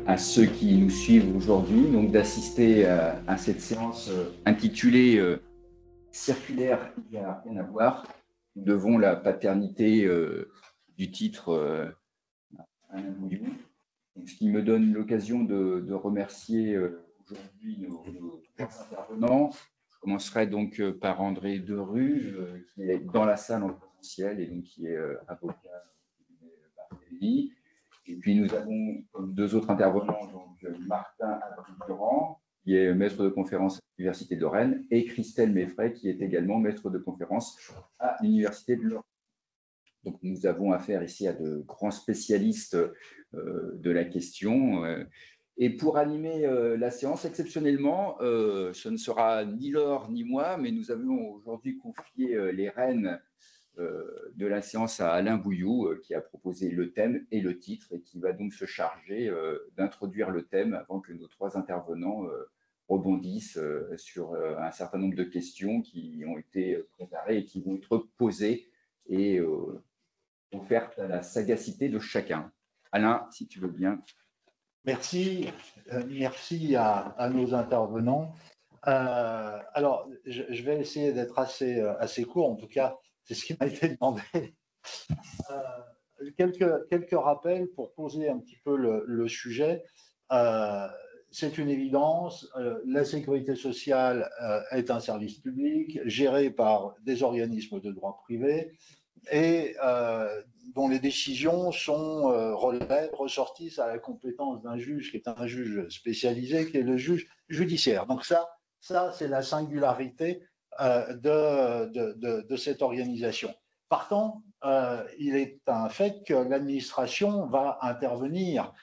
à ceux qui nous suivent aujourd'hui, donc d'assister à cette séance intitulée Circulaire, il n'y a rien à voir. Nous devons la paternité du titre à Alain Bouillou. Ce qui me donne l'occasion de remercier aujourd'hui nos trois intervenants. Je commencerai donc par André Derue, qui est dans la salle en présentiel et donc qui est avocat du Barthélémy. Et puis nous avons comme deux autres intervenants, donc Martin Abri-Durand, qui est maître de conférence à l'Université de Rennes, et Christelle Meffray, qui est également maître de conférence à l'Université de Lorraine. Donc nous avons affaire ici à de grands spécialistes de la question. Et pour animer la séance, exceptionnellement, ce ne sera ni Laure ni moi, mais nous avons aujourd'hui confié les rênes de la séance à Alain Bouillou, qui a proposé le thème et le titre, et qui va donc se charger d'introduire le thème avant que nos trois intervenants rebondissent sur un certain nombre de questions qui ont été préparées et qui vont être posées et offerte à la sagacité de chacun. Alain, si tu veux bien. Merci, merci à nos intervenants. Alors, je vais essayer d'être assez court, en tout cas, c'est ce qui m'a été demandé. Quelques rappels pour poser un petit peu le sujet. C'est une évidence, la sécurité sociale est un service public géré par des organismes de droit privé et dont les décisions ressortissent à la compétence d'un juge qui est un juge spécialisé, qui est le juge judiciaire. Donc ça c'est la singularité de cette organisation. Partant, il est un fait que l'administration va intervenir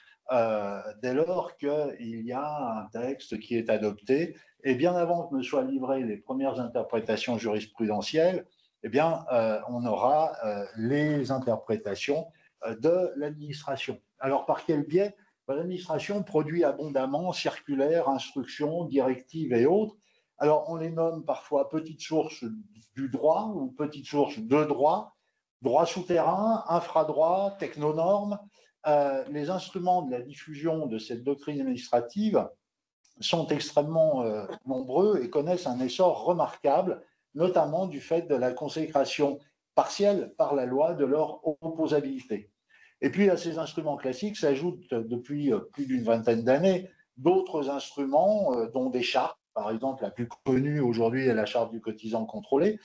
dès lors qu'il y a un texte qui est adopté, et bien avant que ne soient livrées les premières interprétations jurisprudentielles, eh bien, on aura les interprétations de l'administration. Alors, par quel biais? L'administration produit abondamment circulaires, instructions, directives et autres. Alors, on les nomme parfois petites sources du droit ou petites sources de droit, droit souterrain, infradroit, technonormes. Les instruments de la diffusion de cette doctrine administrative sont extrêmement nombreux et connaissent un essor remarquable, notamment du fait de la consécration partielle par la loi de leur opposabilité. Et puis à ces instruments classiques s'ajoutent depuis plus d'une vingtaine d'années d'autres instruments, dont des chartes, par exemple la plus connue aujourd'hui est la charte du cotisant contrôlé,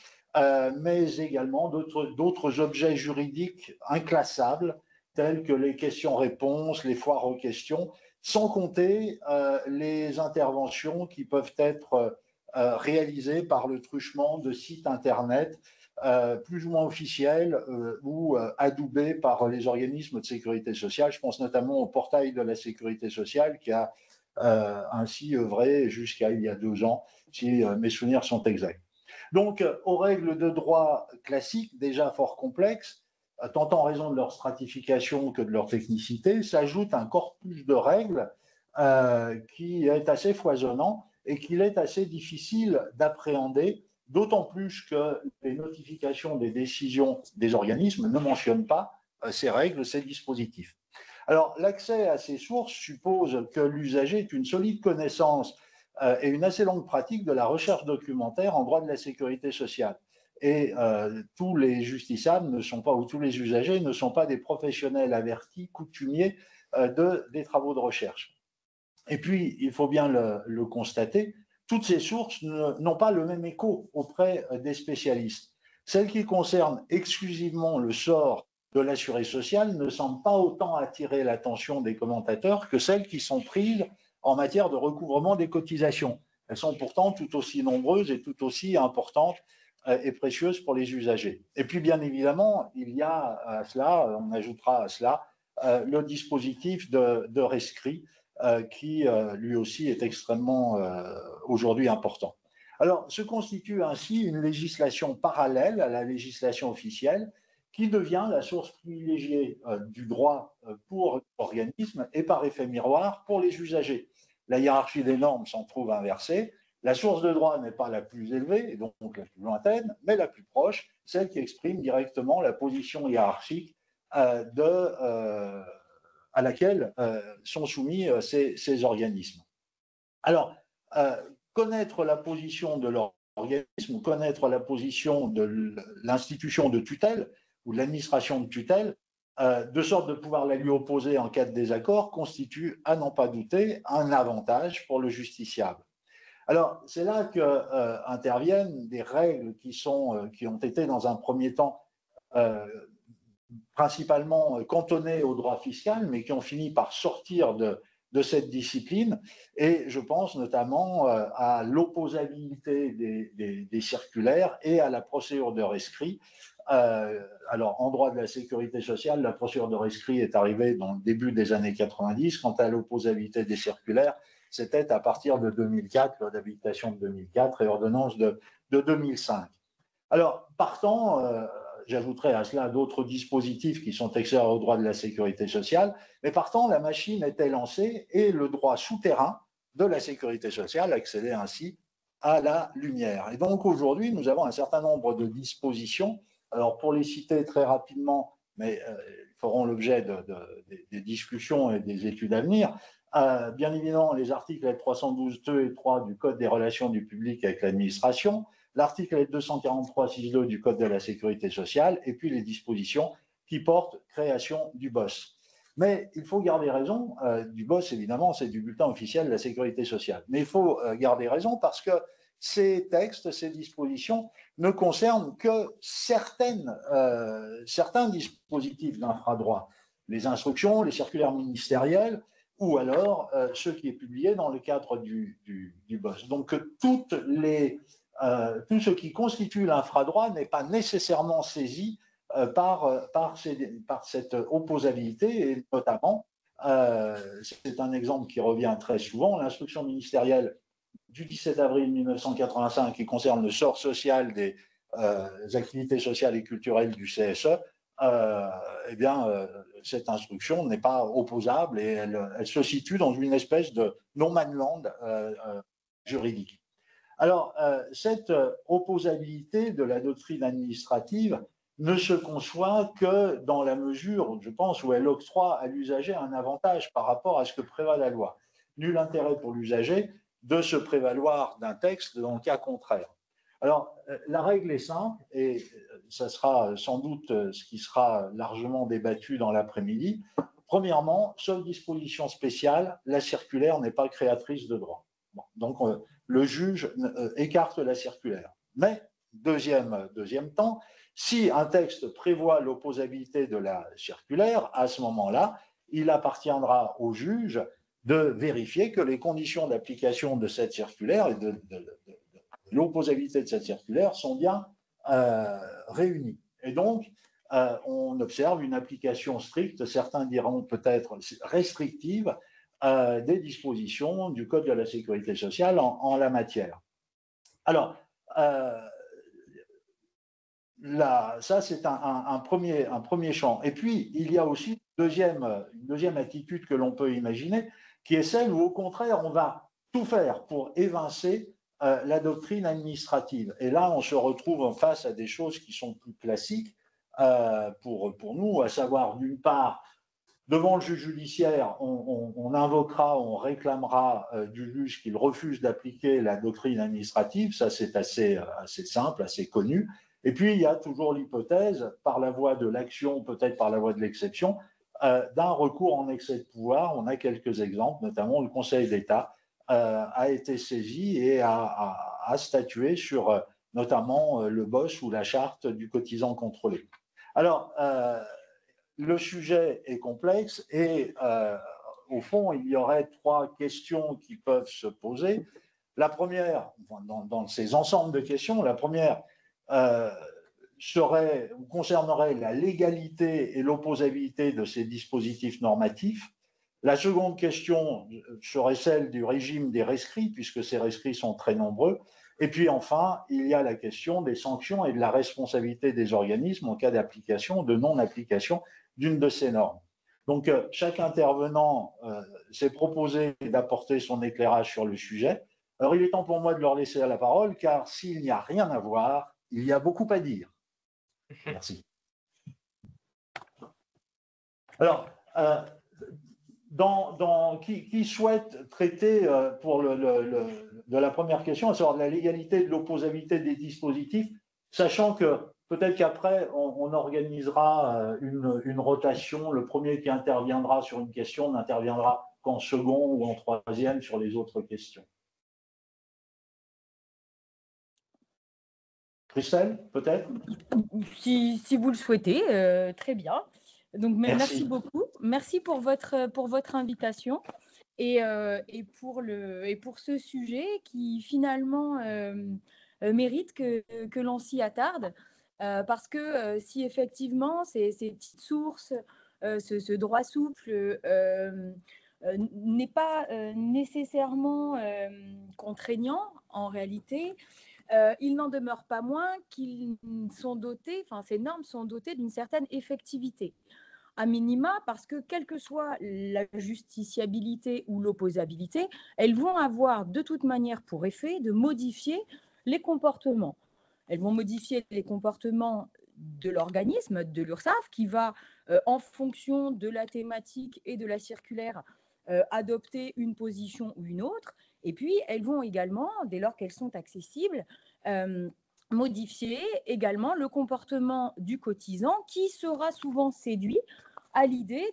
mais également d'autres objets juridiques inclassables tels que les questions-réponses, les foires aux questions, sans compter les interventions qui peuvent être réalisées par le truchement de sites Internet plus ou moins officiels ou adoubés par les organismes de sécurité sociale. Je pense notamment au portail de la sécurité sociale qui a ainsi œuvré jusqu'à il y a 2 ans, si mes souvenirs sont exacts. Donc, aux règles de droit classiques, déjà fort complexes, tant en raison de leur stratification que de leur technicité, s'ajoute un corpus de règles qui est assez foisonnant et qu'il est assez difficile d'appréhender, d'autant plus que les notifications des décisions des organismes ne mentionnent pas ces règles, ces dispositifs. Alors, l'accès à ces sources suppose que l'usager ait une solide connaissance et une assez longue pratique de la recherche documentaire en droit de la sécurité sociale. Et tous les justiciables ne sont pas, ou tous les usagers ne sont pas des professionnels avertis, coutumiers des travaux de recherche. Et puis, il faut bien le constater, toutes ces sources n'ont pas le même écho auprès des spécialistes. Celles qui concernent exclusivement le sort de l'assuré social ne semblent pas autant attirer l'attention des commentateurs que celles qui sont prises en matière de recouvrement des cotisations. Elles sont pourtant tout aussi nombreuses et tout aussi importantes et précieuses pour les usagers. Et puis, bien évidemment, il y a à cela, on ajoutera à cela, le dispositif de rescrit qui lui aussi est extrêmement aujourd'hui important. Alors, se constitue ainsi une législation parallèle à la législation officielle qui devient la source privilégiée du droit pour l'organisme et par effet miroir pour les usagers. La hiérarchie des normes s'en trouve inversée. La source de droit n'est pas la plus élevée, et donc la plus lointaine, mais la plus proche, celle qui exprime directement la position hiérarchique à laquelle sont soumis ces organismes. Alors, connaître la position de l'organisme, connaître la position de l'institution de tutelle ou de l'administration de tutelle, de sorte de pouvoir la lui opposer en cas de désaccord, constitue, à n'en pas douter, un avantage pour le justiciable. Alors, c'est là qu'interviennent des règles qui ont été dans un premier temps principalement cantonnées au droit fiscal, mais qui ont fini par sortir de cette discipline. Et je pense notamment à l'opposabilité des circulaires et à la procédure de rescrit. Alors, en droit de la sécurité sociale, la procédure de rescrit est arrivée dans le début des années 90. Quant à l'opposabilité des circulaires, c'était à partir de 2004, loi d'habilitation de 2004 et ordonnance de 2005. Alors, partant, j'ajouterai à cela d'autres dispositifs qui sont extérieurs au droit de la sécurité sociale, mais partant, la machine était lancée et le droit souterrain de la sécurité sociale accédait ainsi à la lumière. Et donc aujourd'hui, nous avons un certain nombre de dispositions. Alors pour les citer très rapidement, mais ils feront l'objet des discussions et des études à venir, bien évidemment les articles 312.2 et 3 du Code des relations du public avec l'administration, l'article 243.6.2 du Code de la sécurité sociale, et puis les dispositions qui portent création du BOSS. Mais il faut garder raison, du BOSS évidemment, c'est du bulletin officiel de la sécurité sociale, mais il faut garder raison parce que ces textes, ces dispositions ne concernent que certains dispositifs d'infradroit, les instructions, les circulaires ministériels, ou alors ce qui est publié dans le cadre du BOSS. Donc tout ce qui constitue l'infradroit n'est pas nécessairement saisi par cette opposabilité, et notamment, c'est un exemple qui revient très souvent, l'instruction ministérielle du 17 avril 1985 qui concerne le sort social des activités sociales et culturelles du CSE, cette instruction n'est pas opposable et elle se situe dans une espèce de no-man land juridique. Alors, cette opposabilité de la doctrine administrative ne se conçoit que dans la mesure, je pense, où elle octroie à l'usager un avantage par rapport à ce que prévoit la loi. Nul intérêt pour l'usager de se prévaloir d'un texte dans le cas contraire. Alors, la règle est simple, et ça sera sans doute ce qui sera largement débattu dans l'après-midi. Premièrement, seule disposition spéciale, la circulaire n'est pas créatrice de droit. Bon, donc, le juge écarte la circulaire. Mais, deuxième temps, si un texte prévoit l'opposabilité de la circulaire, à ce moment-là, il appartiendra au juge de vérifier que les conditions d'application de cette circulaire et de l'opposabilité de cette circulaire sont bien réunies. Et donc, on observe une application stricte, certains diront peut-être restrictive, des dispositions du Code de la sécurité sociale en la matière. Alors, ça, c'est un premier champ. Et puis, il y a aussi une deuxième attitude que l'on peut imaginer, qui est celle où, au contraire, on va tout faire pour évincer la doctrine administrative. Et là, on se retrouve face à des choses qui sont plus classiques pour nous, à savoir, d'une part, devant le juge judiciaire, on invoquera, on réclamera du juge qu'il refuse d'appliquer la doctrine administrative. Ça, c'est assez simple, assez connu. Et puis, il y a toujours l'hypothèse, par la voie de l'action, peut-être par la voie de l'exception, d'un recours en excès de pouvoir. On a quelques exemples, notamment le Conseil d'État a été saisi et a statué sur notamment le BOSS ou la charte du cotisant contrôlé. Alors, le sujet est complexe et au fond, il y aurait trois questions qui peuvent se poser. La première, dans ces ensembles de questions, la première concernerait la légalité et l'opposabilité de ces dispositifs normatifs. La seconde question serait celle du régime des rescrits, puisque ces rescrits sont très nombreux. Et puis enfin, il y a la question des sanctions et de la responsabilité des organismes en cas d'application ou de non-application d'une de ces normes. Donc, chaque intervenant s'est proposé d'apporter son éclairage sur le sujet. Alors, il est temps pour moi de leur laisser la parole, car s'il n'y a rien à voir, il y a beaucoup à dire. Merci. Alors, qui souhaite traiter pour de la première question, à savoir de la légalité, de l'opposabilité des dispositifs, sachant que peut-être qu'après, on organisera une rotation. Le premier qui interviendra sur une question n'interviendra qu'en second ou en troisième sur les autres questions. Christelle, peut-être? Si vous le souhaitez, très bien. Donc, merci beaucoup. Merci pour votre invitation et pour ce sujet qui finalement mérite que l'on s'y attarde. Parce que si effectivement ces petites sources, ce droit souple n'est pas nécessairement contraignant en réalité, il n'en demeure pas moins qu'ils sont dotés, enfin ces normes sont dotées d'une certaine effectivité. À minima, parce que quelle que soit la justiciabilité ou l'opposabilité, elles vont avoir de toute manière pour effet de modifier les comportements. Elles vont modifier les comportements de l'organisme, de l'URSSAF, qui va, en fonction de la thématique et de la circulaire, adopter une position ou une autre. Et puis, elles vont également, dès lors qu'elles sont accessibles, modifier également le comportement du cotisant qui sera souvent séduit à l'idée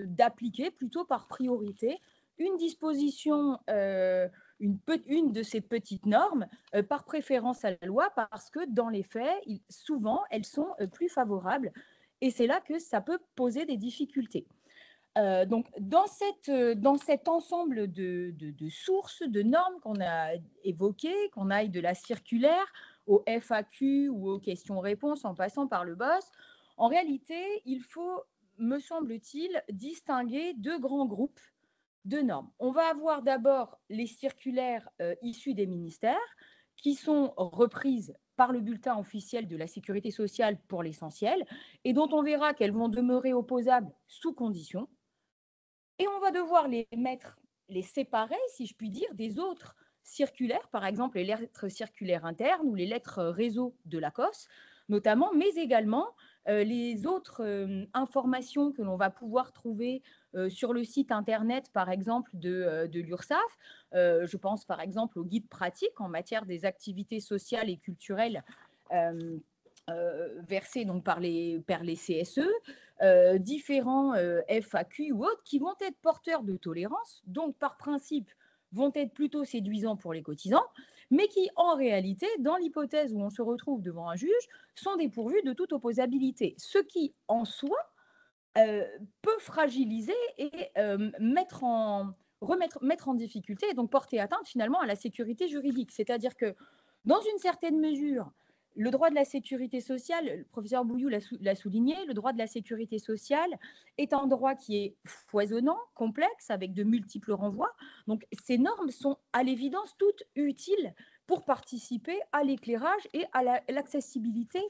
d'appliquer plutôt par priorité une disposition, une de ces petites normes par préférence à la loi parce que dans les faits, souvent, elles sont plus favorables et c'est là que ça peut poser des difficultés. Donc, dans cet ensemble de sources, de normes qu'on a évoquées, qu'on aille de la circulaire au FAQ ou aux questions-réponses en passant par le BOSS, en réalité, il faut, me semble-t-il, distinguer deux grands groupes de normes. On va avoir d'abord les circulaires issues des ministères qui sont reprises par le bulletin officiel de la sécurité sociale pour l'essentiel et dont on verra qu'elles vont demeurer opposables sous conditions. Et on va devoir les séparer, si je puis dire, des autres circulaires, par exemple les lettres circulaires internes ou les lettres réseau de l'ACOS, notamment, mais également les autres informations que l'on va pouvoir trouver sur le site internet, par exemple, de l'URSSAF. Je pense, par exemple, au guide pratique en matière des activités sociales et culturelles versés donc par les CSE, différents FAQ ou autres qui vont être porteurs de tolérance, donc par principe vont être plutôt séduisants pour les cotisants, mais qui en réalité, dans l'hypothèse où on se retrouve devant un juge, sont dépourvus de toute opposabilité, ce qui en soi peut fragiliser et mettre en difficulté et donc porter atteinte finalement à la sécurité juridique. C'est-à-dire que dans une certaine mesure, le droit de la sécurité sociale, le professeur Bouilloux l'a souligné, le droit de la sécurité sociale est un droit qui est foisonnant, complexe, avec de multiples renvois. Donc, ces normes sont à l'évidence toutes utiles pour participer à l'éclairage et à l'accessibilité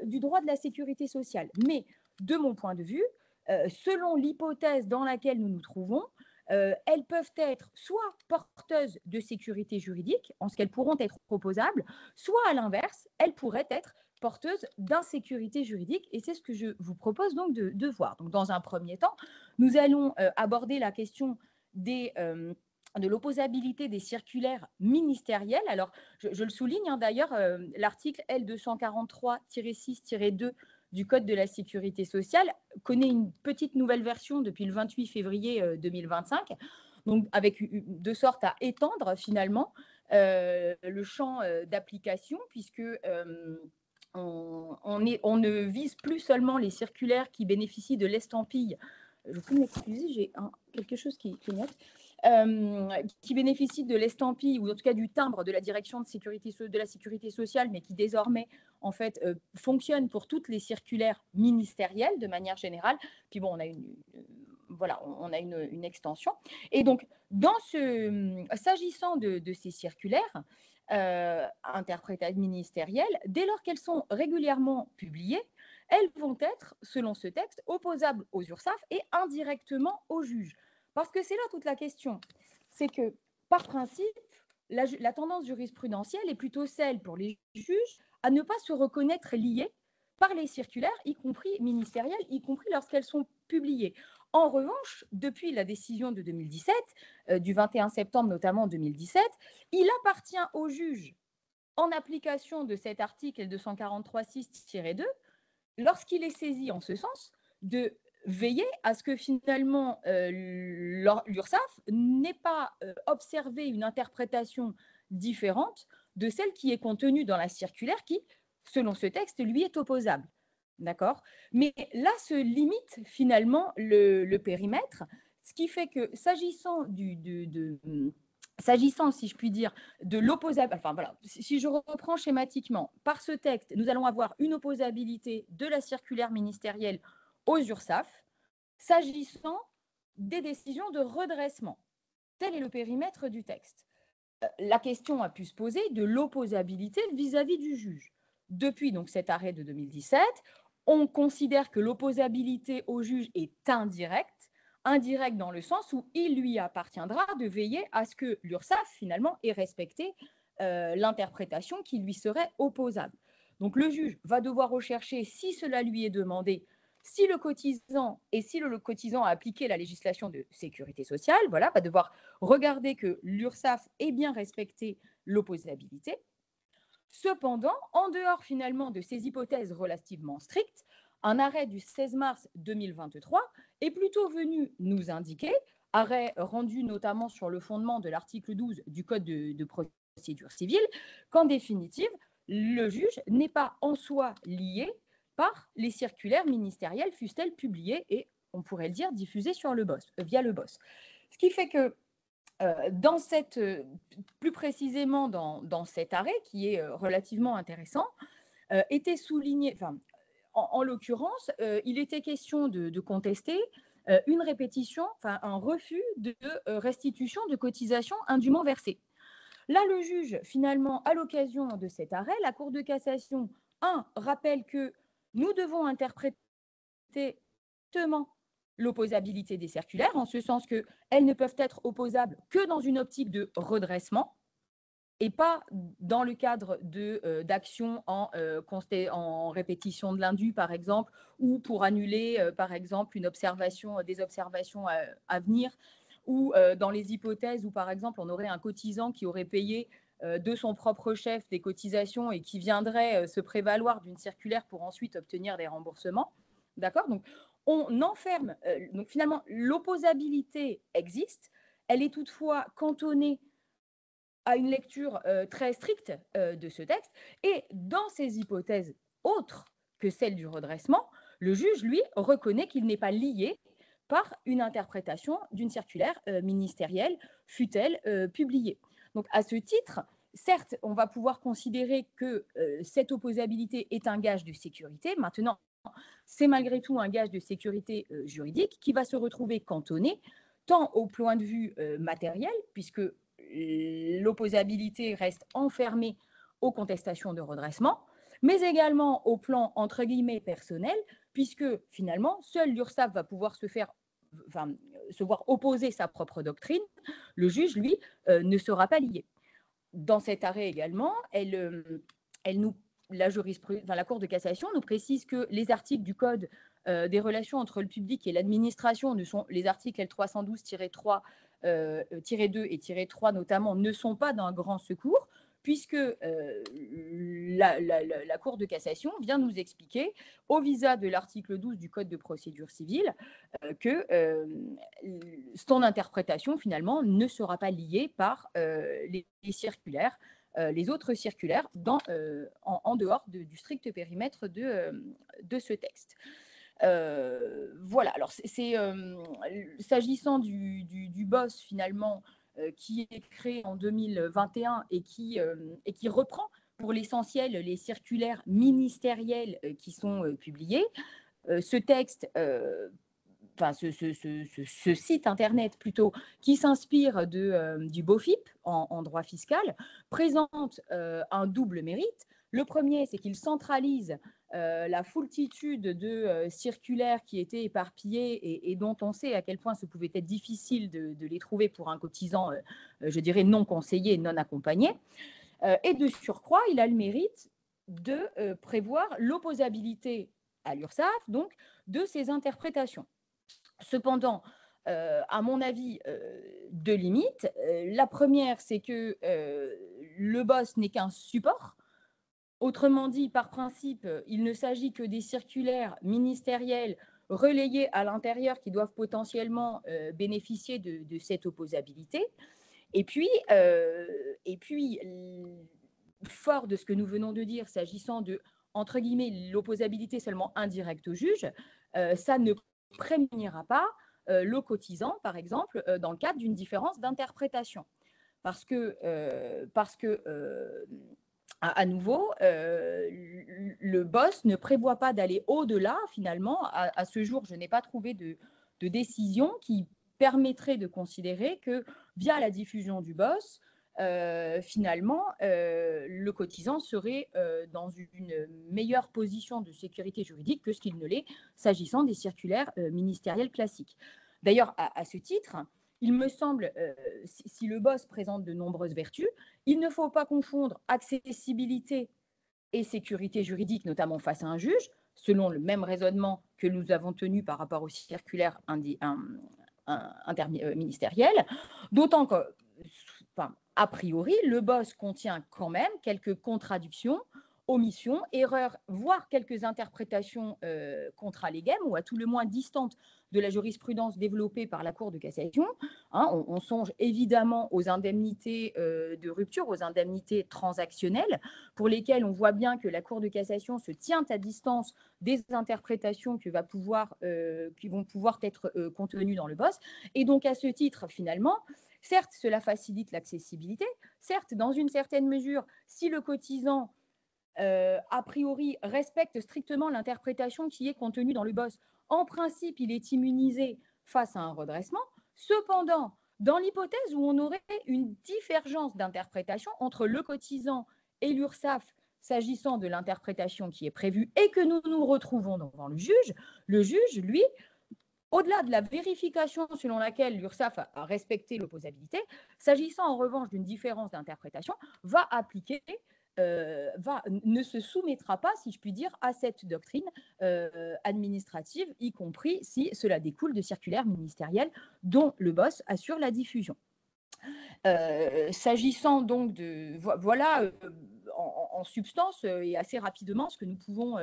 du droit de la sécurité sociale. Mais, de mon point de vue, selon l'hypothèse dans laquelle nous nous trouvons, elles peuvent être soit porteuses de sécurité juridique, en ce qu'elles pourront être opposables, soit à l'inverse, elles pourraient être porteuses d'insécurité juridique. Et c'est ce que je vous propose donc de voir. Donc, dans un premier temps, nous allons aborder la question de l'opposabilité des circulaires ministérielles. Alors, je le souligne, d'ailleurs, l'article L243-6-2 du Code de la sécurité sociale connaît une petite nouvelle version depuis le 28 février 2025, donc de sorte à étendre finalement le champ d'application, puisque on ne vise plus seulement les circulaires qui bénéficient de l'estampille. Je peux m'excuser, j'ai quelque chose qui note. Qui bénéficient de l'estampille ou en tout cas du timbre de la direction de la sécurité sociale, mais qui désormais en fait fonctionne pour toutes les circulaires ministérielles de manière générale. Puis bon, on a une extension. Et donc, s'agissant de ces circulaires interprétatives ministérielles, dès lors qu'elles sont régulièrement publiées, elles vont être, selon ce texte, opposables aux URSSAF et indirectement aux juges. Parce que c'est là toute la question. C'est que, par principe, la tendance jurisprudentielle est plutôt celle pour les juges à ne pas se reconnaître liés par les circulaires, y compris ministérielles, y compris lorsqu'elles sont publiées. En revanche, depuis la décision de 2017, du 21 septembre notamment 2017, il appartient au juge, en application de cet article 243.6-2, lorsqu'il est saisi en ce sens, de veiller à ce que finalement l'URSSAF n'ait pas observé une interprétation différente de celle qui est contenue dans la circulaire qui, selon ce texte, lui est opposable. D'accord ? Mais là se limite finalement le périmètre, ce qui fait que s'agissant s'agissant, si je puis dire, de l'opposabilité, enfin voilà, si je reprends schématiquement, par ce texte, nous allons avoir une opposabilité de la circulaire ministérielle aux URSSAF, s'agissant des décisions de redressement. Tel est le périmètre du texte. La question a pu se poser de l'opposabilité vis-à-vis du juge. Depuis donc cet arrêt de 2017, on considère que l'opposabilité au juge est indirecte dans le sens où il lui appartiendra de veiller à ce que l'URSSAF, finalement, ait respecté l'interprétation qui lui serait opposable. Donc le juge va devoir rechercher, si cela lui est demandé, si le cotisant a appliqué la législation de sécurité sociale, voilà, va devoir regarder que l'URSSAF ait bien respecté l'opposabilité. Cependant, en dehors finalement de ces hypothèses relativement strictes, un arrêt du 16 mars 2023 est plutôt venu nous indiquer, arrêt rendu notamment sur le fondement de l'article 12 du Code de procédure civile, qu'en définitive, le juge n'est pas en soi lié par les circulaires ministérielles, fussent-elles publiées et, on pourrait le dire, diffusées sur via le BOSS. Ce qui fait que plus précisément dans cet arrêt, qui est relativement intéressant, était souligné, en l'occurrence, il était question de contester une répétition, un refus de restitution de cotisations indûment versées. Là, le juge, finalement, à l'occasion de cet arrêt, la Cour de cassation, rappelle que nous devons interpréter l'opposabilité des circulaires, en ce sens qu'elles ne peuvent être opposables que dans une optique de redressement et pas dans le cadre d'actions en répétition de l'indu, par exemple, ou pour annuler, par exemple, des observations à venir, ou dans les hypothèses où, par exemple, on aurait un cotisant qui aurait payé de son propre chef des cotisations et qui viendrait se prévaloir d'une circulaire pour ensuite obtenir des remboursements. D'accord ? Donc, on enferme. Donc, finalement, l'opposabilité existe. Elle est toutefois cantonnée à une lecture très stricte de ce texte. Et dans ces hypothèses autres que celles du redressement, le juge, lui, reconnaît qu'il n'est pas lié par une interprétation d'une circulaire ministérielle, fût-elle publiée. Donc, à ce titre, certes, on va pouvoir considérer que cette opposabilité est un gage de sécurité. Maintenant, c'est malgré tout un gage de sécurité juridique qui va se retrouver cantonné tant au point de vue matériel, puisque l'opposabilité reste enfermée aux contestations de redressement, mais également au plan, entre guillemets, personnel, puisque finalement, seule l'URSSAF va pouvoir se voir opposer sa propre doctrine. Le juge, lui, ne sera pas lié. Dans cet arrêt également, la Cour de cassation nous précise que les articles du Code des relations entre le public et l'administration, les articles L312-3, 2 et 3 notamment, ne sont pas d'un grand secours, puisque la Cour de cassation vient nous expliquer, au visa de l'article 12 du Code de procédure civile, que son interprétation, finalement, ne sera pas liée par les circulaires, les autres circulaires en dehors du strict périmètre de ce texte. Voilà, alors s'agissant du BOSS finalement qui est créé en 2021 et qui reprend pour l'essentiel les circulaires ministérielles qui sont publiées, ce texte, ce site internet plutôt, qui s'inspire du BOFIP en droit fiscal, présente un double mérite. Le premier, c'est qu'il centralise la foultitude de circulaires qui étaient éparpillées et dont on sait à quel point ce pouvait être difficile de les trouver pour un cotisant, je dirais, non conseillé, non accompagné. Et de surcroît, il a le mérite de prévoir l'opposabilité à l'URSSAF, donc, de ces interprétations. Cependant, à mon avis, deux limites. La première, c'est que le BOSS n'est qu'un support. Autrement dit, par principe, il ne s'agit que des circulaires ministérielles relayées à l'intérieur qui doivent potentiellement bénéficier de cette opposabilité. Et puis, fort de ce que nous venons de dire, s'agissant de, entre guillemets, l'opposabilité seulement indirecte au juge, ça ne prémunira pas le cotisant, par exemple, dans le cadre d'une différence d'interprétation. Parce que à nouveau, le BOSS ne prévoit pas d'aller au-delà, finalement. À ce jour, je n'ai pas trouvé de décision qui permettrait de considérer que, via la diffusion du BOSS, finalement, le cotisant serait dans une meilleure position de sécurité juridique que ce qu'il ne l'est s'agissant des circulaires ministériels classiques. D'ailleurs, à ce titre, il me semble, si le BOSS présente de nombreuses vertus, il ne faut pas confondre accessibilité et sécurité juridique, notamment face à un juge, selon le même raisonnement que nous avons tenu par rapport aux circulaires interministériels, d'autant que, a priori, le BOSS contient quand même quelques contradictions, omissions, erreurs, voire quelques interprétations contra legem, ou à tout le moins distantes de la jurisprudence développée par la Cour de cassation. On songe évidemment aux indemnités de rupture, aux indemnités transactionnelles, pour lesquelles on voit bien que la Cour de cassation se tient à distance des interprétations qui vont pouvoir être contenues dans le BOSS. Et donc, à ce titre, finalement, certes, cela facilite l'accessibilité. Certes, dans une certaine mesure, si le cotisant a priori, respecte strictement l'interprétation qui est contenue dans le BOSS, en principe, il est immunisé face à un redressement. Cependant, dans l'hypothèse où on aurait une divergence d'interprétation entre le cotisant et l'URSSAF s'agissant de l'interprétation qui est prévue et que nous nous retrouvons devant le juge, lui, au-delà de la vérification selon laquelle l'URSSAF a respecté l'opposabilité, s'agissant en revanche d'une différence d'interprétation, ne se soumettra pas, si je puis dire, à cette doctrine administrative, y compris si cela découle de circulaires ministériels dont le BOSS assure la diffusion. S'agissant donc de... Voilà, en substance et assez rapidement, ce que nous pouvons...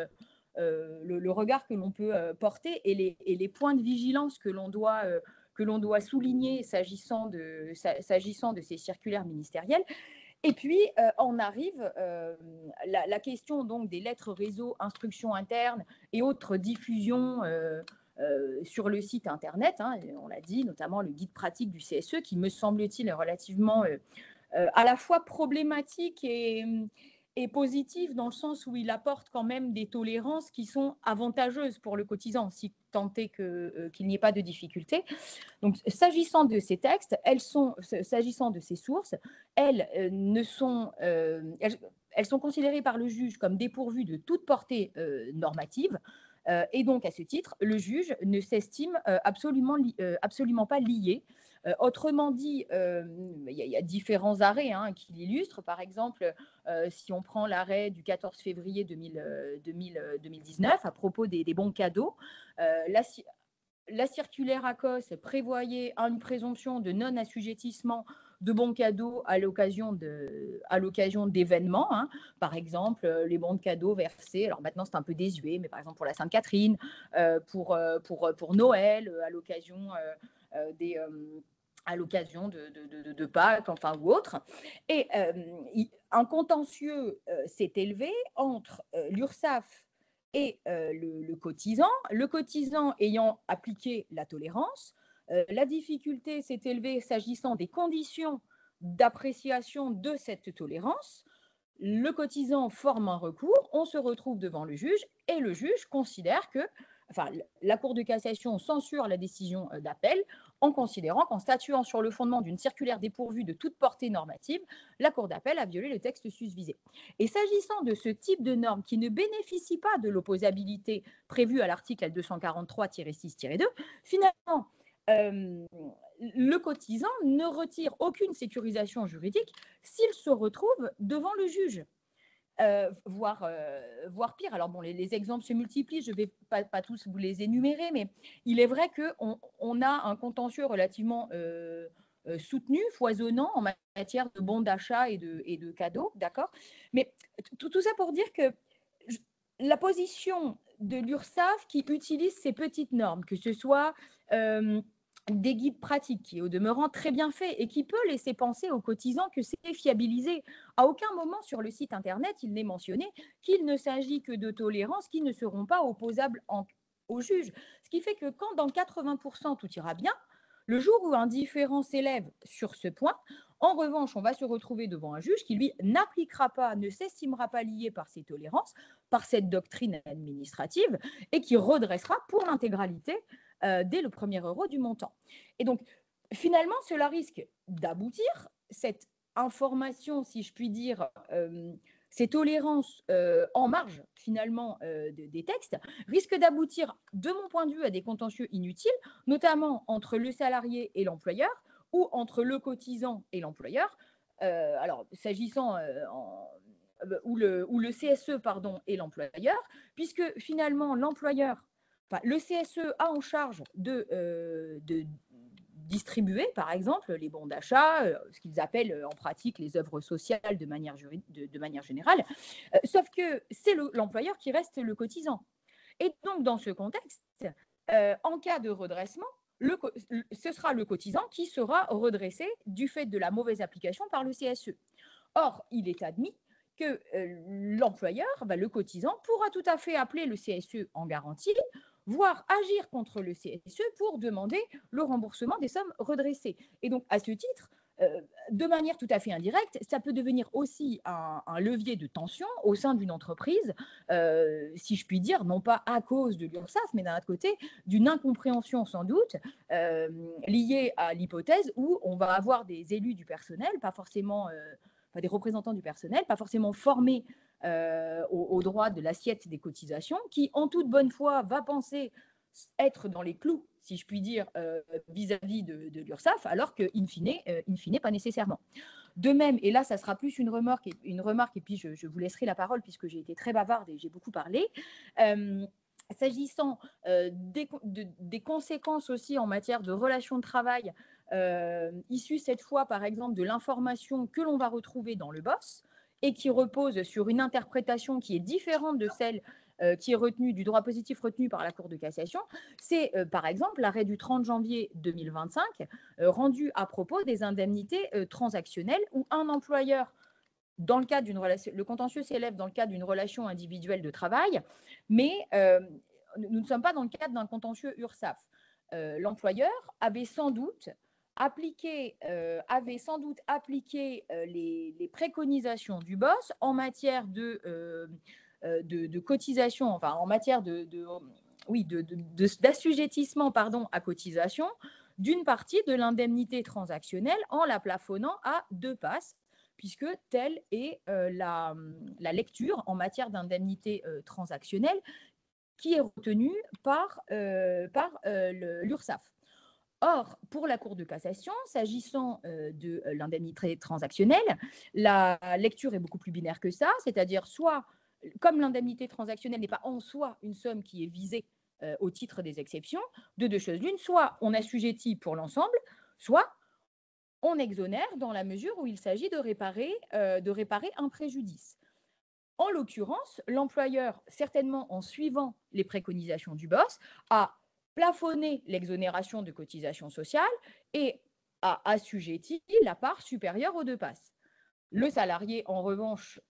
le regard que l'on peut porter et les points de vigilance que l'on doit souligner s'agissant de ces circulaires ministériels. Et puis, on arrive la question donc des lettres réseau, instructions internes et autres diffusions sur le site internet. On l'a dit, notamment le guide pratique du CSE, qui me semble-t-il est relativement à la fois problématique et positif dans le sens où il apporte quand même des tolérances qui sont avantageuses pour le cotisant, si tant est qu'il n'y ait pas de difficulté. Donc, s'agissant de ces textes, s'agissant de ces sources, elles sont considérées par le juge comme dépourvues de toute portée normative. Et donc, à ce titre, le juge ne s'estime absolument pas lié. Autrement dit, il y a différents arrêts qui l'illustrent. Par exemple, si on prend l'arrêt du 14 février 2019 à propos des bons cadeaux, la circulaire ACOS prévoyait une présomption de non-assujettissement de bons cadeaux à l'occasion d'événements. Par exemple, les bons cadeaux versés, alors maintenant c'est un peu désuet, mais par exemple pour la Sainte-Catherine, pour Noël, à l'occasion de Pâques, enfin, ou autre. Et un contentieux s'est élevé entre l'URSSAF et le cotisant ayant appliqué la tolérance. La difficulté s'est élevée s'agissant des conditions d'appréciation de cette tolérance. Le cotisant forme un recours, on se retrouve devant le juge et le juge considère que, la Cour de cassation censure la décision d'appel en considérant qu'en statuant sur le fondement d'une circulaire dépourvue de toute portée normative, la Cour d'appel a violé le texte susvisé. Et s'agissant de ce type de norme qui ne bénéficie pas de l'opposabilité prévue à l'article L243-6-2, finalement, le cotisant ne retire aucune sécurisation juridique s'il se retrouve devant le juge. voire pire. Alors bon, les exemples se multiplient, je ne vais pas tous vous les énumérer, mais il est vrai qu'on a un contentieux relativement soutenu, foisonnant en matière de bons d'achat et de cadeaux, d'accord. Mais tout ça pour dire que la position de l'URSSAF qui utilise ces petites normes, que ce soit des guides pratiques qui, au demeurant, très bien faits et qui peut laisser penser aux cotisants que c'est fiabilisé. À aucun moment sur le site Internet, il n'est mentionné qu'il ne s'agit que de tolérances qui ne seront pas opposables au juge. Ce qui fait que quand dans 80% tout ira bien, le jour où un différend s'élève sur ce point, en revanche, on va se retrouver devant un juge qui, lui, n'appliquera pas, ne s'estimera pas lié par ces tolérances, par cette doctrine administrative, et qui redressera pour l'intégralité dès le premier euro du montant. Et donc, finalement, cela risque d'aboutir, cette information, si je puis dire, ces tolérances en marge, finalement, des textes, risquent d'aboutir, de mon point de vue, à des contentieux inutiles, notamment entre le salarié et l'employeur, ou entre le cotisant et l'employeur. Alors, s'agissant ou le CSE et l'employeur, puisque finalement l'employeur, le CSE a en charge de distribuer, par exemple, les bons d'achat, ce qu'ils appellent en pratique les œuvres sociales de manière générale, sauf que c'est l'employeur qui reste le cotisant. Et donc, dans ce contexte, en cas de redressement, ce sera le cotisant qui sera redressé du fait de la mauvaise application par le CSE. Or, il est admis que l'employeur, le cotisant, pourra tout à fait appeler le CSE en garantie, voire agir contre le CSE pour demander le remboursement des sommes redressées. Et donc, à ce titre, de manière tout à fait indirecte, ça peut devenir aussi un levier de tension au sein d'une entreprise, si je puis dire, non pas à cause de l'URSSAF, mais d'un autre côté, d'une incompréhension sans doute liée à l'hypothèse où on va avoir des élus du personnel, pas forcément des représentants du personnel, pas forcément formés au droit de l'assiette des cotisations, qui en toute bonne foi va penser être dans les clous, si je puis dire, vis-à-vis de l'URSSAF, alors qu'in fine, pas nécessairement. De même, et là, ça sera plus une remarque, et puis je vous laisserai la parole puisque j'ai été très bavarde et j'ai beaucoup parlé. S'agissant des conséquences aussi en matière de relations de travail, issues cette fois, par exemple, de l'information que l'on va retrouver dans le BOSS et qui repose sur une interprétation qui est différente de celle qui est retenue, du droit positif retenu par la Cour de cassation, c'est par exemple l'arrêt du 30 janvier 2025 rendu à propos des indemnités transactionnelles où un employeur, dans le cadre d'une relation, le contentieux s'élève dans le cadre d'une relation individuelle de travail, mais nous ne sommes pas dans le cadre d'un contentieux URSSAF. L'employeur avait sans doute appliqué les préconisations du BOSS en matière de cotisation, enfin en matière d'assujettissement à cotisation d'une partie de l'indemnité transactionnelle en la plafonnant à 2 passes, puisque telle est la lecture en matière d'indemnité transactionnelle qui est retenue par l'URSSAF. Or, pour la Cour de cassation, s'agissant de l'indemnité transactionnelle, la lecture est beaucoup plus binaire que ça, c'est-à-dire soit, comme l'indemnité transactionnelle n'est pas en soi une somme qui est visée au titre des exceptions, de deux choses l'une, soit on assujettit pour l'ensemble, soit on exonère dans la mesure où il s'agit de réparer un préjudice. En l'occurrence, l'employeur, certainement en suivant les préconisations du BOSS, a plafonné l'exonération de cotisations sociales et a assujetti la part supérieure aux 2 passes. Le salarié, en revanche,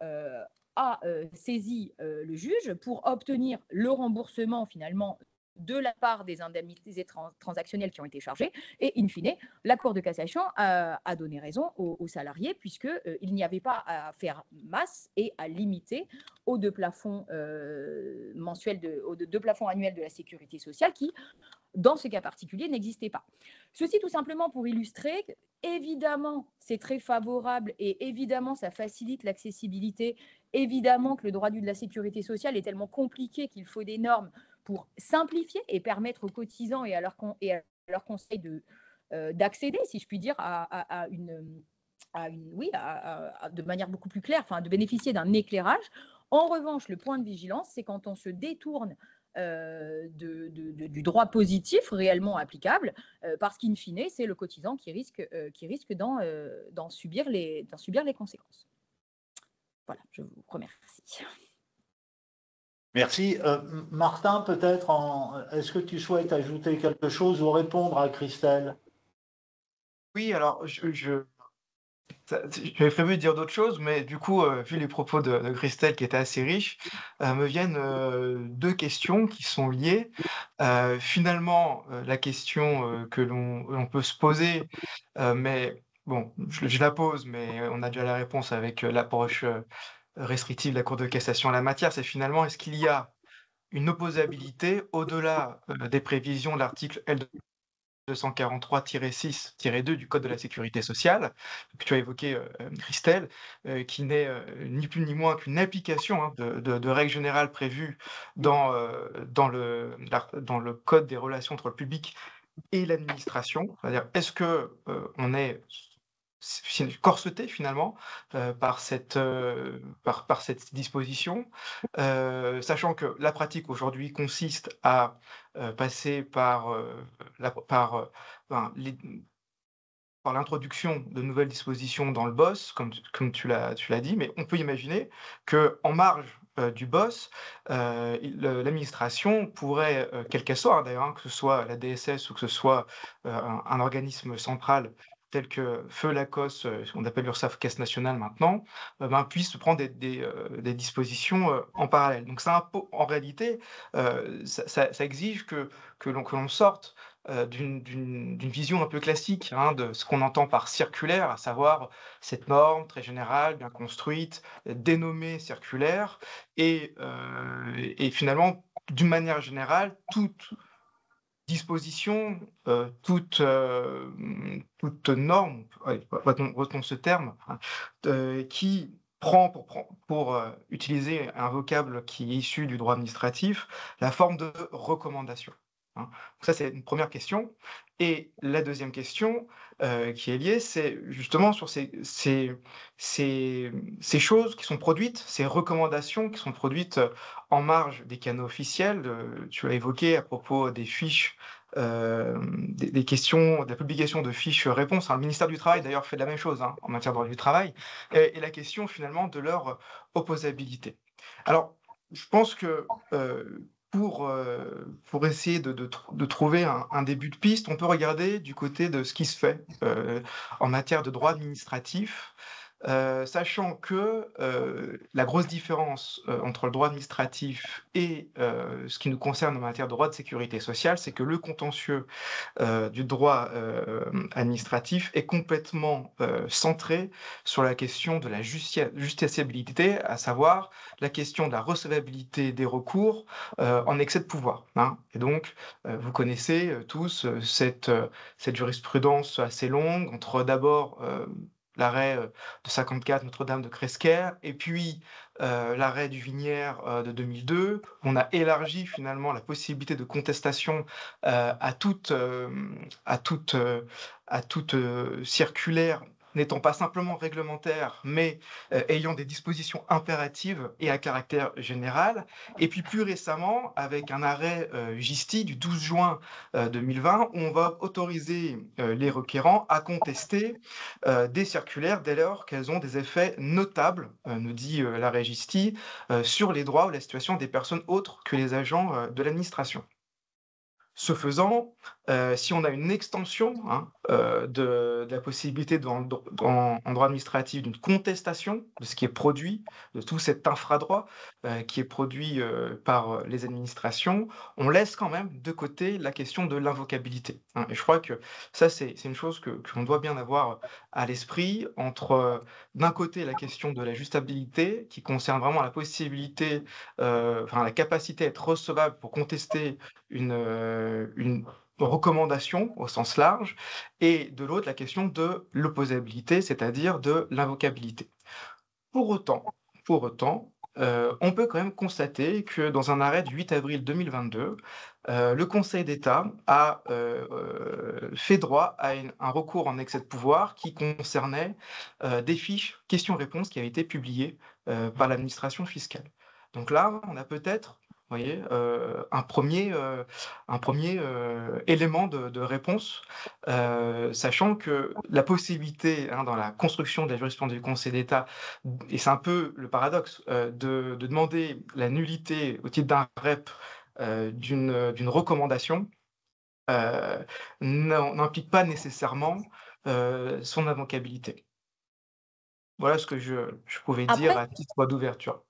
a saisi le juge pour obtenir le remboursement finalement de la part des indemnités transactionnelles qui ont été chargées. Et in fine, la Cour de cassation a donné raison aux salariés puisqu'il n'y avait pas à faire masse et à limiter aux 2 plafonds aux 2 plafonds annuels de la sécurité sociale qui, dans ce cas particulier, n'existaient pas. Ceci tout simplement pour illustrer que, évidemment, c'est très favorable et évidemment, ça facilite l'accessibilité. Évidemment que le droit de la sécurité sociale est tellement compliqué qu'il faut des normes pour simplifier et permettre aux cotisants et à leurs conseils d'accéder, si je puis dire, à de manière beaucoup plus claire, enfin, de bénéficier d'un éclairage. En revanche, le point de vigilance, c'est quand on se détourne du droit positif réellement applicable, parce qu'in fine, c'est le cotisant qui risque d'en subir les conséquences. Voilà, je vous remercie. Merci. Martin, peut-être, est-ce que tu souhaites ajouter quelque chose ou répondre à Christelle? Oui, alors j'avais prévu de dire d'autres choses, mais du coup, vu les propos de Christelle qui étaient assez riches, me viennent deux questions qui sont liées. Finalement, la question que l'on peut se poser, mais bon, je la pose, mais on a déjà la réponse avec l'approche restrictive de la Cour de cassation en la matière, c'est finalement est-ce qu'il y a une opposabilité au-delà des prévisions de l'article L 243-6-2 du Code de la sécurité sociale, que tu as évoqué, Christelle, qui n'est ni plus ni moins qu'une application hein, de règles générales prévues dans le Code des relations entre le public et l'administration. C'est-à-dire, est-ce que on est corseté finalement par cette disposition, sachant que la pratique aujourd'hui consiste à passer par par l'introduction de nouvelles dispositions dans le BOSS, comme tu l'as dit, mais on peut imaginer qu'en marge du BOSS, l'administration pourrait, quelle qu'elle soit, hein, d'ailleurs, hein, que ce soit la DSS ou que ce soit un organisme central tel que Feu Lacoste, ce qu'on appelle l'URSSAF Caisse nationale maintenant, puisse prendre des dispositions en parallèle. Donc en réalité, ça exige que l'on sorte d'une vision un peu classique hein, de ce qu'on entend par circulaire, à savoir cette norme très générale, bien construite, dénommée circulaire, et finalement, d'une manière générale, toute disposition, toute norme, retenons ce terme, hein, qui prend, pour utiliser un vocable qui est issu du droit administratif, la forme de recommandation. Hein. Donc ça, c'est une première question. Et la deuxième question qui est liée, c'est justement sur ces choses qui sont produites, ces recommandations qui sont produites en marge des canaux officiels. Tu l'as évoqué à propos des fiches, des questions, de la publication de fiches réponses. Hein. Le ministère du Travail, d'ailleurs, fait de la même chose hein, en matière de droit du travail. Et la question, finalement, de leur opposabilité. Alors, je pense que pour essayer de trouver un début de piste, on peut regarder du côté de ce qui se fait en matière de droit administratif, sachant que la grosse différence entre le droit administratif et ce qui nous concerne en matière de droit de sécurité sociale, c'est que le contentieux du droit administratif est complètement centré sur la question de la justiciabilité, à savoir la question de la recevabilité des recours en excès de pouvoir. Hein. Et donc, vous connaissez tous cette jurisprudence assez longue entre d'abord l'arrêt de 54 Notre-Dame de Cresquer, et puis l'arrêt du Vinière de 2002. On a élargi finalement la possibilité de contestation à toute circulaire n'étant pas simplement réglementaire, mais ayant des dispositions impératives et à caractère général. Et puis plus récemment, avec un arrêt Gisti du 12 juin 2020, où on va autoriser les requérants à contester des circulaires dès lors qu'elles ont des effets notables, nous dit l'arrêt Gisti, sur les droits ou la situation des personnes autres que les agents de l'administration. Ce faisant, si on a une extension hein, de la possibilité en droit administratif d'une contestation de ce qui est produit, de tout cet infradroit qui est produit par les administrations, on laisse quand même de côté la question de l'invocabilité. Hein. Et je crois que ça, c'est une chose que l'on doit bien avoir à l'esprit, entre d'un côté la question de la justabilité, qui concerne vraiment la possibilité, la capacité à être recevable pour contester une recommandation au sens large, et de l'autre, la question de l'opposabilité, c'est-à-dire de l'invocabilité. Pour autant, on peut quand même constater que dans un arrêt du 8 avril 2022, le Conseil d'État a fait droit à un recours en excès de pouvoir qui concernait des fiches questions-réponses qui avaient été publiées par l'administration fiscale. Donc là, on a peut-être, vous voyez, un premier élément de réponse, sachant que la possibilité, hein, dans la construction de la jurisprudence du Conseil d'État, et c'est un peu le paradoxe, de demander la nullité au titre d'un REP d'une recommandation, n'implique pas nécessairement son invocabilité. Voilà ce que je pouvais dire Après, à titre d'ouverture.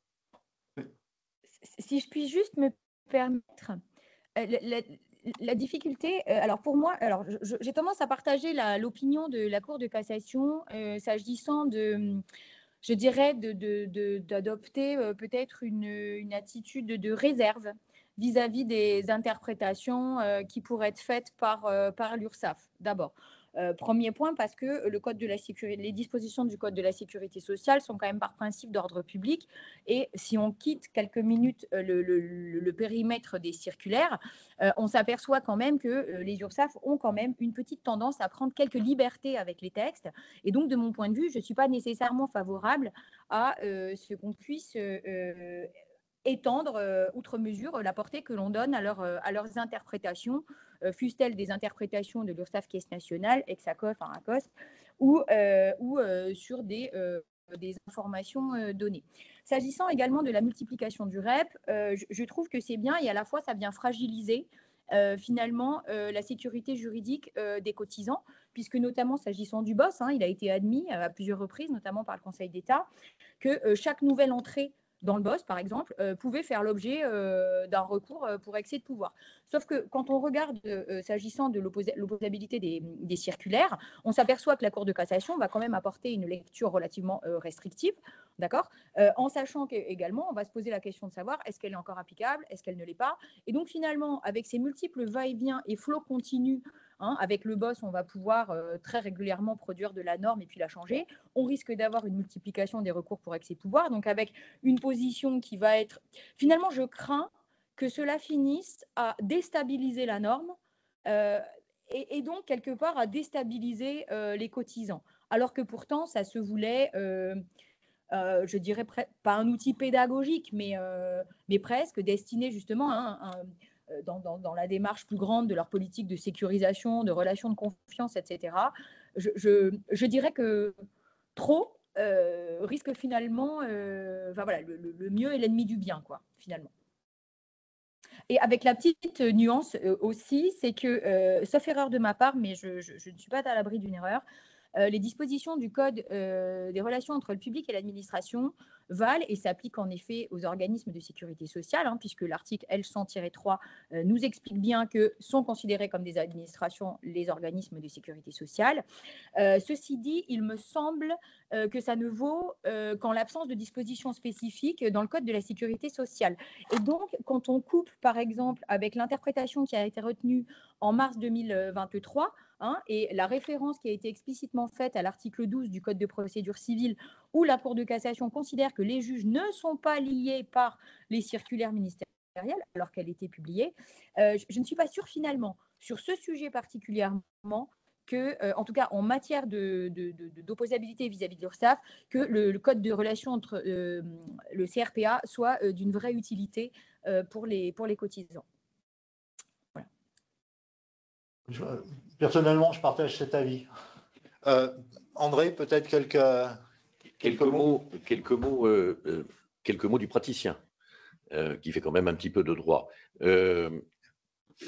si je puis juste me permettre, la difficulté, alors pour moi, alors j'ai tendance à partager l'opinion de la Cour de cassation s'agissant de, je dirais, d'adopter peut-être une attitude de réserve vis-à-vis des interprétations qui pourraient être faites par l'URSSAF, d'abord. Premier point, parce que les dispositions du Code de la sécurité sociale sont quand même par principe d'ordre public. Et si on quitte quelques minutes le périmètre des circulaires, on s'aperçoit quand même que les URSSAF ont quand même une petite tendance à prendre quelques libertés avec les textes. Et donc, de mon point de vue, je ne suis pas nécessairement favorable à ce qu'on puisse étendre outre mesure la portée que l'on donne à leurs interprétations, fussent-elles des interprétations de l'URSSAF Caisse nationale, Exacof, Aracos, ou sur des informations données. S'agissant également de la multiplication du REP, je trouve que c'est bien et à la fois ça vient fragiliser finalement la sécurité juridique des cotisants, puisque notamment s'agissant du BOSS, il a été admis à plusieurs reprises, notamment par le Conseil d'État, que chaque nouvelle entrée dans le BOSS, par exemple, pouvait faire l'objet d'un recours pour excès de pouvoir. Sauf que quand on regarde, s'agissant de l'opposabilité des circulaires, on s'aperçoit que la Cour de cassation va quand même apporter une lecture relativement restrictive, d'accord, en sachant qu'également, on va se poser la question de savoir est-ce qu'elle est encore applicable, est-ce qu'elle ne l'est pas. Et donc, finalement, avec ces multiples va-et-vient et flots continus, avec le BOSS, on va pouvoir très régulièrement produire de la norme et puis la changer. On risque d'avoir une multiplication des recours pour excès de pouvoir, donc avec une position qui va être… Finalement, je crains que cela finisse à déstabiliser la norme et donc, quelque part, à déstabiliser les cotisants. Alors que pourtant, ça se voulait… je dirais pas un outil pédagogique, mais presque destiné justement dans la démarche plus grande de leur politique de sécurisation, de relations de confiance, etc. Je dirais que trop risque finalement, voilà, le mieux est l'ennemi du bien, quoi, finalement. Et avec la petite nuance aussi, c'est que, sauf erreur de ma part, mais je ne suis pas à l'abri d'une erreur, les dispositions du Code des relations entre le public et l'administration valent et s'appliquent en effet aux organismes de sécurité sociale, puisque l'article L100-3 nous explique bien que sont considérés comme des administrations les organismes de sécurité sociale. Ceci dit, il me semble que ça ne vaut qu'en l'absence de dispositions spécifiques dans le Code de la sécurité sociale. Et donc, quand on coupe, par exemple, avec l'interprétation qui a été retenue en mars 2023, et la référence qui a été explicitement faite à l'article 12 du Code de procédure civile, où la Cour de cassation considère que les juges ne sont pas liés par les circulaires ministérielles, alors qu'elle était publiée, je ne suis pas sûre finalement, sur ce sujet particulièrement, que, en tout cas en matière d'opposabilité vis-à-vis de l'URSSAF, que le code de relations entre le CRPA soit d'une vraie utilité pour les cotisants. Voilà. Personnellement, je partage cet avis. André, peut-être quelques mots du praticien, qui fait quand même un petit peu de droit.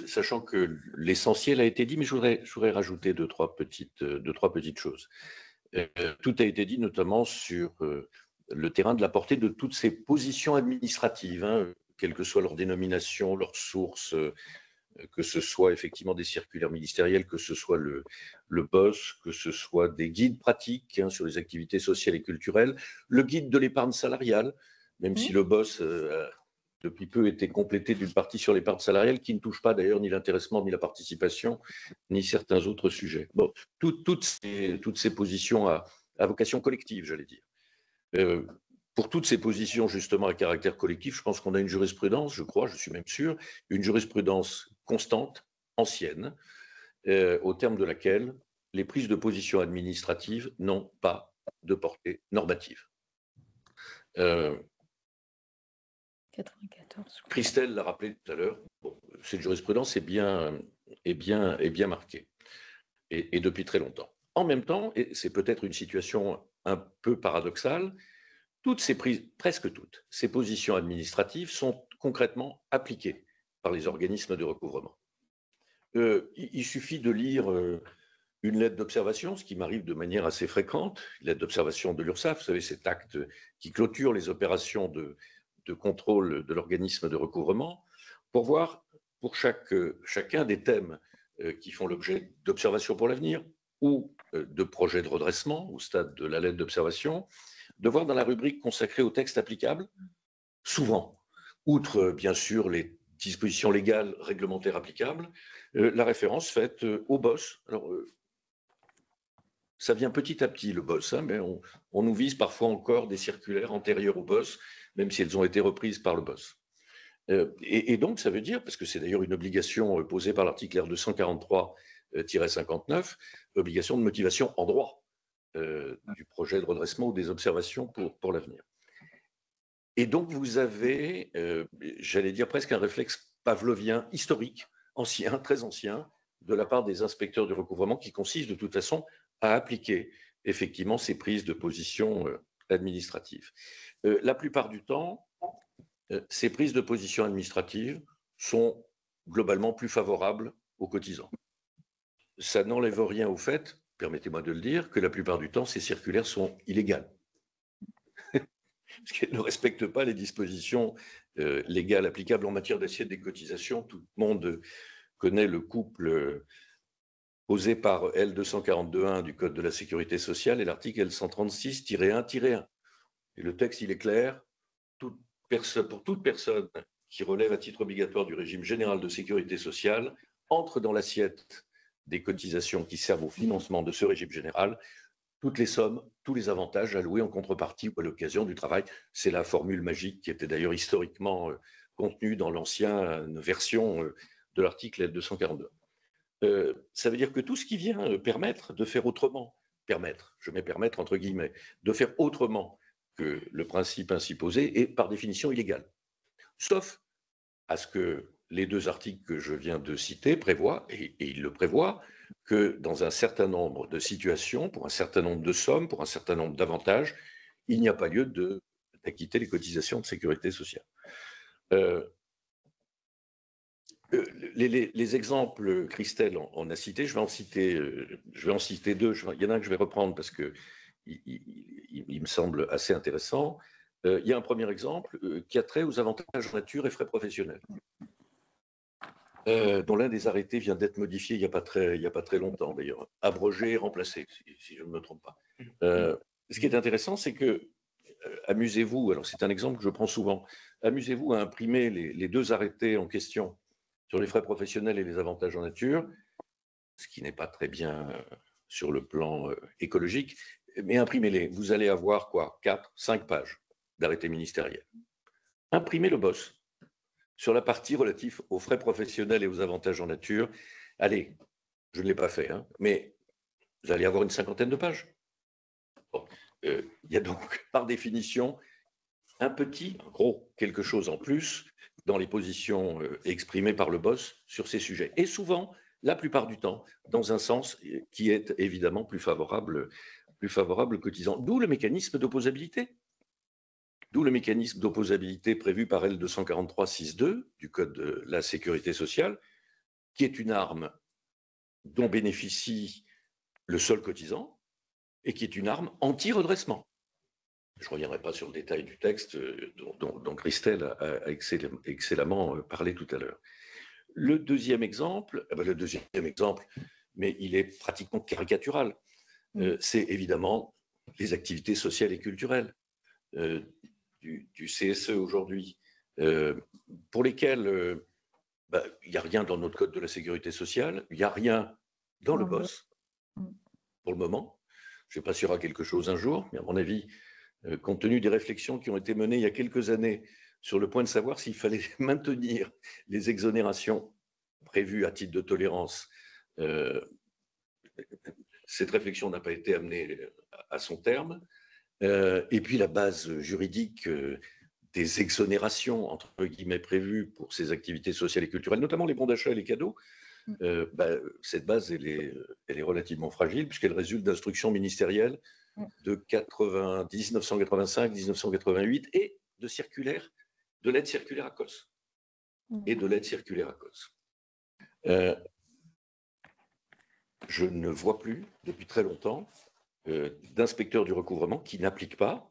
Sachant que l'essentiel a été dit, mais je voudrais rajouter deux, trois petites choses. Tout a été dit, notamment sur le terrain de la portée de toutes ces positions administratives, quelle que soit leur dénomination, leur source, que ce soit effectivement des circulaires ministériels, que ce soit le BOSS, que ce soit des guides pratiques sur les activités sociales et culturelles, le guide de l'épargne salariale, même si le BOSS depuis peu été complété d'une partie sur l'épargne salariale qui ne touche pas d'ailleurs ni l'intéressement, ni la participation, ni certains autres sujets. Bon, toutes ces positions à vocation collective, j'allais dire. pour toutes ces positions justement à caractère collectif, je pense qu'on a une jurisprudence, je crois, je suis même sûr, une jurisprudence constante, ancienne, au terme de laquelle les prises de position administratives n'ont pas de portée normative. 94. Christelle l'a rappelé tout à l'heure, bon, cette jurisprudence est bien marquée, et depuis très longtemps. En même temps, et c'est peut-être une situation un peu paradoxale, presque toutes ces positions administratives sont concrètement appliquées par les organismes de recouvrement. Il suffit de lire une lettre d'observation, ce qui m'arrive de manière assez fréquente, une lettre d'observation de l'URSSAF, vous savez, cet acte qui clôture les opérations de contrôle de l'organisme de recouvrement, pour voir pour chacun des thèmes qui font l'objet d'observations pour l'avenir ou de projets de redressement au stade de la lettre d'observation, de voir dans la rubrique consacrée aux textes applicables, souvent, outre bien sûr les dispositions légales réglementaires applicables, la référence faite au BOSS. Alors, ça vient petit à petit, le BOSS, hein, mais on nous vise parfois encore des circulaires antérieures au BOSS, même si elles ont été reprises par le BOSS. Et donc, ça veut dire, parce que c'est d'ailleurs une obligation posée par l'article R243-59, obligation de motivation en droit du projet de redressement ou des observations pour l'avenir. Et donc, vous avez, j'allais dire presque un réflexe pavlovien historique, ancien, très ancien, de la part des inspecteurs du recouvrement, qui consiste de toute façon à appliquer effectivement ces prises de position administratives. La plupart du temps, ces prises de position administratives sont globalement plus favorables aux cotisants. Ça n'enlève rien au fait, permettez-moi de le dire, que la plupart du temps, ces circulaires sont illégales. Parce qu'elles ne respectent pas les dispositions légales applicables en matière d'assiette des cotisations. Tout le monde connaît le couple posé par L242.1 du Code de la Sécurité sociale et l'article L136-1-1. Et le texte, il est clair, pour toute personne qui relève à titre obligatoire du régime général de sécurité sociale, entre dans l'assiette des cotisations qui servent au financement de ce régime général, toutes les sommes, tous les avantages alloués en contrepartie ou à l'occasion du travail. C'est la formule magique qui était d'ailleurs historiquement contenue dans l'ancienne version de l'article L242. Ça veut dire que tout ce qui vient permettre de faire autrement, je mets permettre entre guillemets, de faire autrement que le principe ainsi posé est par définition illégal. Sauf à ce que les deux articles que je viens de citer prévoient, et ils le prévoient, que dans un certain nombre de situations, pour un certain nombre de sommes, pour un certain nombre d'avantages, il n'y a pas lieu d'acquitter les cotisations de sécurité sociale. Les exemples, Christelle en a cité, je vais en citer deux. Il y en a un que je vais reprendre parce qu'il me semble assez intéressant. Il y a un premier exemple qui a trait aux avantages en nature et frais professionnels, dont l'un des arrêtés vient d'être modifié il n'y a pas très longtemps d'ailleurs, abrogé et remplacé, si je ne me trompe pas. Ce qui est intéressant, c'est que, amusez-vous, alors c'est un exemple que je prends souvent, amusez-vous à imprimer les deux arrêtés en question sur les frais professionnels et les avantages en nature, ce qui n'est pas très bien sur le plan écologique, mais imprimez-les. Vous allez avoir quoi, 4, 5 pages d'arrêtés ministériels. Imprimez le BOSS sur la partie relative aux frais professionnels et aux avantages en nature. Allez, je ne l'ai pas fait, hein, mais vous allez avoir une 50aine de pages. Bon, il y a donc, par définition, un gros quelque chose en plus dans les positions exprimées par le BOSS sur ces sujets. Et souvent, la plupart du temps, dans un sens qui est évidemment plus favorable aux cotisants. D'où le mécanisme d'opposabilité. D'où le mécanisme d'opposabilité prévu par L243-6.2 du Code de la Sécurité sociale, qui est une arme dont bénéficie le seul cotisant et qui est une arme anti-redressement. Je ne reviendrai pas sur le détail du texte dont Christelle a excellemment parlé tout à l'heure. Le deuxième exemple, mais il est pratiquement caricatural, c'est évidemment les activités sociales et culturelles du CSE aujourd'hui, pour lesquelles il n'y a rien dans notre Code de la Sécurité sociale, il n'y a rien dans le BOSS, pour le moment. Je ne sais pas s'il y aura quelque chose un jour, mais à mon avis, compte tenu des réflexions qui ont été menées il y a quelques années sur le point de savoir s'il fallait maintenir les exonérations prévues à titre de tolérance. Cette réflexion n'a pas été amenée à son terme. Et puis la base juridique des exonérations, entre guillemets, prévues pour ces activités sociales et culturelles, notamment les bons d'achat et les cadeaux, cette base, elle est relativement fragile puisqu'elle résulte d'instructions ministérielles de 1985, 1988 et de circulaires, de l'aide circulaire à COS. Et de l'aide circulaire à COS. Je ne vois plus, depuis très longtemps, d'inspecteurs du recouvrement qui n'appliquent pas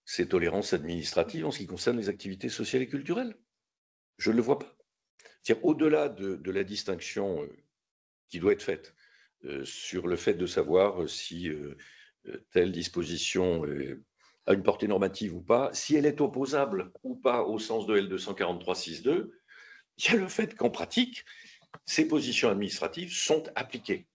ces tolérances administratives en ce qui concerne les activités sociales et culturelles. Je ne le vois pas. C'est-à-dire, au-delà de la distinction qui doit être faite sur le fait de savoir si telle disposition a une portée normative ou pas, si elle est opposable ou pas au sens de L243-6.2, il y a le fait qu'en pratique, ces positions administratives sont appliquées.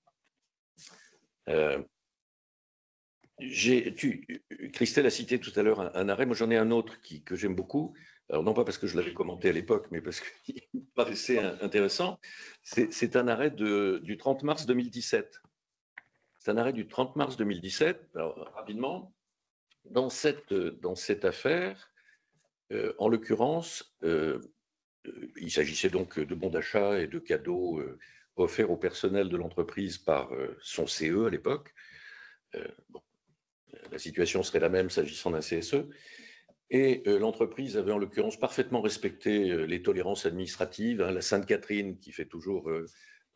Christelle a cité tout à l'heure un arrêt, moi j'en ai un autre que j'aime beaucoup, alors non pas parce que je l'avais commenté à l'époque, mais parce qu'il me paraissait intéressant. C'est un arrêt du 30 mars 2017. C'est un arrêt du 30 mars 2017. Alors, rapidement, dans cette affaire, en l'occurrence, il s'agissait donc de bons d'achat et de cadeaux offerts au personnel de l'entreprise par son CE à l'époque. La situation serait la même s'agissant d'un CSE. Et l'entreprise avait en l'occurrence parfaitement respecté les tolérances administratives, la Sainte-Catherine qui fait toujours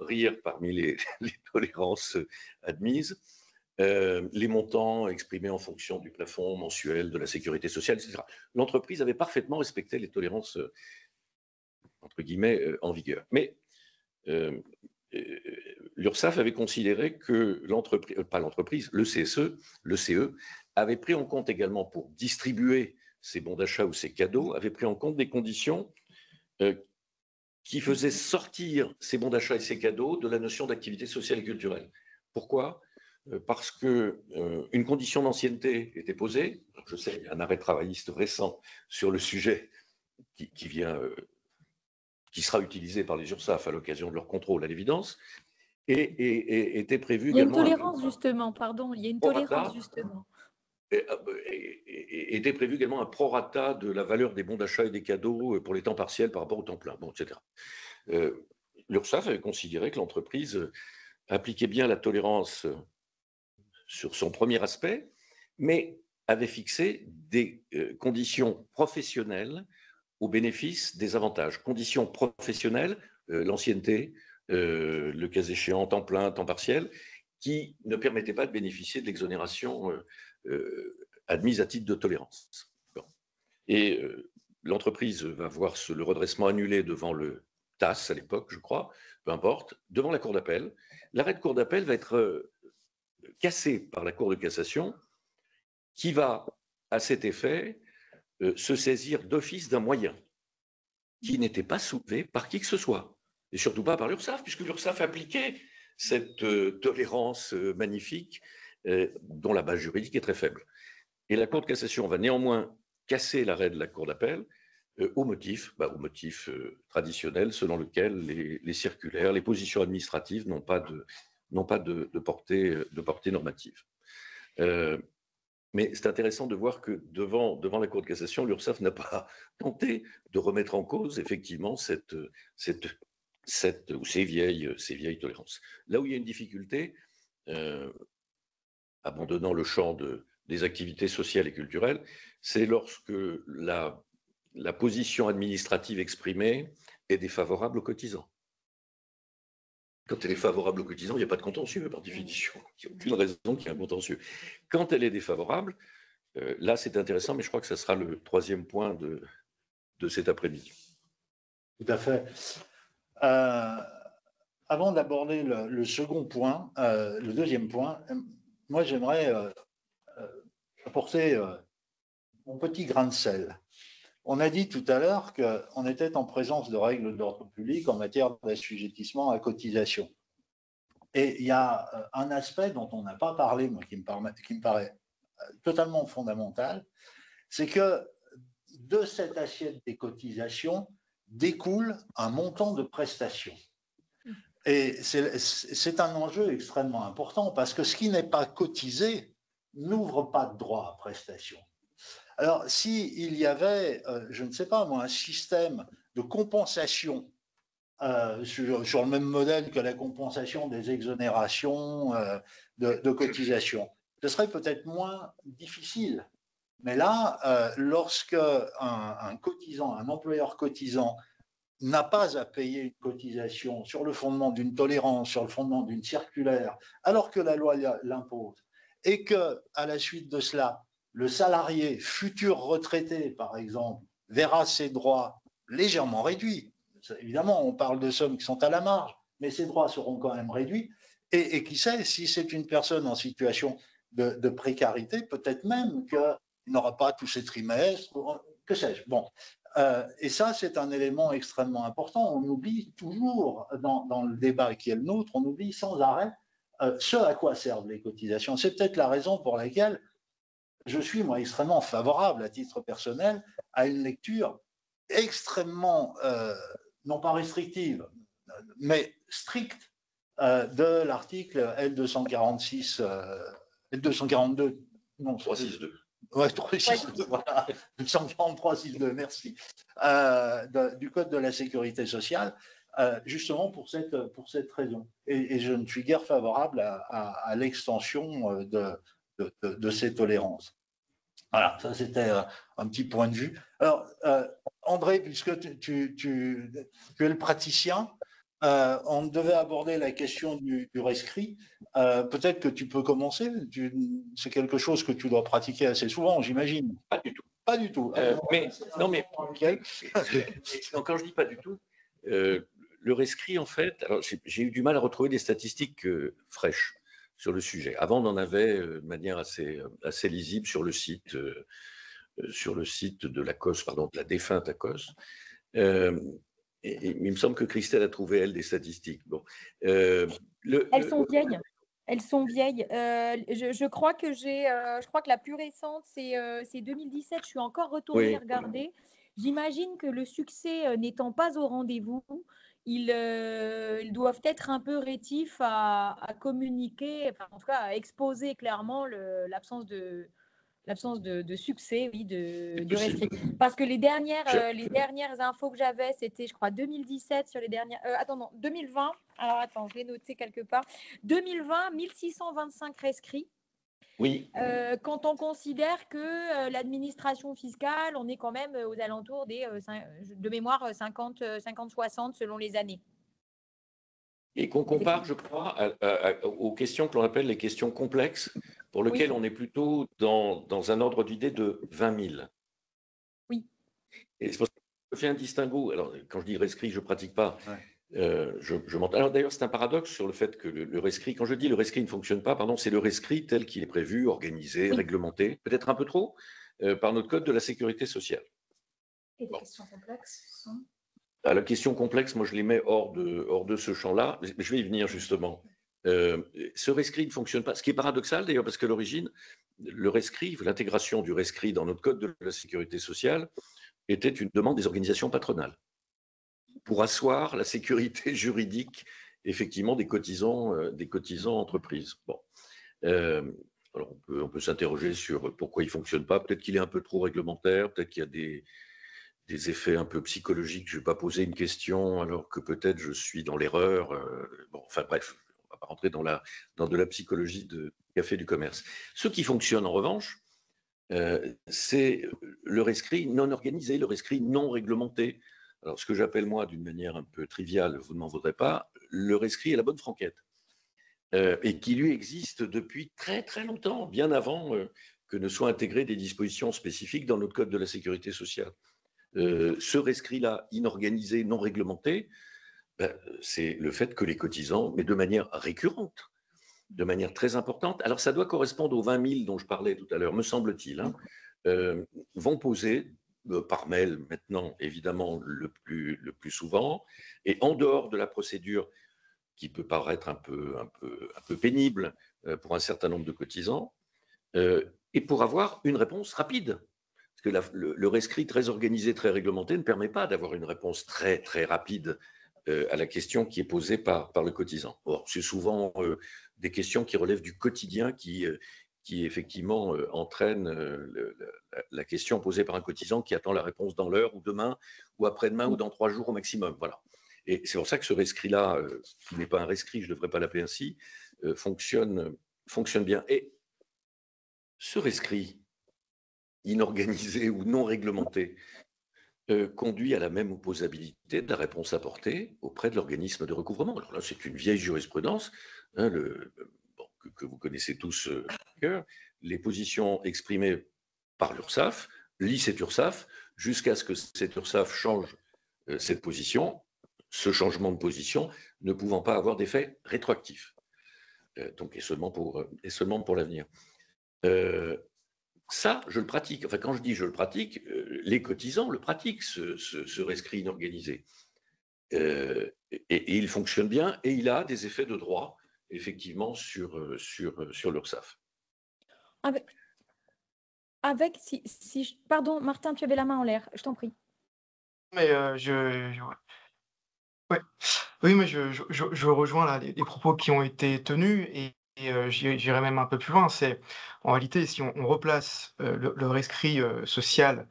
rire parmi les tolérances admises, les montants exprimés en fonction du plafond mensuel de la sécurité sociale, etc. L'entreprise avait parfaitement respecté les tolérances entre guillemets en vigueur. Mais l'URSSAF avait considéré que le CE avait pris en compte également pour distribuer ces bons d'achat ou ces cadeaux, avait pris en compte des conditions qui faisaient sortir ces bons d'achat et ces cadeaux de la notion d'activité sociale et culturelle. Pourquoi ? Parce qu'une condition d'ancienneté était posée. Je sais, il y a un arrêt travailliste récent sur le sujet qui sera utilisé par les URSSAF à l'occasion de leur contrôle, à l'évidence, et était prévu également... Il y a une tolérance, justement, pardon, il y a une tolérance, justement. Était prévu également un prorata de la valeur des bons d'achat et des cadeaux pour les temps partiels par rapport au temps plein, etc. L'URSSAF avait considéré que l'entreprise appliquait bien la tolérance sur son premier aspect, mais avait fixé des conditions professionnelles au bénéfice des avantages. Conditions professionnelles, l'ancienneté, le cas échéant, temps plein, temps partiel, qui ne permettaient pas de bénéficier de l'exonération admise à titre de tolérance. Bon. Et l'entreprise va voir le redressement annulé devant le TAS à l'époque, je crois, peu importe, devant la Cour d'appel. L'arrêt de Cour d'appel va être cassé par la Cour de cassation, qui va, à cet effet, se saisir d'office d'un moyen qui n'était pas soulevé par qui que ce soit, et surtout pas par l'URSSAF, puisque l'URSSAF appliquait cette tolérance magnifique dont la base juridique est très faible. Et la Cour de cassation va néanmoins casser l'arrêt de la Cour d'appel au motif traditionnel selon lequel les circulaires, les positions administratives n'ont pas de portée normative. Mais c'est intéressant de voir que devant la Cour de cassation, l'URSSAF n'a pas tenté de remettre en cause effectivement ces vieilles tolérances. Là où il y a une difficulté, abandonnant le champ des activités sociales et culturelles, c'est lorsque la position administrative exprimée est défavorable aux cotisants. Quand elle est favorable aux cotisants, il n'y a pas de contentieux par définition. Il n'y a aucune raison qu'il y ait un contentieux. Quand elle est défavorable, là c'est intéressant, mais je crois que ce sera le troisième point de cet après-midi. Tout à fait. Avant d'aborder le second point, le deuxième point, moi j'aimerais apporter mon petit grain de sel. On a dit tout à l'heure qu'on était en présence de règles d'ordre public en matière d'assujettissement à cotisation. Et il y a un aspect dont on n'a pas parlé, moi, qui me paraît totalement fondamentale, c'est que de cette assiette des cotisations découle un montant de prestations. Et c'est un enjeu extrêmement important parce que ce qui n'est pas cotisé n'ouvre pas de droit à prestation. Alors, s'il y avait, je ne sais pas moi, un système de compensation sur le même modèle que la compensation des exonérations de cotisations, ce serait peut-être moins difficile. Mais là, lorsque un cotisant, un employeur cotisant n'a pas à payer une cotisation sur le fondement d'une tolérance, sur le fondement d'une circulaire, alors que la loi l'impose, et que, à la suite de cela, le salarié futur retraité, par exemple, verra ses droits légèrement réduits. Évidemment, on parle de sommes qui sont à la marge, mais ses droits seront quand même réduits. Et qui sait, si c'est une personne en situation de précarité, peut-être même qu'il n'aura pas tous ses trimestres, que sais-je. Bon. Et ça, c'est un élément extrêmement important. On oublie toujours, dans le débat qui est le nôtre, on oublie sans arrêt ce à quoi servent les cotisations. C'est peut-être la raison pour laquelle je suis, moi, extrêmement favorable, à titre personnel, à une lecture extrêmement, non pas restrictive, mais stricte de l'article L246, L242, non, 362. Ouais, 362, voilà, 143.6.2, merci, du Code de la sécurité sociale, justement pour cette raison. Et je ne suis guère favorable à l'extension de ces tolérances. Voilà, ça c'était un petit point de vue. Alors, André, puisque tu es le praticien, on devait aborder la question du rescrit. Peut-être que tu peux commencer. C'est quelque chose que tu dois pratiquer assez souvent, j'imagine. Pas du tout. Pas du tout. Non, quand je dis pas du tout, le rescrit, en fait, alors j'ai eu du mal à retrouver des statistiques fraîches sur le sujet. Avant, on en avait de manière assez lisible sur le site de l'ACOS, pardon, de la défunte ACOS. Et il me semble que Christelle a trouvé, elle, des statistiques. Bon, elles sont vieilles. Elles sont vieilles. Je crois que la plus récente, c'est 2017. Je suis encore retournée regarder. J'imagine que le succès n'étant pas au rendez-vous, ils doivent être un peu rétifs à communiquer, enfin, en tout cas à exposer clairement l'absence de succès, oui, de rescrit. Parce que les dernières infos que j'avais, c'était, je crois, 2017 sur les dernières. 2020. Alors, attends, je l'ai noté quelque part. 2020, 1625 rescrits. Oui. Quand on considère que l'administration fiscale, on est quand même aux alentours des, de mémoire, 50-60 selon les années. Et qu'on compare, je crois, aux questions que l'on appelle les questions complexes, pour lesquelles on est plutôt dans un ordre d'idée de 20 000. Oui. Et c'est pour ça que je fais un distinguo. Alors, quand je dis rescrit, je ne pratique pas. Je m'entends. Alors, d'ailleurs, c'est un paradoxe sur le fait que le rescrit, quand je dis le rescrit ne fonctionne pas, pardon, c'est le rescrit tel qu'il est prévu, organisé, réglementé, peut-être un peu trop, par notre Code de la sécurité sociale. Et les questions complexes sont… La question complexe, moi, je les mets hors de ce champ-là. Je vais y venir, justement. Ce rescrit ne fonctionne pas, ce qui est paradoxal, d'ailleurs, parce que à l'origine, le rescrit, l'intégration du rescrit dans notre Code de la sécurité sociale était une demande des organisations patronales pour asseoir la sécurité juridique, effectivement, des cotisants entreprises. Bon. Alors on peut s'interroger sur pourquoi il ne fonctionne pas. Peut-être qu'il est un peu trop réglementaire, peut-être qu'il y a des effets un peu psychologiques. Je ne vais pas poser une question alors que peut-être je suis dans l'erreur. Bon, enfin bref, on ne va pas rentrer dans de la psychologie de café du commerce. Ce qui fonctionne en revanche, c'est le rescrit non organisé, le rescrit non réglementé. Alors ce que j'appelle moi d'une manière un peu triviale, vous ne m'en voudrez pas, le rescrit est la bonne franquette. Et qui lui existe depuis très très longtemps, bien avant que ne soient intégrées des dispositions spécifiques dans notre Code de la sécurité sociale. Ce rescrit-là, inorganisé, non réglementé, c'est le fait que les cotisants, mais de manière récurrente, de manière très importante, alors ça doit correspondre aux 20 000 dont je parlais tout à l'heure, me semble-t-il, vont poser par mail maintenant, évidemment, le plus souvent, et en dehors de la procédure qui peut paraître un peu pénible pour un certain nombre de cotisants, et pour avoir une réponse rapide. Parce que le rescrit très organisé, très réglementé ne permet pas d'avoir une réponse très, très rapide à la question qui est posée par le cotisant. Or, c'est souvent des questions qui relèvent du quotidien qui effectivement entraînent la question posée par un cotisant qui attend la réponse dans l'heure ou demain ou après-demain ou dans 3 jours au maximum. Voilà. Et c'est pour ça que ce rescrit-là, qui n'est pas un rescrit, je ne devrais pas l'appeler ainsi, fonctionne bien. Et ce rescrit, inorganisé ou non réglementé, conduit à la même opposabilité de la réponse apportée auprès de l'organisme de recouvrement. Alors là, c'est une vieille jurisprudence, hein, que vous connaissez tous par cœur, les positions exprimées par l'URSSAF, lit cette URSSAF, jusqu'à ce que cette URSSAF change cette position, ce changement de position ne pouvant pas avoir d'effet rétroactif. Donc, et seulement pour l'avenir. Ça, je le pratique. Enfin, quand je dis je le pratique, les cotisants le pratiquent, ce rescrit inorganisé. Et il fonctionne bien et il a des effets de droit, effectivement, sur l'URSSAF. Pardon, Martin, tu avais la main en l'air, je t'en prie. Mais ouais. Oui, mais je rejoins là, les propos qui ont été tenus et j'irai même un peu plus loin. C'est en réalité, si on replace le rescrit social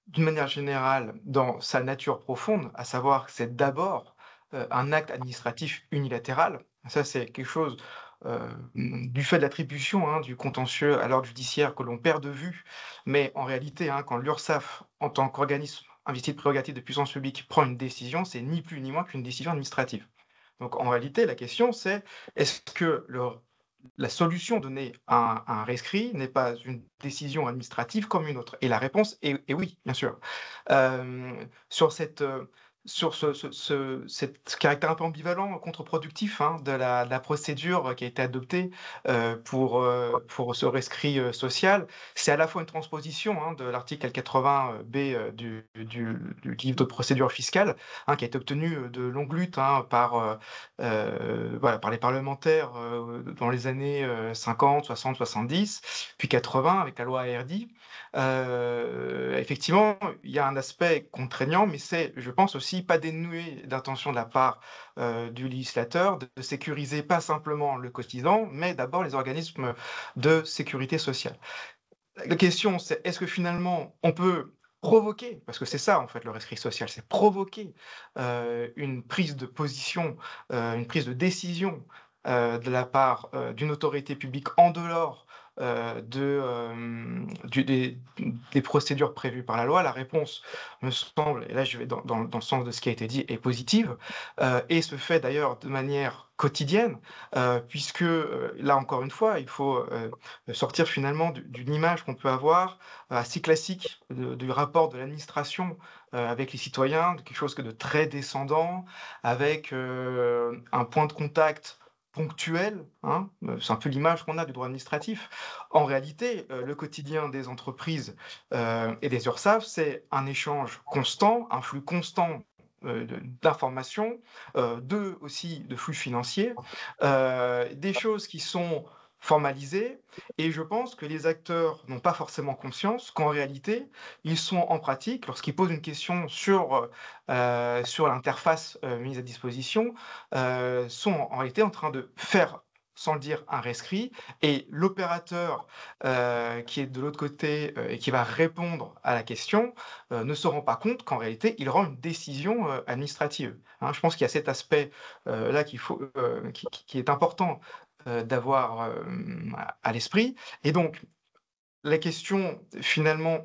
d'une manière générale dans sa nature profonde, à savoir que c'est d'abord un acte administratif unilatéral. Ça, c'est quelque chose du fait de l'attribution du contentieux à l'ordre judiciaire que l'on perd de vue. Mais en réalité, quand l'URSSAF, en tant qu'organisme investi de prérogatives de puissance publique, prend une décision, c'est ni plus ni moins qu'une décision administrative. Donc en réalité, la question c'est, est-ce que la solution donnée à un rescrit n'est pas une décision administrative comme une autre? Et la réponse est oui, bien sûr. Sur ce caractère un peu ambivalent, contre-productif de la procédure qui a été adoptée pour ce rescrit social, c'est à la fois une transposition de l'article L80B du livre de procédure fiscale, qui a été obtenu de longue lutte par les parlementaires dans les années 50, 60, 70, puis 80 avec la loi ARDI. Effectivement, il y a un aspect contraignant, mais c'est, je pense aussi, pas dénué d'intention de la part du législateur de sécuriser pas simplement le cotisant, mais d'abord les organismes de sécurité sociale. La question, c'est est-ce que finalement on peut provoquer, parce que c'est ça en fait le rescrit social, c'est provoquer une prise de position, une prise de décision de la part d'une autorité publique en dehors des procédures prévues par la loi? La réponse me semble, et là je vais dans le sens de ce qui a été dit, est positive, et se fait d'ailleurs de manière quotidienne, puisque là encore une fois, il faut sortir finalement d'une image qu'on peut avoir assez classique du rapport de l'administration avec les citoyens, de quelque chose de très descendant, avec un point de contact ponctuel, c'est un peu l'image qu'on a du droit administratif. En réalité, le quotidien des entreprises et des URSSAF, c'est un échange constant, un flux constant d'informations, aussi de flux financiers, des choses qui sont formalisées, et je pense que les acteurs n'ont pas forcément conscience qu'en réalité, ils sont en pratique, lorsqu'ils posent une question sur l'interface mise à disposition, sont en réalité en train de faire, sans le dire, un rescrit, et l'opérateur qui est de l'autre côté et qui va répondre à la question ne se rend pas compte qu'en réalité, il rend une décision administrative. Je pense qu'il y a cet aspect là qui est important d'avoir à l'esprit. Et donc, la question, finalement,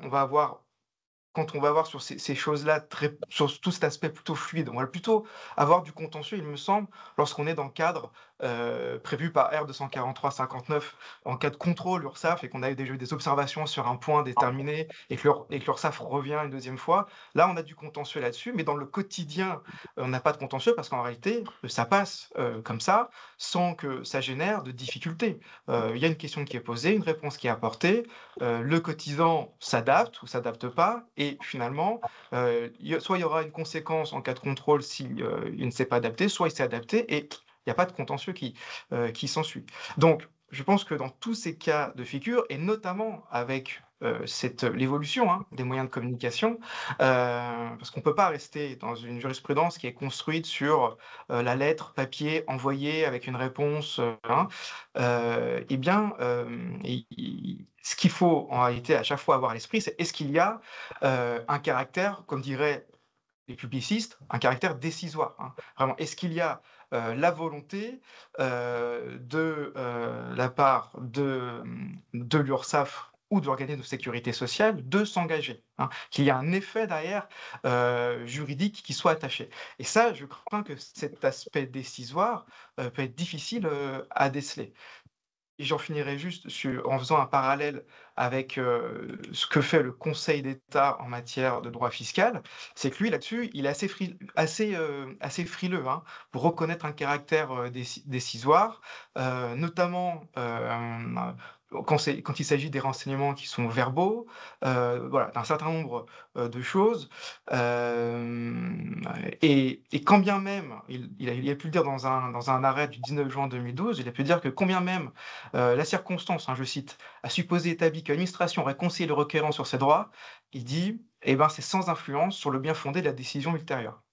quand on va voir sur ces choses-là, sur tout cet aspect plutôt fluide, on va plutôt avoir du contentieux, il me semble, lorsqu'on est dans le cadre prévu par R243-59 en cas de contrôle URSSAF et qu'on a déjà eu des observations sur un point déterminé et que l'URSSAF revient une deuxième fois. Là, on a du contentieux là-dessus, mais dans le quotidien, on n'a pas de contentieux parce qu'en réalité, ça passe comme ça, sans que ça génère de difficultés. Il y a une question qui est posée, une réponse qui est apportée, le cotisant s'adapte ou s'adapte pas, et finalement, soit il y aura une conséquence en cas de contrôle s'il ne s'est pas adapté, soit il s'est adapté et il n'y a pas de contentieux qui s'ensuit. Donc, je pense que dans tous ces cas de figure, et notamment avec l'évolution des moyens de communication, parce qu'on ne peut pas rester dans une jurisprudence qui est construite sur la lettre, papier, envoyée avec une réponse, eh bien, ce qu'il faut en réalité à chaque fois avoir à l'esprit, c'est est-ce qu'il y a un caractère, comme diraient les publicistes, un caractère décisoire. Vraiment, est-ce qu'il y a la volonté de la part de l'URSSAF ou de l'organisme de sécurité sociale de s'engager, qu'il y a un effet derrière juridique qui soit attaché. Et ça, je crains que cet aspect décisoire peut être difficile à déceler. Et j'en finirai juste en faisant un parallèle avec ce que fait le Conseil d'État en matière de droit fiscal. C'est que lui, là-dessus, il est assez frileux pour reconnaître un caractère décisoire, notamment quand il s'agit des renseignements qui sont verbaux, voilà, d'un certain nombre de choses. Et quand bien même, il a pu le dire dans un arrêt du 19 juin 2012, il a pu dire que quand bien même la circonstance, je cite, a supposé établi que l'administration aurait conseillé le requérant sur ses droits, il dit, c'est sans influence sur le bien fondé de la décision ultérieure.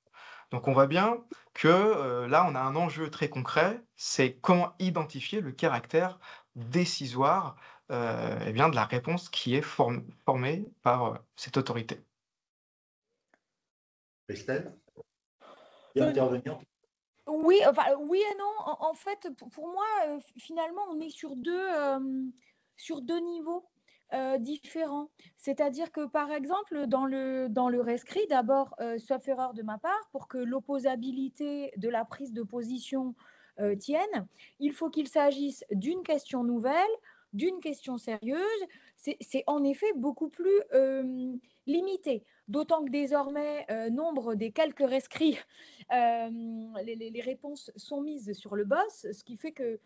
Donc on voit bien que là, on a un enjeu très concret, c'est comment identifier le caractère décisoire de la réponse qui est formée par cette autorité. Christelle, tu veux intervenir? Oui, oui et non. En fait, pour moi, finalement, on est sur deux niveaux différents. C'est-à-dire que, par exemple, dans le rescrit, d'abord, sauf erreur de ma part, pour que l'opposabilité de la prise de position tienne, il faut qu'il s'agisse d'une question nouvelle, d'une question sérieuse. C'est en effet beaucoup plus limité. D'autant que désormais, nombre des quelques rescrits, les réponses sont mises sur le boss, ce qui fait que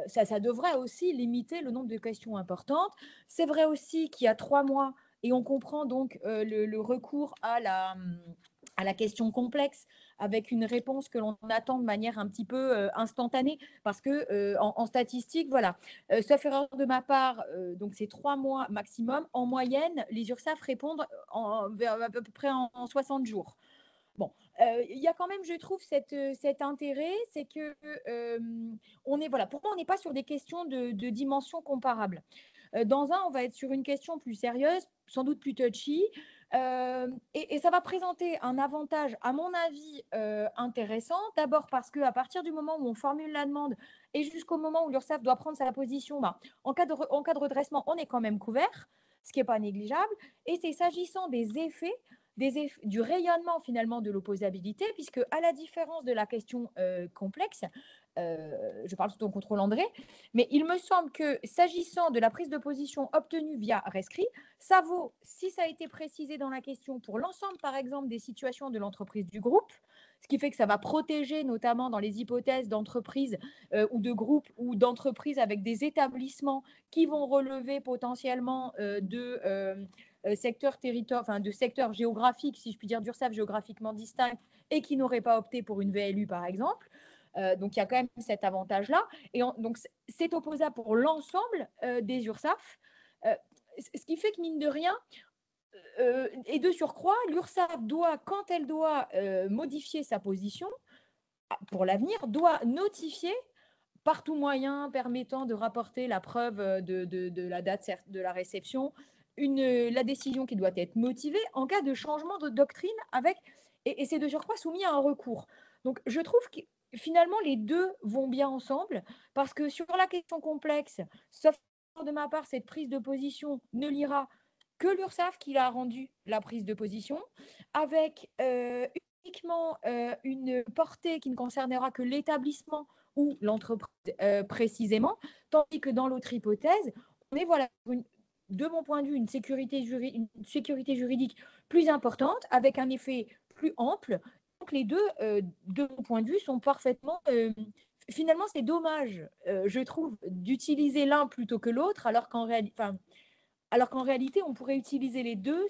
ça devrait aussi limiter le nombre de questions importantes. C'est vrai aussi qu'il y a 3 mois, et on comprend donc le recours à la question complexe avec une réponse que l'on attend de manière un petit peu instantanée, parce que en statistique, voilà, sauf erreur de ma part, donc c'est 3 mois maximum. En moyenne, les URSSAF répondent à peu près en 60 jours. Bon, il y a quand même, je trouve, cet intérêt, c'est que pour moi, on n'est pas sur des questions de dimension comparable. Dans un, on va être sur une question plus sérieuse, sans doute plus touchy, et ça va présenter un avantage, à mon avis, intéressant. D'abord parce qu'à partir du moment où on formule la demande et jusqu'au moment où l'URSSAF doit prendre sa position, en cas de redressement, on est quand même couvert, ce qui n'est pas négligeable. Et c'est s'agissant des effets du rayonnement finalement de l'opposabilité, puisque à la différence de la question complexe, je parle sous ton contrôle André, mais il me semble que s'agissant de la prise de position obtenue via rescrit, ça vaut, si ça a été précisé dans la question, pour l'ensemble par exemple des situations de l'entreprise du groupe, ce qui fait que ça va protéger notamment dans les hypothèses d'entreprises ou de groupes ou d'entreprises avec des établissements qui vont relever potentiellement de secteurs géographiques, si je puis dire, d'URSSAF géographiquement distincts et qui n'auraient pas opté pour une VLU, par exemple. Donc, il y a quand même cet avantage-là. Et donc, c'est opposable pour l'ensemble des URSSAF, ce qui fait que, mine de rien, et de surcroît, l'URSSAF doit, quand elle doit modifier sa position, pour l'avenir, doit notifier par tout moyen permettant de rapporter la preuve de la date de la réception, la décision qui doit être motivée en cas de changement de doctrine et c'est de surcroît soumis à un recours. Donc, je trouve que finalement, les deux vont bien ensemble parce que sur la question complexe, sauf de ma part, cette prise de position ne lira que l'URSSAF qui a rendu la prise de position avec uniquement une portée qui ne concernera que l'établissement ou l'entreprise précisément, tandis que dans l'autre hypothèse, on est de mon point de vue une sécurité juridique plus importante avec un effet plus ample. Donc les deux, de mon point de vue, sont parfaitement... finalement, c'est dommage, je trouve, d'utiliser l'un plutôt que l'autre, alors qu'en réalité, on pourrait utiliser les deux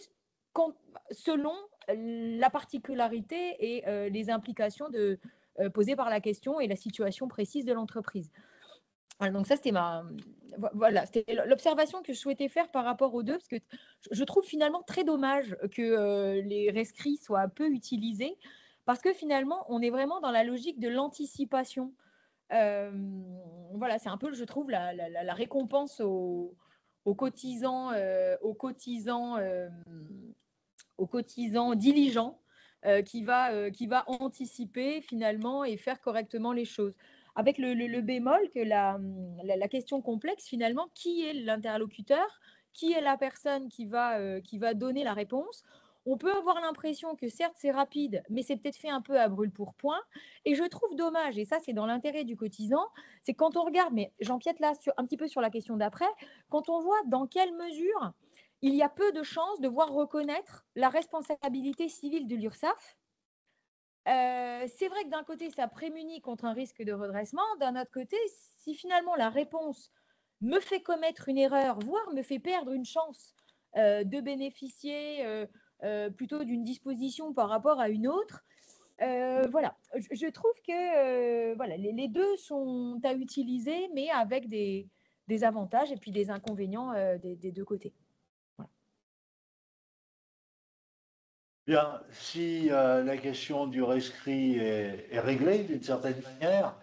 selon la particularité et les implications posées par la question et la situation précise de l'entreprise. Voilà, donc ça, c'était voilà, c'était l'observation que je souhaitais faire par rapport aux deux, parce que je trouve finalement très dommage que les rescrits soient peu utilisés, parce que finalement, on est vraiment dans la logique de l'anticipation. Voilà, c'est un peu, je trouve, la récompense aux cotisants, aux cotisants diligents qui va anticiper finalement et faire correctement les choses. Avec le bémol que la question complexe, finalement, qui est l'interlocuteur, qui est la personne qui va donner la réponse. On peut avoir l'impression que certes c'est rapide, mais c'est peut-être fait un peu à brûle-pourpoint. Et je trouve dommage, et ça c'est dans l'intérêt du cotisant, c'est quand on regarde, mais j'empiète là un petit peu sur la question d'après, quand on voit dans quelle mesure il y a peu de chances de voir reconnaître la responsabilité civile de l'URSSAF. C'est vrai que d'un côté, ça prémunit contre un risque de redressement. D'un autre côté, si finalement la réponse me fait commettre une erreur, voire me fait perdre une chance de bénéficier plutôt d'une disposition par rapport à une autre, voilà, je trouve que voilà, les deux sont à utiliser, mais avec des avantages et puis des inconvénients des deux côtés. Bien, si la question du rescrit est réglée d'une certaine manière,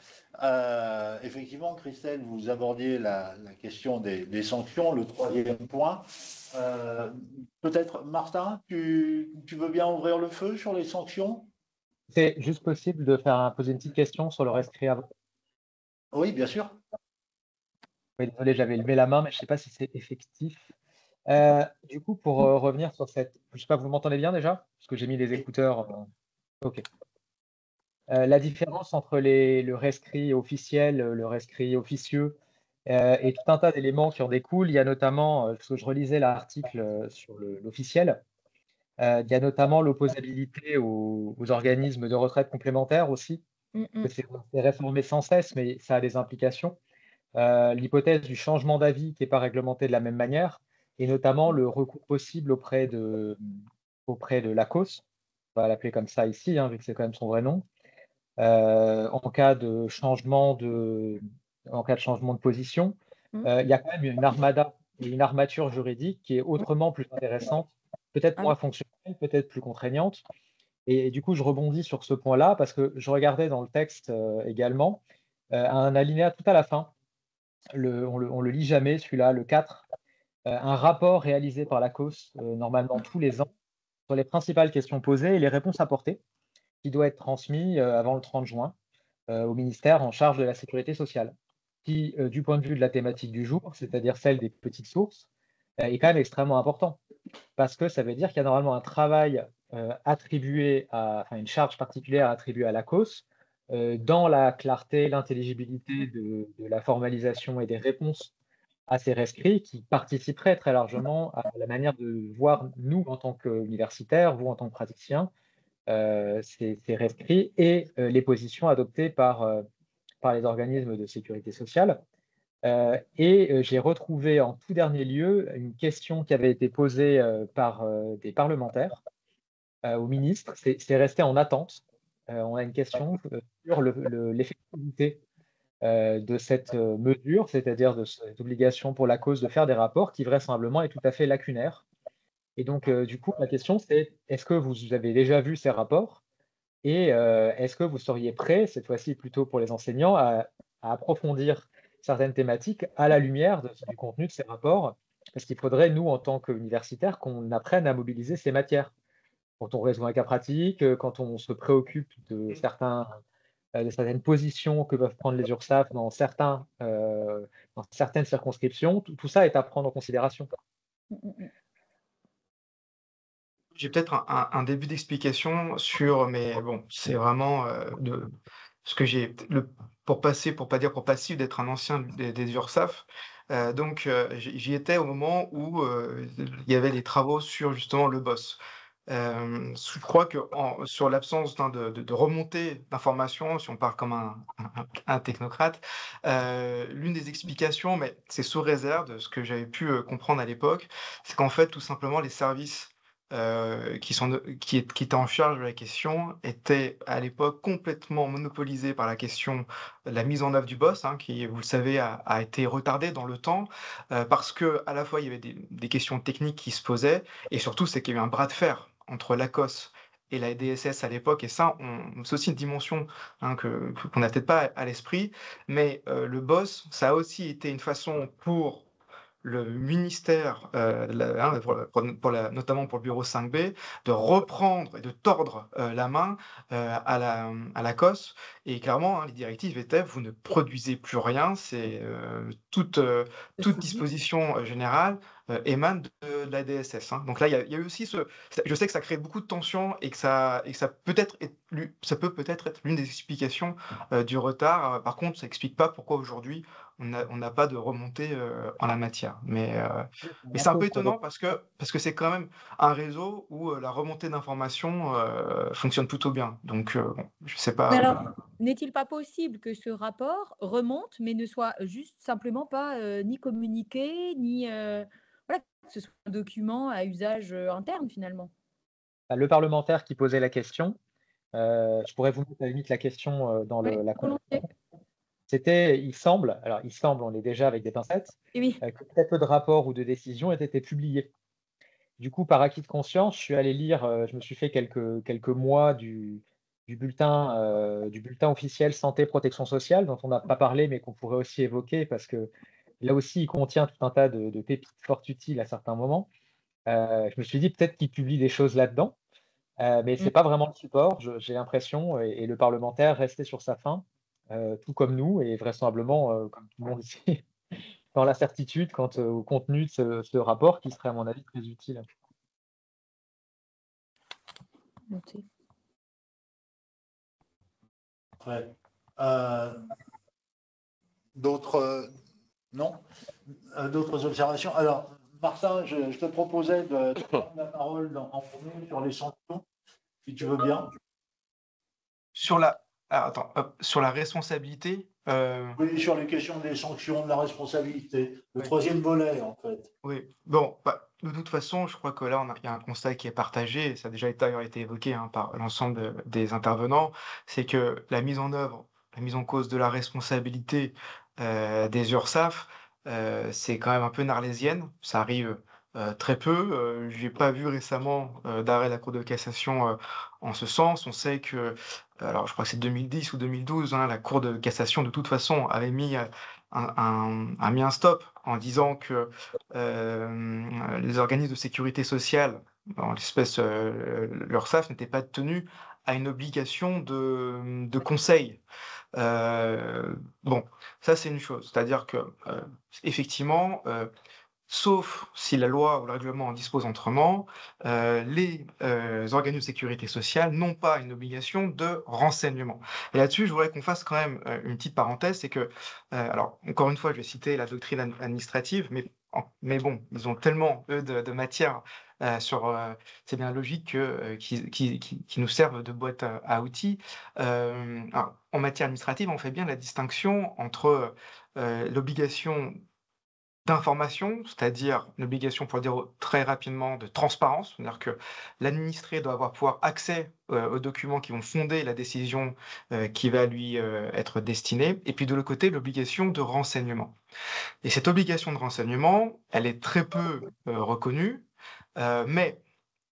effectivement, Christelle, vous abordiez la question des sanctions, le troisième point. Peut-être, Martin, tu veux bien ouvrir le feu sur les sanctions? C'est juste possible de poser une petite question sur le rescrit avant. Oui, bien sûr. Oui, désolé, j'avais levé la main, mais je ne sais pas si c'est effectif. Du coup, pour revenir sur cette... Je ne sais pas, vous m'entendez bien déjà? Parce que j'ai mis les écouteurs. OK. La différence entre le rescrit officiel, le rescrit officieux et tout un tas d'éléments qui en découlent. Il y a notamment, parce que je relisais l'article sur l'officiel, il y a notamment l'opposabilité aux organismes de retraite complémentaires aussi. C'est réformé sans cesse, mais ça a des implications. L'hypothèse du changement d'avis qui n'est pas réglementé de la même manière, et notamment le recours possible auprès de l'ACOS, on va l'appeler comme ça ici, vu que c'est quand même son vrai nom, en cas de changement de position. Il y a quand même une armada et une armature juridique qui est autrement plus intéressante, peut-être moins fonctionnelle, peut-être plus contraignante. Et du coup, je rebondis sur ce point-là parce que je regardais dans le texte également un alinéa tout à la fin. On le lit jamais, celui-là, le 4, un rapport réalisé par l'ACOS, normalement tous les ans, sur les principales questions posées et les réponses apportées, qui doit être transmis avant le 30 juin au ministère en charge de la sécurité sociale, qui, du point de vue de la thématique du jour, c'est-à-dire celle des petites sources, est quand même extrêmement important, parce que ça veut dire qu'il y a normalement un travail une charge particulière attribuée à l'ACOS, dans la clarté, l'intelligibilité de la formalisation et des réponses à ces rescrits qui participeraient très largement à la manière de voir, nous, en tant qu'universitaires, vous, en tant que praticiens, ces rescrits et les positions adoptées par les organismes de sécurité sociale. J'ai retrouvé en tout dernier lieu une question qui avait été posée par des parlementaires au ministre. C'est resté en attente. On a une question sur l'effectivité de cette mesure, c'est-à-dire de cette obligation pour l'ACOS de faire des rapports qui vraisemblablement est tout à fait lacunaire. Et donc, du coup, la question c'est, est-ce que vous avez déjà vu ces rapports et est-ce que vous seriez prêt, cette fois-ci plutôt pour les enseignants, à approfondir certaines thématiques à la lumière du contenu de ces rapports? Parce qu'il faudrait, nous, en tant qu'universitaires, qu'on apprenne à mobiliser ces matières. Quand on résout un cas pratique, quand on se préoccupe de certaines positions que peuvent prendre les URSSAF dans certaines circonscriptions, tout ça est à prendre en considération. J'ai peut-être un début d'explication sur, mais bon, c'est vraiment ce que j'ai, pour pas dire pour passif, d'être un ancien des URSSAF. Donc, j'y étais au moment où il y avait les travaux sur justement le BOSS. Je crois que sur l'absence de remontée d'informations, si on parle comme un technocrate, l'une des explications, mais c'est sous réserve de ce que j'avais pu comprendre à l'époque, c'est qu'en fait, tout simplement, les services qui étaient en charge de la question étaient à l'époque complètement monopolisés par la question de la mise en œuvre du BOSS, hein, qui, vous le savez, a été retardée dans le temps, parce que à la fois il y avait des questions techniques qui se posaient, et surtout c'est qu'il y a eu un bras de fer entre l'ACOS et la DSS à l'époque, et ça, c'est aussi une dimension, hein, qu'on n'a peut-être pas à l'esprit, mais le BOSS, ça a aussi été une façon pour le ministère, hein, notamment pour le bureau 5B, de reprendre et de tordre la main à la COS. Et clairement, hein, les directives étaient, vous ne produisez plus rien, c'est toute disposition générale émane de la DSS. Hein. Donc là, il y a eu aussi je sais que ça crée beaucoup de tensions et que ça peut peut-être être l'une des explications du retard. Par contre, ça n'explique pas pourquoi aujourd'hui on n'a pas de remontée en la matière. Mais c'est un peu étonnant parce que c'est quand même un réseau où la remontée d'informations fonctionne plutôt bien. Donc, bon, je ne sais pas. Mais alors, n'est-il pas possible que ce rapport remonte, mais ne soit juste simplement pas ni communiqué, ni voilà, que ce soit un document à usage interne finalement? Le parlementaire qui posait la question, je pourrais vous mettre à la limite la question dans Oui, la volontiers. C'était, il semble, on est déjà avec des pincettes, Et oui. que très peu de rapports ou de décisions aient été publiés. Du coup, par acquis de conscience, je suis allé lire, je me suis fait quelques mois du bulletin officiel santé protection sociale, dont on n'a pas parlé, mais qu'on pourrait aussi évoquer, parce que là aussi, il contient tout un tas de pépites fort utiles à certains moments. Je me suis dit peut-être qu'il publie des choses là-dedans, mais c'est pas vraiment le support, j'ai l'impression, et le parlementaire restait sur sa faim, tout comme nous, et vraisemblablement, comme tout le monde ici, dans l'incertitude quant au contenu de ce rapport, qui serait à mon avis très utile. Noté. Ouais. D'autres non? D'autres observations? Alors, Martin, je te proposais de prendre la parole en premier sur les sanctions, si tu veux bien. Sur la responsabilité, Oui, sur les questions des sanctions, de la responsabilité. Le Oui. troisième volet, en fait. oui, bon, de toute façon, je crois que là, il y a un constat qui est partagé, et ça a déjà été évoqué, hein, par l'ensemble des intervenants, c'est que la mise en cause de la responsabilité des URSSAF, c'est quand même un peu une arlésienne. Ça arrive très peu. Je n'ai pas vu récemment d'arrêt de la Cour de cassation en ce sens. On sait que, alors je crois que c'est 2010 ou 2012, hein, la Cour de cassation, de toute façon, avait mis a mis un stop en disant que les organismes de sécurité sociale, en l'espèce l'URSSAF, n'étaient pas tenus à une obligation de conseil. Bon, ça c'est une chose, c'est-à-dire que effectivement, sauf si la loi ou le règlement en dispose autrement, les organismes de sécurité sociale n'ont pas une obligation de renseignement. Et là-dessus, je voudrais qu'on fasse quand même une petite parenthèse, c'est que, alors encore une fois, je vais citer la doctrine administrative, mais bon, ils ont tellement, eux, de matière c'est bien logique qu'ils nous servent de boîte à outils. Alors, en matière administrative, on fait bien la distinction entre l'obligation d'information, c'est-à-dire une obligation, pour dire très rapidement, de transparence, c'est-à-dire que l'administré doit pouvoir accès aux documents qui vont fonder la décision qui va lui être destinée, et puis de l'autre côté, l'obligation de renseignement. Et cette obligation de renseignement, elle est très peu reconnue, mais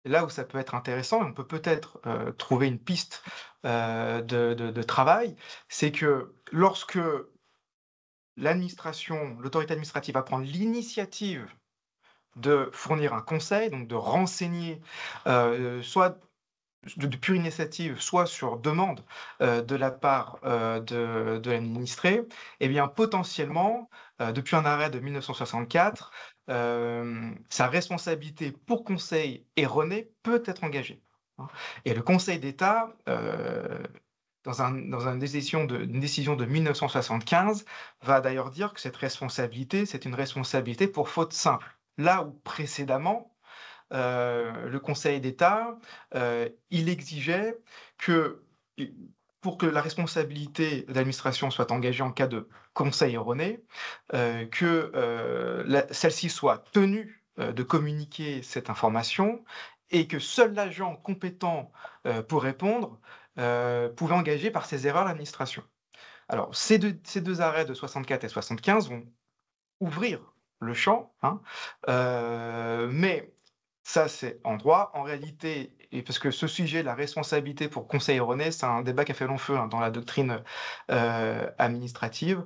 là où ça peut être intéressant, et on peut peut-être trouver une piste de travail, c'est que lorsque l'autorité administrative va prendre l'initiative de fournir un conseil, donc de renseigner, soit de pure initiative, soit sur demande de la part de l'administré, eh bien potentiellement, depuis un arrêt de 1964, sa responsabilité pour conseil erroné peut être engagée. Hein. Et le Conseil d'État, dans une décision de 1975, va d'ailleurs dire que cette responsabilité, c'est une responsabilité pour faute simple. Là où précédemment, le Conseil d'État, il exigeait que, pour que la responsabilité de l'administration soit engagée en cas de conseil erroné, que celle-ci soit tenue de communiquer cette information et que seul l'agent compétent pour répondre pouvait engager par ses erreurs l'administration. Alors, ces deux arrêts de 64 et 75 vont ouvrir le champ, hein, mais ça, c'est en droit. En réalité, et parce que ce sujet, la responsabilité pour conseil erroné, c'est un débat qui a fait long feu dans la doctrine administrative,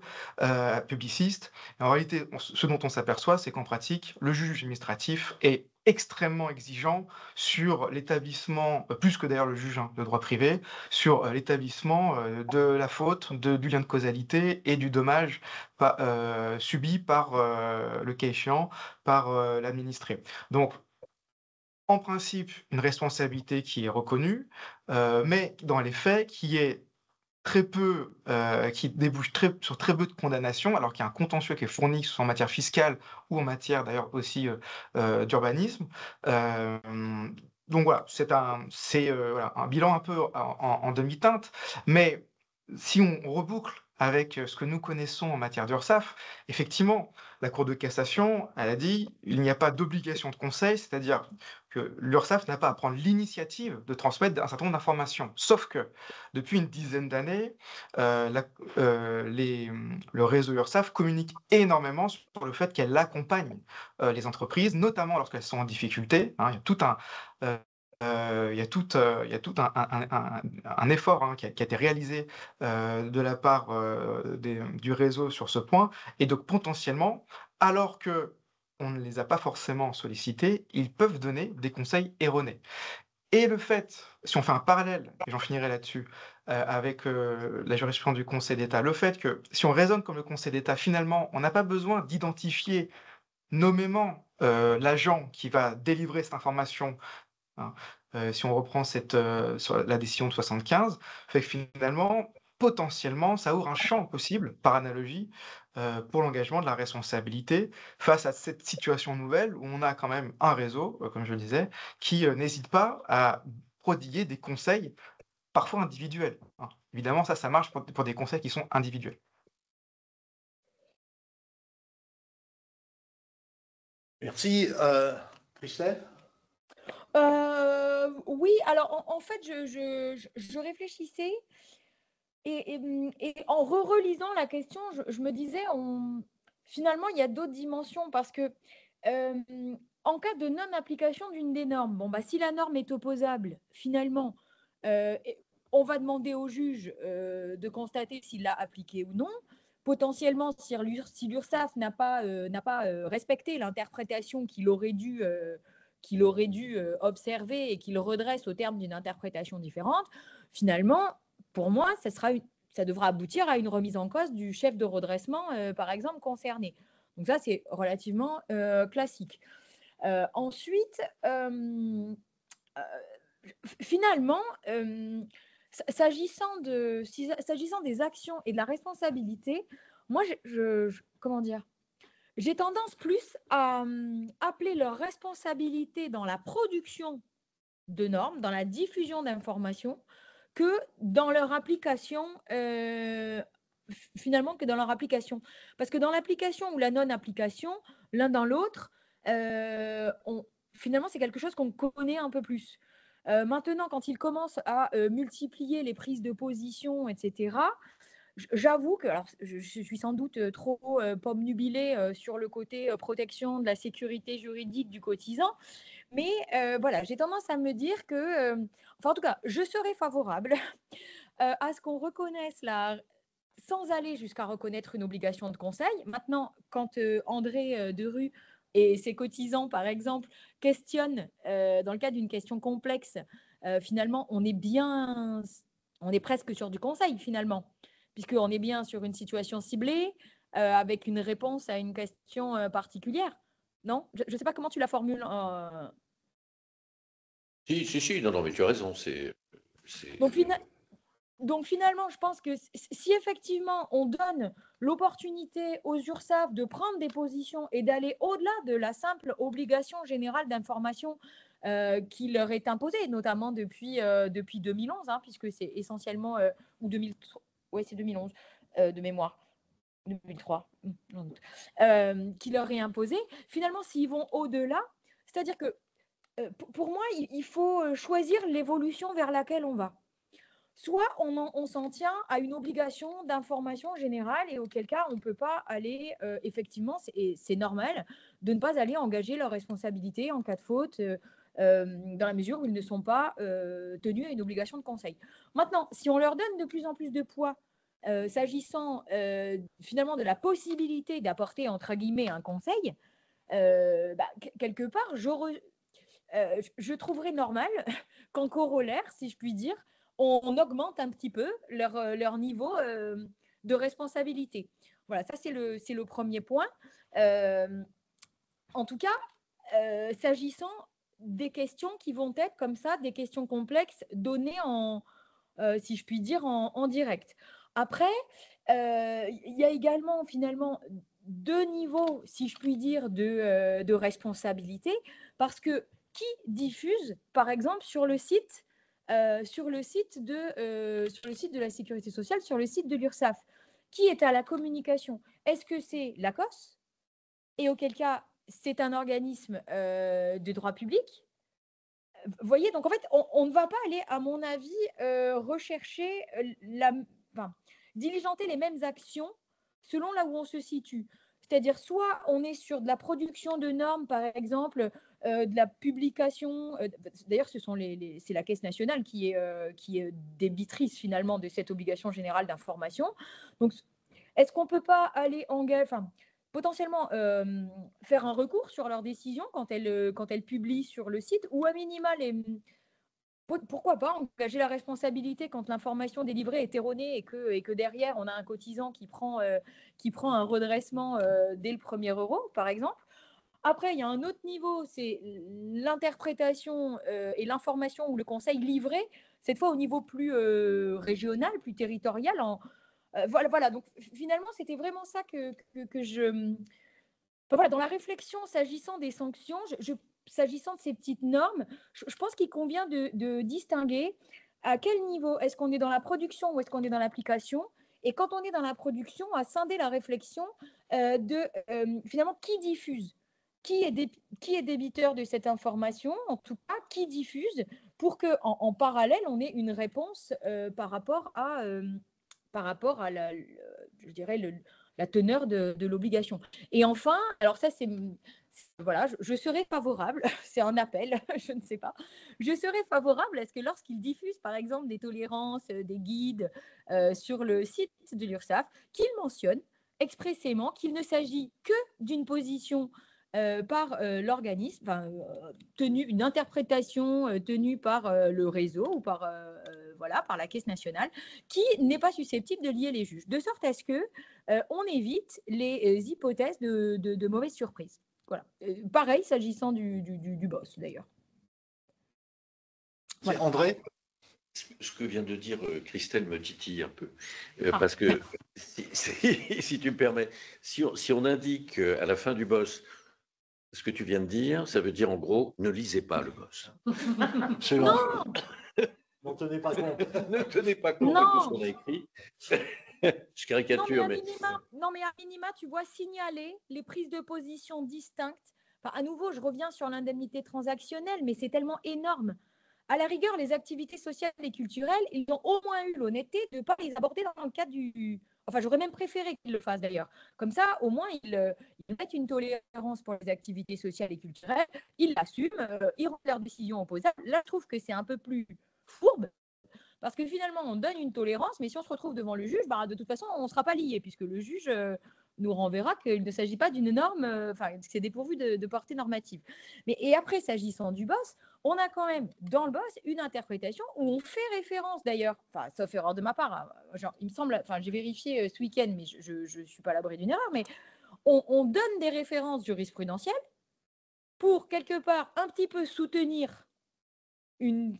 publiciste. Et en réalité, ce dont on s'aperçoit, c'est qu'en pratique, le juge administratif est extrêmement exigeant sur l'établissement, plus que d'ailleurs le juge de droit privé, sur l'établissement de la faute, du lien de causalité et du dommage subi par, le cas échéant, par l'administré. Donc, en principe, une responsabilité qui est reconnue, mais dans les faits, qui est très peu, qui débouche sur très peu de condamnations, alors qu'il y a un contentieux qui est fourni, que ce soit en matière fiscale ou en matière d'ailleurs aussi d'urbanisme. Donc voilà, c'est voilà, un bilan un peu en demi-teinte, mais si on reboucle avec ce que nous connaissons en matière d'URSSAF, effectivement, la Cour de cassation, elle a dit il n'y a pas d'obligation de conseil, c'est-à-dire que l'URSSAF n'a pas à prendre l'initiative de transmettre un certain nombre d'informations. Sauf que depuis une dizaine d'années, le réseau URSSAF communique énormément sur le fait qu'elle accompagne les entreprises, notamment lorsqu'elles sont en difficulté. Hein. Il y a tout un un effort qui a été réalisé de la part du réseau sur ce point. Et donc potentiellement, alors que on ne les a pas forcément sollicités, ils peuvent donner des conseils erronés. Et le fait, si on fait un parallèle, et j'en finirai là-dessus, avec la jurisprudence du Conseil d'État, le fait que si on raisonne comme le Conseil d'État, finalement, on n'a pas besoin d'identifier nommément l'agent qui va délivrer cette information, hein. Si on reprend sur la décision de 75, fait que finalement, potentiellement, ça ouvre un champ possible, par analogie, pour l'engagement de la responsabilité face à cette situation nouvelle où on a quand même un réseau, comme je le disais, qui n'hésite pas à prodiguer des conseils, parfois individuels, hein. Évidemment, ça marche pour des conseils qui sont individuels. Merci. Christelle? Oui, alors en fait, je réfléchissais et en relisant la question, je me disais, finalement, il y a d'autres dimensions parce que en cas de non-application d'une des normes, bon, bah, si la norme est opposable, finalement, on va demander au juge de constater s'il l'a appliquée ou non. Potentiellement, si l'URSSAF n'a pas respecté l'interprétation qu'il aurait dû observer et qu'il redresse au terme d'une interprétation différente, finalement, pour moi, ça devra aboutir à une remise en cause du chef de redressement, par exemple, concerné. Donc ça, c'est relativement classique. Ensuite, finalement, s'agissant des actions et de la responsabilité, moi, comment dire, j'ai tendance plus à appeler leur responsabilité dans la production de normes, dans la diffusion d'informations, que dans leur application, finalement, que dans leur application. Parce que dans l'application ou la non-application, l'un dans l'autre, finalement, c'est quelque chose qu'on connaît un peu plus. Maintenant, quand ils commencent à multiplier les prises de position, etc., j'avoue que, alors, je suis sans doute trop obnubilée sur le côté protection de la sécurité juridique du cotisant, mais voilà, j'ai tendance à me dire que, enfin en tout cas, je serais favorable à ce qu'on reconnaisse sans aller jusqu'à reconnaître une obligation de conseil. Maintenant, quand André Derue et ses cotisants, par exemple, questionnent, dans le cadre d'une question complexe, finalement, on est presque sur du conseil, finalement, puisqu'on est bien sur une situation ciblée, avec une réponse à une question particulière. Non? Je ne sais pas comment tu la formules. Si, non, mais tu as raison. Donc finalement, je pense que si effectivement on donne l'opportunité aux URSSAF de prendre des positions et d'aller au-delà de la simple obligation générale d'information qui leur est imposée, notamment depuis 2011, hein, puisque c'est essentiellement, ou 2003, ouais, c'est 2011 de mémoire, 2003, qui leur est imposée, finalement, s'ils vont au-delà, c'est-à-dire que pour moi, il faut choisir l'évolution vers laquelle on va. Soit on s'en tient à une obligation d'information générale et auquel cas on ne peut pas aller, effectivement, c'est normal de ne pas aller engager leur responsabilité en cas de faute, dans la mesure où ils ne sont pas tenus à une obligation de conseil. Maintenant, si on leur donne de plus en plus de poids, s'agissant finalement de la possibilité d'apporter, entre guillemets, un conseil, quelque part, je trouverais normal qu'en corollaire, si je puis dire, on augmente un petit peu leur niveau de responsabilité. Voilà, ça c'est le premier point. En tout cas, s'agissant des questions qui vont être comme ça, des questions complexes données si je puis dire, en direct. Après, il y a également finalement deux niveaux, si je puis dire, de responsabilité, parce que qui diffuse, par exemple, sur le site de la Sécurité sociale, sur le site de l'URSSAF, qui est à la communication? Est-ce que c'est l'ACOS? Et auquel cas, c'est un organisme de droit public? Vous voyez, donc en fait, on ne va pas aller, à mon avis, rechercher diligenter les mêmes actions selon là où on se situe. C'est-à-dire, soit on est sur de la production de normes, par exemple, de la publication. D'ailleurs, c'est la Caisse nationale qui est débitrice finalement de cette obligation générale d'information. Donc, est-ce qu'on ne peut pas aller potentiellement faire un recours sur leurs décisions quand elles publient sur le site, ou à minima, pourquoi pas engager la responsabilité quand l'information délivrée est erronée et que derrière, on a un cotisant qui prend un redressement dès le premier euro, par exemple. Après, il y a un autre niveau, c'est l'interprétation et l'information ou le conseil livré, cette fois au niveau plus régional, plus territorial. Voilà. Donc finalement, c'était vraiment ça que je... Voilà, dans la réflexion s'agissant des sanctions, s'agissant de ces petites normes, je pense qu'il convient de distinguer à quel niveau est-ce qu'on est dans la production ou est-ce qu'on est dans l'application. Et quand on est dans la production, à scinder la réflexion finalement qui diffuse, qui est débiteur de cette information, en tout cas qui diffuse, pour qu'en parallèle, on ait une réponse par rapport à je dirais, la teneur de l'obligation. Et enfin, alors ça, voilà, je serais favorable, c'est un appel, je ne sais pas, je serais favorable à ce que lorsqu'ils diffusent, par exemple, des tolérances, des guides sur le site de l'URSSAF, qu'ils mentionnent expressément qu'il ne s'agit que d'une position par l'organisme, une interprétation tenue par le réseau ou par la Caisse nationale, qui n'est pas susceptible de lier les juges, de sorte à ce que on évite les hypothèses de mauvaises surprises. Voilà. Pareil s'agissant du boss, d'ailleurs. Voilà. André ? Ce que vient de dire Christelle me titille un peu, parce que, si tu me permets, si on indique à la fin du boss ce que tu viens de dire, ça veut dire en gros, ne lisez pas le boss. Non. Ne tenez pas compte. Ne tenez pas compte de tout ce qu'on a écrit. Je caricature, mais... Non, mais à minima, tu vois, signaler les prises de position distinctes. À nouveau, je reviens sur l'indemnité transactionnelle, mais c'est tellement énorme. À la rigueur, les activités sociales et culturelles, ils ont au moins eu l'honnêteté de ne pas les aborder dans le cadre du... Enfin, j'aurais même préféré qu'ils le fassent d'ailleurs. Comme ça, au moins, ils mettent une tolérance pour les activités sociales et culturelles, ils l'assument, ils rendent leurs décisions opposables. Là, je trouve que c'est un peu plus fourbe, parce que finalement, on donne une tolérance, mais si on se retrouve devant le juge, de toute façon, on ne sera pas lié, puisque le juge nous renverra qu'il ne s'agit pas d'une norme, que c'est dépourvu de portée normative. Et après, s'agissant du boss, on a quand même dans le boss une interprétation où on fait référence d'ailleurs, sauf erreur de ma part, il me semble, j'ai vérifié ce week-end, mais je ne suis pas à l'abri d'une erreur, mais on donne des références jurisprudentielles pour quelque part un petit peu soutenir une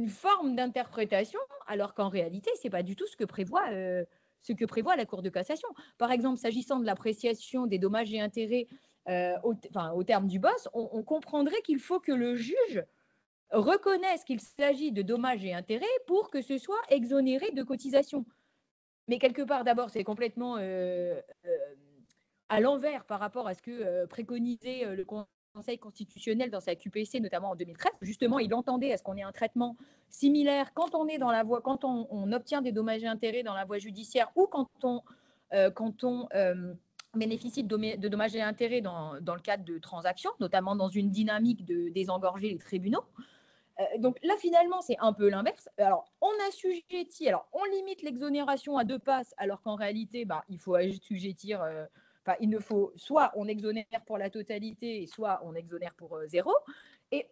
forme d'interprétation, alors qu'en réalité, ce n'est pas du tout ce que prévoit la Cour de cassation. Par exemple, s'agissant de l'appréciation des dommages et intérêts au terme du boss, on comprendrait qu'il faut que le juge reconnaisse qu'il s'agit de dommages et intérêts pour que ce soit exonéré de cotisation. Mais quelque part, d'abord, c'est complètement à l'envers par rapport à ce que préconisait le Conseil Conseil constitutionnel dans sa QPC, notamment en 2013. Justement, il entendait à ce qu'on ait un traitement similaire quand on est dans la voie, quand on obtient des dommages et intérêts dans la voie judiciaire ou quand on bénéficie de dommages et intérêts dans le cadre de transactions, notamment dans une dynamique de désengorger les tribunaux. Donc là, finalement, c'est un peu l'inverse. Alors, on assujettit, alors on limite l'exonération à 2 passes, alors qu'en réalité, il faut assujettir. Il ne faut soit on exonère pour la totalité, soit on exonère pour 0. Et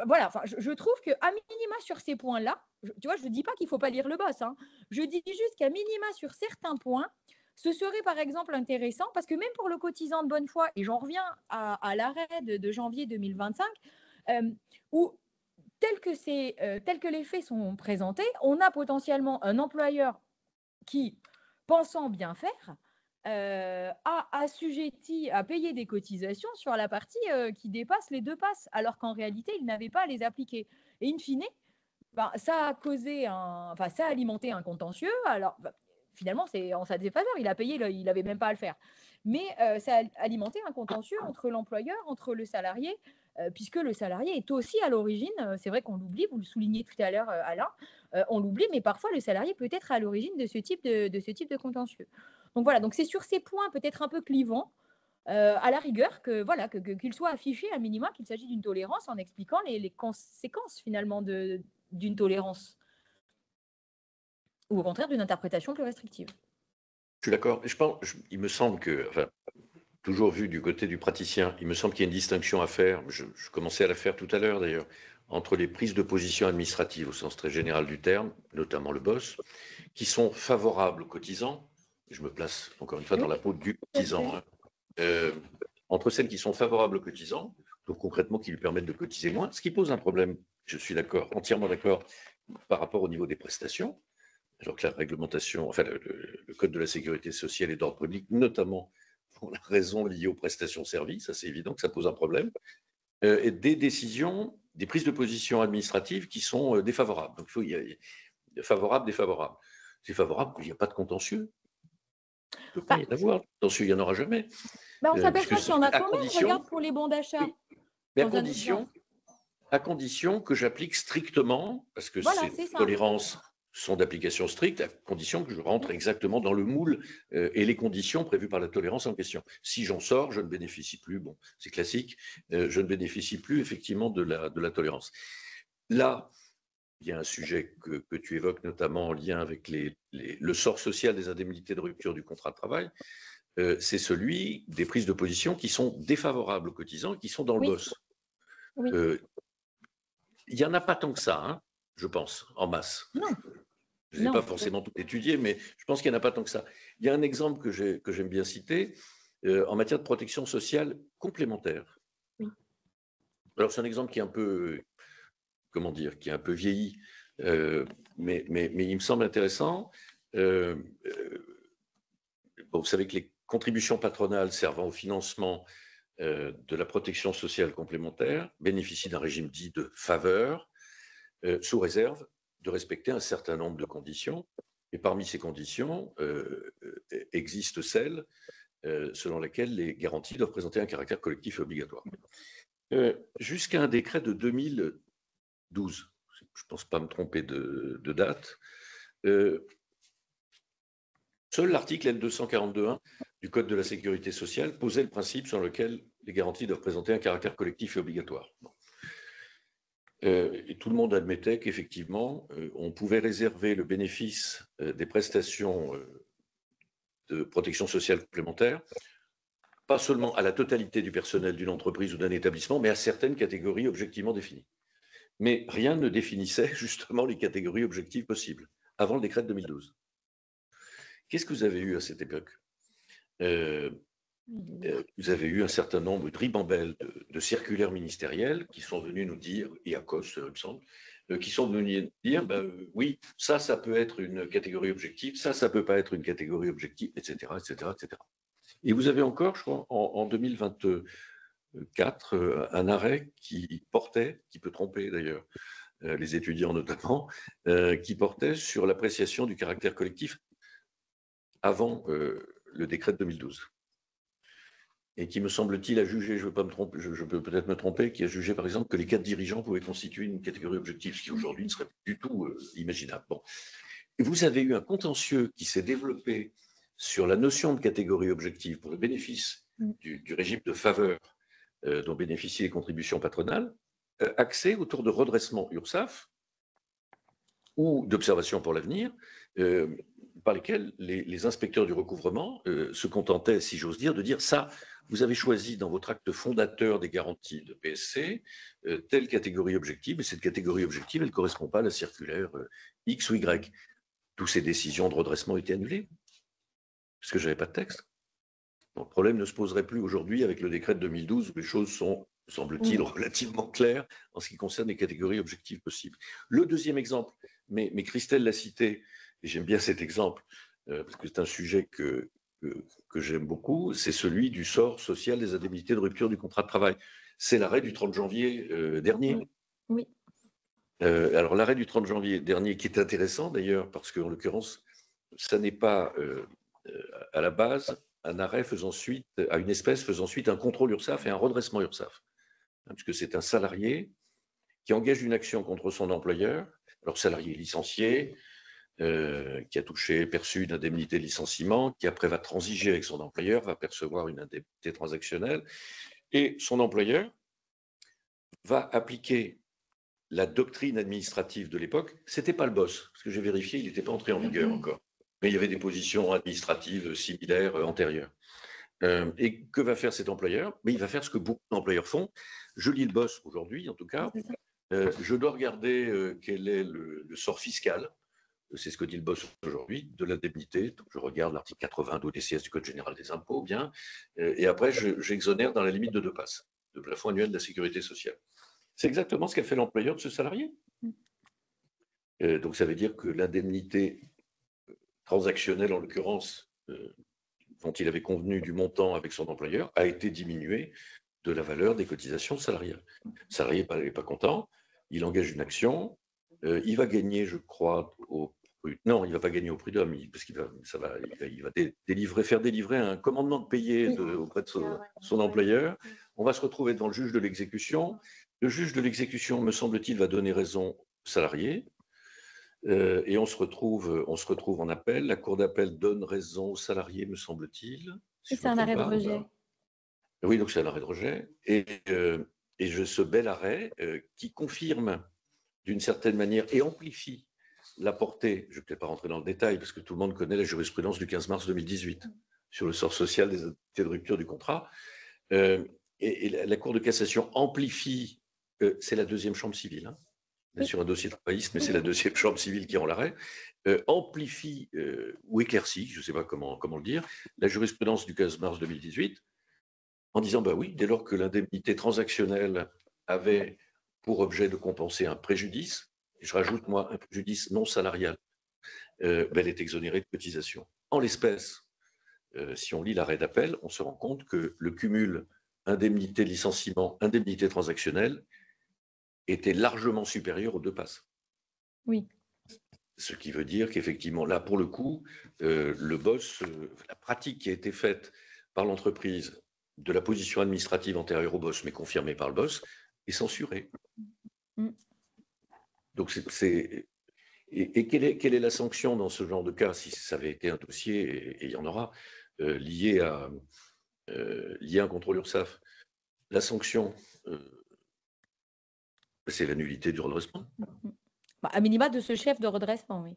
voilà, je trouve qu'à minima sur ces points-là, tu vois, je ne dis pas qu'il ne faut pas lire le BOSS, hein, je dis juste qu'à minima sur certains points, ce serait par exemple intéressant, parce que même pour le cotisant de bonne foi, et j'en reviens à l'arrêt de janvier 2025, où tel que les faits sont présentés, on a potentiellement un employeur qui, pensant bien faire, a assujetti à payer des cotisations sur la partie qui dépasse les 2 passes, alors qu'en réalité, il n'avait pas à les appliquer. Et in fine, ça a causé ça a alimenté un contentieux. Alors, finalement, c'est en sa défaveur, il a payé, il n'avait même pas à le faire. Mais ça a alimenté un contentieux entre l'employeur, entre le salarié, puisque le salarié est aussi à l'origine, c'est vrai qu'on l'oublie, vous le soulignez tout à l'heure, Alain, on l'oublie, mais parfois le salarié peut être à l'origine de ce type de contentieux. Donc voilà, donc c'est sur ces points peut-être un peu clivants, à la rigueur, qu'il soit affiché à minima qu'il s'agit d'une tolérance en expliquant les conséquences finalement d'une tolérance, ou au contraire d'une interprétation plus restrictive. Je suis d'accord. Il me semble que, toujours vu du côté du praticien, il me semble qu'il y a une distinction à faire, je commençais à la faire tout à l'heure d'ailleurs, entre les prises de position administratives au sens très général du terme, notamment le BOSS, qui sont favorables aux cotisants, je me place encore une fois dans la peau du cotisant, entre celles qui sont favorables aux cotisants, donc concrètement qui lui permettent de cotiser moins, ce qui pose un problème, je suis d'accord, entièrement d'accord, par rapport au niveau des prestations, alors que la réglementation, le Code de la sécurité sociale et d'ordre public, notamment pour la raison liée aux prestations services, ça c'est évident que ça pose un problème, et des décisions, des prises de position administratives qui sont défavorables. Donc il y a favorable, défavorable. C'est favorable qu'il n'y a pas de contentieux. Il ne peut pas y en avoir. De contentieux, il n'y en aura jamais. On s'aperçoit qu'il y en a quand même, regarde pour les bons d'achat. Oui, mais à condition que j'applique strictement, parce que ces tolérances sont d'application stricte, à condition que je rentre exactement dans le moule et les conditions prévues par la tolérance en question. Si j'en sors, je ne bénéficie plus, bon, c'est classique, je ne bénéficie plus effectivement de la tolérance. Là, il y a un sujet que tu évoques notamment en lien avec le sort social des indemnités de rupture du contrat de travail, c'est celui des prises de position qui sont défavorables aux cotisants, qui sont dans le BOSS. Oui. Il n'y en a pas tant que ça, hein, je pense, en masse. Non. Je n'ai pas forcément tout étudié, mais je pense qu'il n'y en a pas tant que ça. Il y a un exemple que j'aime bien citer en matière de protection sociale complémentaire. Oui. Alors, c'est un exemple qui est un peu, qui est un peu vieilli, mais il me semble intéressant. Vous savez que les contributions patronales servant au financement de la protection sociale complémentaire bénéficient d'un régime dit de faveur, sous réserve de respecter un certain nombre de conditions. Et parmi ces conditions, existent celles selon lesquelles les garanties doivent présenter un caractère collectif et obligatoire. Jusqu'à un décret de 2012, je ne pense pas me tromper de date, seul l'article L242.1 du Code de la sécurité sociale posait le principe selon lequel les garanties doivent présenter un caractère collectif et obligatoire. Et tout le monde admettait qu'effectivement, on pouvait réserver le bénéfice des prestations de protection sociale complémentaire, pas seulement à la totalité du personnel d'une entreprise ou d'un établissement, mais à certaines catégories objectivement définies. Mais rien ne définissait justement les catégories objectives possibles, avant le décret de 2012. Qu'est-ce que vous avez eu à cette époque ? Vous avez eu un certain nombre de ribambelles de circulaires ministériels qui sont venus nous dire, et à cause, il me semble, qui sont venus nous dire, oui, ça peut être une catégorie objective, ça peut pas être une catégorie objective, etc., etc., etc. Et vous avez encore, je crois, en 2024, un arrêt qui portait, qui peut tromper d'ailleurs, les étudiants notamment, qui portait sur l'appréciation du caractère collectif avant le décret de 2012. et qui, me semble-t-il, a jugé, je peux peut-être me tromper, qui a jugé, par exemple, que les 4 dirigeants pouvaient constituer une catégorie objective, ce qui aujourd'hui ne serait plus du tout imaginable. Bon. Et vous avez eu un contentieux qui s'est développé sur la notion de catégorie objective pour le bénéfice du régime de faveur dont bénéficient les contributions patronales, axé autour de redressement URSSAF ou d'observation pour l'avenir, par lesquels les inspecteurs du recouvrement se contentaient, si j'ose dire, de dire ça, vous avez choisi dans votre acte fondateur des garanties de PSC telle catégorie objective, et cette catégorie objective, elle ne correspond pas à la circulaire X ou Y. Toutes ces décisions de redressement étaient annulées, parce que je n'avais pas de texte. Donc, le problème ne se poserait plus aujourd'hui avec le décret de 2012, où les choses sont, semble-t-il, relativement claires en ce qui concerne les catégories objectives possibles. Le deuxième exemple, mais Christelle l'a cité, et j'aime bien cet exemple, parce que c'est un sujet que j'aime beaucoup, c'est celui du sort social des indemnités de rupture du contrat de travail. C'est l'arrêt du 30 janvier dernier. Oui. Alors, l'arrêt du 30 janvier dernier, qui est intéressant d'ailleurs, parce qu'en l'occurrence, ça n'est pas à la base un arrêt faisant suite à une espèce faisant suite à un contrôle URSSAF et un redressement URSSAF. Puisque c'est un salarié qui engage une action contre son employeur, alors salarié licencié, qui a perçu une indemnité de licenciement, qui après va transiger avec son employeur, va percevoir une indemnité transactionnelle, et son employeur va appliquer la doctrine administrative de l'époque. C'était pas le boss, parce que j'ai vérifié, il n'était pas entré en vigueur encore. Mais il y avait des positions administratives similaires antérieures. Et que va faire cet employeur? Mais il va faire ce que beaucoup d'employeurs font. Je lis le boss aujourd'hui, en tout cas. Je dois regarder quel est le sort fiscal. C'est ce que dit le boss aujourd'hui, de l'indemnité. Donc, je regarde l'article 80 d'ODCS du Code général des impôts, bien. Et après, j'exonère dans la limite de 2 passes, de plafond annuel de la sécurité sociale. C'est exactement ce qu'a fait l'employeur de ce salarié. Donc, ça veut dire que l'indemnité transactionnelle, en l'occurrence, dont il avait convenu du montant avec son employeur, a été diminuée de la valeur des cotisations salariales. Le salarié n'est pas content, il engage une action, il va gagner, je crois, non, il ne va pas gagner au prud'homme, parce qu'il va faire délivrer un commandement de payer auprès de son employeur. On va se retrouver devant le juge de l'exécution. Le juge de l'exécution, me semble-t-il, va donner raison au salarié. Et on se retrouve en appel. La cour d'appel donne raison au salarié, me semble-t-il. Si c'est un arrêt de rejet. Oui, donc c'est un arrêt de rejet. Et ce bel arrêt qui confirme d'une certaine manière et amplifie la portée, je ne vais peut-être pas rentrer dans le détail, parce que tout le monde connaît la jurisprudence du 15 mars 2018 sur le sort social des indemnités de rupture du contrat. Et la Cour de cassation amplifie, c'est la deuxième chambre civile, hein, sur un dossier travailliste, mais c'est la deuxième chambre civile qui rend l'arrêt, amplifie ou éclaircit, je ne sais pas comment le dire, la jurisprudence du 15 mars 2018, en disant, bah oui, dès lors que l'indemnité transactionnelle avait pour objet de compenser un préjudice, et je rajoute, moi, un préjudice non salarial, elle est exonérée de cotisation. En l'espèce, si on lit l'arrêt d'appel, on se rend compte que le cumul indemnité de licenciement, indemnité transactionnelle était largement supérieur aux 2 passes. Oui. Ce qui veut dire qu'effectivement, là, pour le coup, le boss, la pratique qui a été faite par l'entreprise de la position administrative antérieure au boss, mais confirmée par le boss, est censurée. Donc, et quelle est la sanction dans ce genre de cas, si ça avait été un dossier, et il y en aura, lié à un contrôle URSSAF? La sanction, c'est la nullité du redressement. À minima de ce chef de redressement, oui.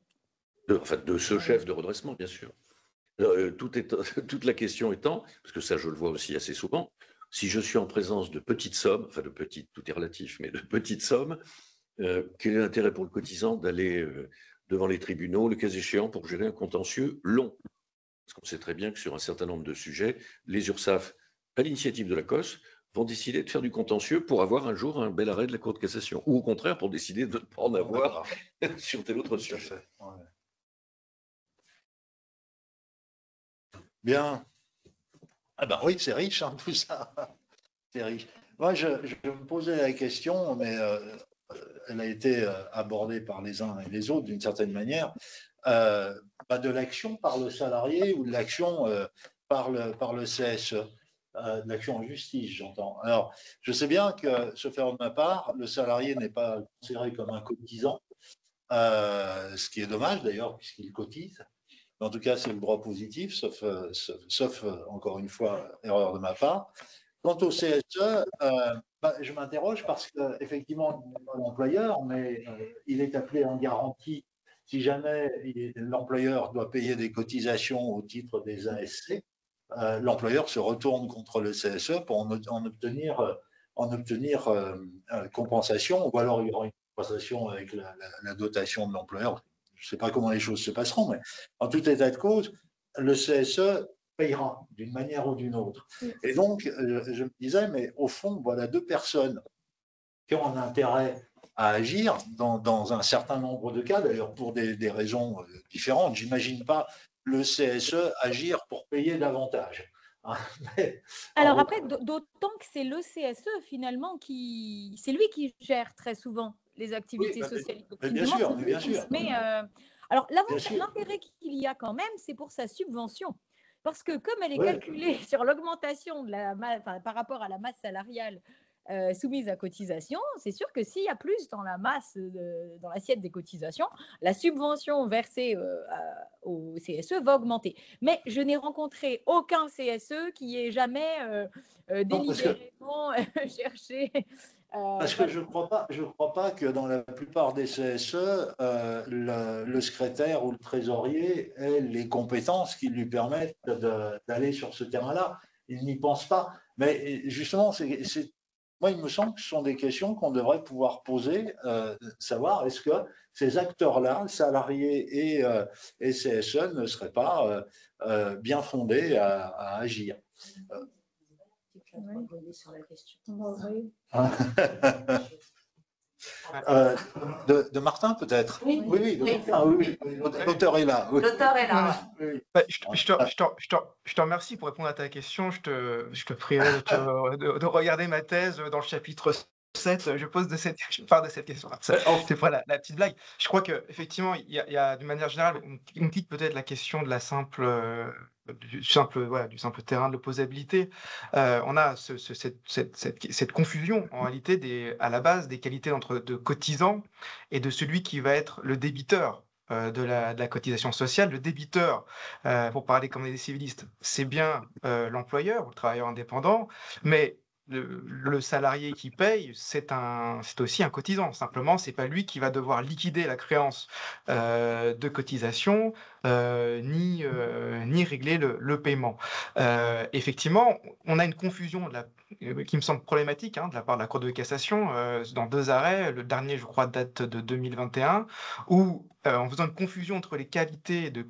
De ce chef de redressement, bien sûr. Toute la question étant, parce que ça je le vois aussi assez souvent, si je suis en présence de petites sommes, enfin de petites, tout est relatif, mais de petites sommes, quel est l'intérêt pour le cotisant d'aller devant les tribunaux, le cas échéant, pour gérer un contentieux long? Parce qu'on sait très bien que sur un certain nombre de sujets, les URSSAF, à l'initiative de la COS, vont décider de faire du contentieux pour avoir un jour un bel arrêt de la Cour de cassation, ou au contraire pour décider de ne pas en avoir sur tel autre sujet. Ouais. Bien. Ah ben oui, c'est riche, hein, tout ça. C'est riche. Moi, je me posais la question, mais elle a été abordée par les uns et les autres d'une certaine manière, de l'action par le salarié ou de l'action par le CSE. de l'action en justice, j'entends. Alors, je sais bien que, sauf erreur de ma part, le salarié n'est pas considéré comme un cotisant, ce qui est dommage d'ailleurs, puisqu'il cotise. En tout cas, c'est le droit positif, sauf encore une fois, erreur de ma part. Quant au CSE, je m'interroge parce qu'effectivement, il n'est pas l'employeur, mais il est appelé en garantie si jamais l'employeur doit payer des cotisations au titre des ASC. L'employeur se retourne contre le CSE pour en obtenir compensation, ou alors il y aura une compensation avec la dotation de l'employeur. Je ne sais pas comment les choses se passeront, mais en tout état de cause, le CSE payera d'une manière ou d'une autre. Et donc, je me disais, mais au fond, voilà deux personnes qui ont un intérêt à agir dans un certain nombre de cas, d'ailleurs pour des raisons différentes. J'imagine pas le CSE agir pour payer davantage. Alors après, d'autant que c'est le CSE finalement c'est lui qui gère très souvent les activités sociales. Mais bien sûr, bien sûr. Mais alors l'intérêt qu'il y a quand même, c'est pour sa subvention. Parce que comme elle est calculée sur l'augmentation par rapport à la masse salariale soumise à cotisation, c'est sûr que s'il y a plus dans la masse, dans l'assiette des cotisations, la subvention versée au CSE va augmenter. Mais je n'ai rencontré aucun CSE qui ait jamais délibérément cherché. Parce que je ne crois pas que dans la plupart des CSE, le secrétaire ou le trésorier ait les compétences qui lui permettent d'aller sur ce terrain-là. Il n'y pense pas. Mais justement, moi, il me semble que ce sont des questions qu'on devrait pouvoir poser, savoir est-ce que ces acteurs-là, salariés et CSE, ne seraient pas bien fondés à agir. Sur la question. De Martin, peut-être. Oui, l'auteur est là. L'auteur est là. Je te remercie pour répondre à ta question. Je te prierai de regarder ma thèse dans le chapitre 7. Je pars de cette question-là. C'est pas la petite blague. Je crois qu'effectivement, il y a d'une manière générale, on quitte peut-être la question de du simple terrain de l'opposabilité. On a cette confusion en réalité à la base des qualités de cotisant et de celui qui va être le débiteur de la cotisation sociale. Le débiteur, pour parler comme des civilistes, c'est bien l'employeur ou le travailleur indépendant, mais le salarié qui paye, c'est aussi un cotisant. Simplement, c'est pas lui qui va devoir liquider la créance de cotisation ni régler le paiement. Effectivement, on a une confusion qui me semble problématique de la part de la Cour de cassation dans 2 arrêts. Le dernier, je crois, date de 2021, où en faisant une confusion entre les qualités de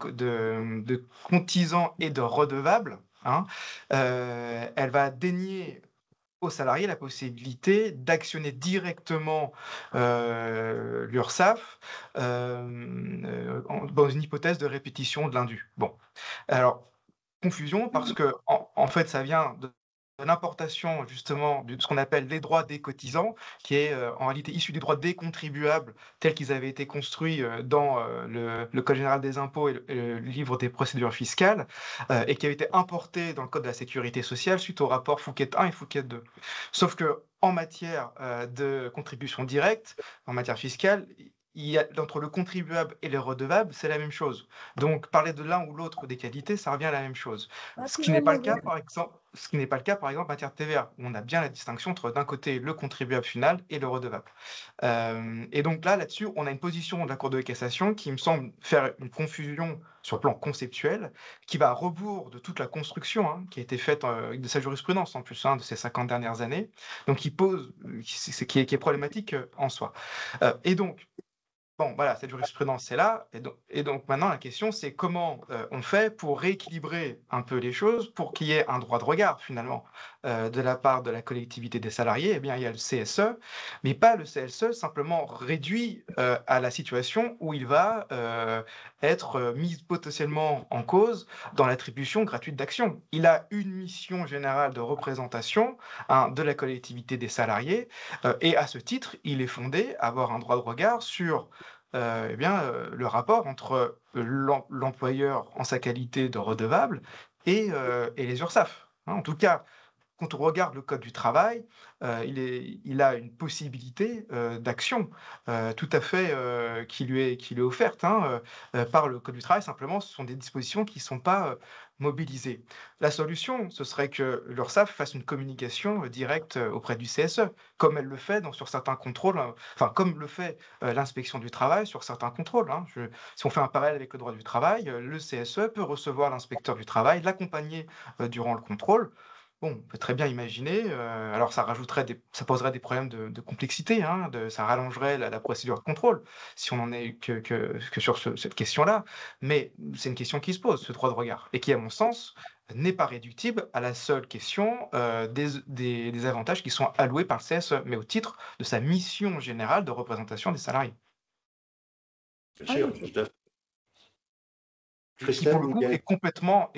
cotisant et de redevable, elle va dénier aux salariés la possibilité d'actionner directement l'URSSAF dans une hypothèse de répétition de l'indu. Bon, alors, confusion parce que en fait, ça vient de l'importation justement de ce qu'on appelle les droits des cotisants, qui est en réalité issu des droits des contribuables tels qu'ils avaient été construits dans le Code général des impôts et le livre des procédures fiscales, et qui avait été importé dans le Code de la sécurité sociale suite au rapport Fouquet 1 et Fouquet 2. Sauf que en matière de contribution directe, en matière fiscale, entre le contribuable et le redevable, c'est la même chose. Donc, parler de l'un ou l'autre des qualités, ça revient à la même chose. Ce qui n'est pas le cas, par exemple, en matière de TVA, où on a bien la distinction entre, d'un côté, le contribuable final et le redevable. Et donc là-dessus, on a une position de la Cour de cassation qui me semble faire une confusion sur le plan conceptuel, qui va à rebours de toute la construction qui a été faite de sa jurisprudence, en plus, de ces 50 dernières années, donc qui est problématique en soi. Et donc, bon, voilà, cette jurisprudence est là. Et donc maintenant, la question, c'est comment on fait pour rééquilibrer un peu les choses, pour qu'il y ait un droit de regard, finalement, de la part de la collectivité des salariés. Eh bien, il y a le CSE, mais pas le CSE simplement réduit à la situation où il va être mis potentiellement en cause dans l'attribution gratuite d'actions. Il a une mission générale de représentation de la collectivité des salariés, et à ce titre, il est fondé à avoir un droit de regard sur le rapport entre l'employeur en sa qualité de redevable et les URSSAF. En tout cas, quand on regarde le Code du travail, il a une possibilité d'action tout à fait qui lui est offerte par le Code du travail. Simplement, ce sont des dispositions qui ne sont pas mobilisées. La solution, ce serait que l'URSSAF fasse une communication directe auprès du CSE, comme elle le fait sur certains contrôles, enfin comme le fait l'inspection du travail sur certains contrôles. Si on fait un parallèle avec le droit du travail, le CSE peut recevoir l'inspecteur du travail, l'accompagner durant le contrôle. Bon, on peut très bien imaginer, alors ça poserait des problèmes de complexité, ça rallongerait la procédure de contrôle, si on n'en est que sur cette question-là, mais c'est une question qui se pose, ce droit de regard, et qui, à mon sens, n'est pas réductible à la seule question des avantages qui sont alloués par le CSE, mais au titre de sa mission générale de représentation des salariés. Bien sûr, oui. tout à fait. Qui pour le coup est complètement,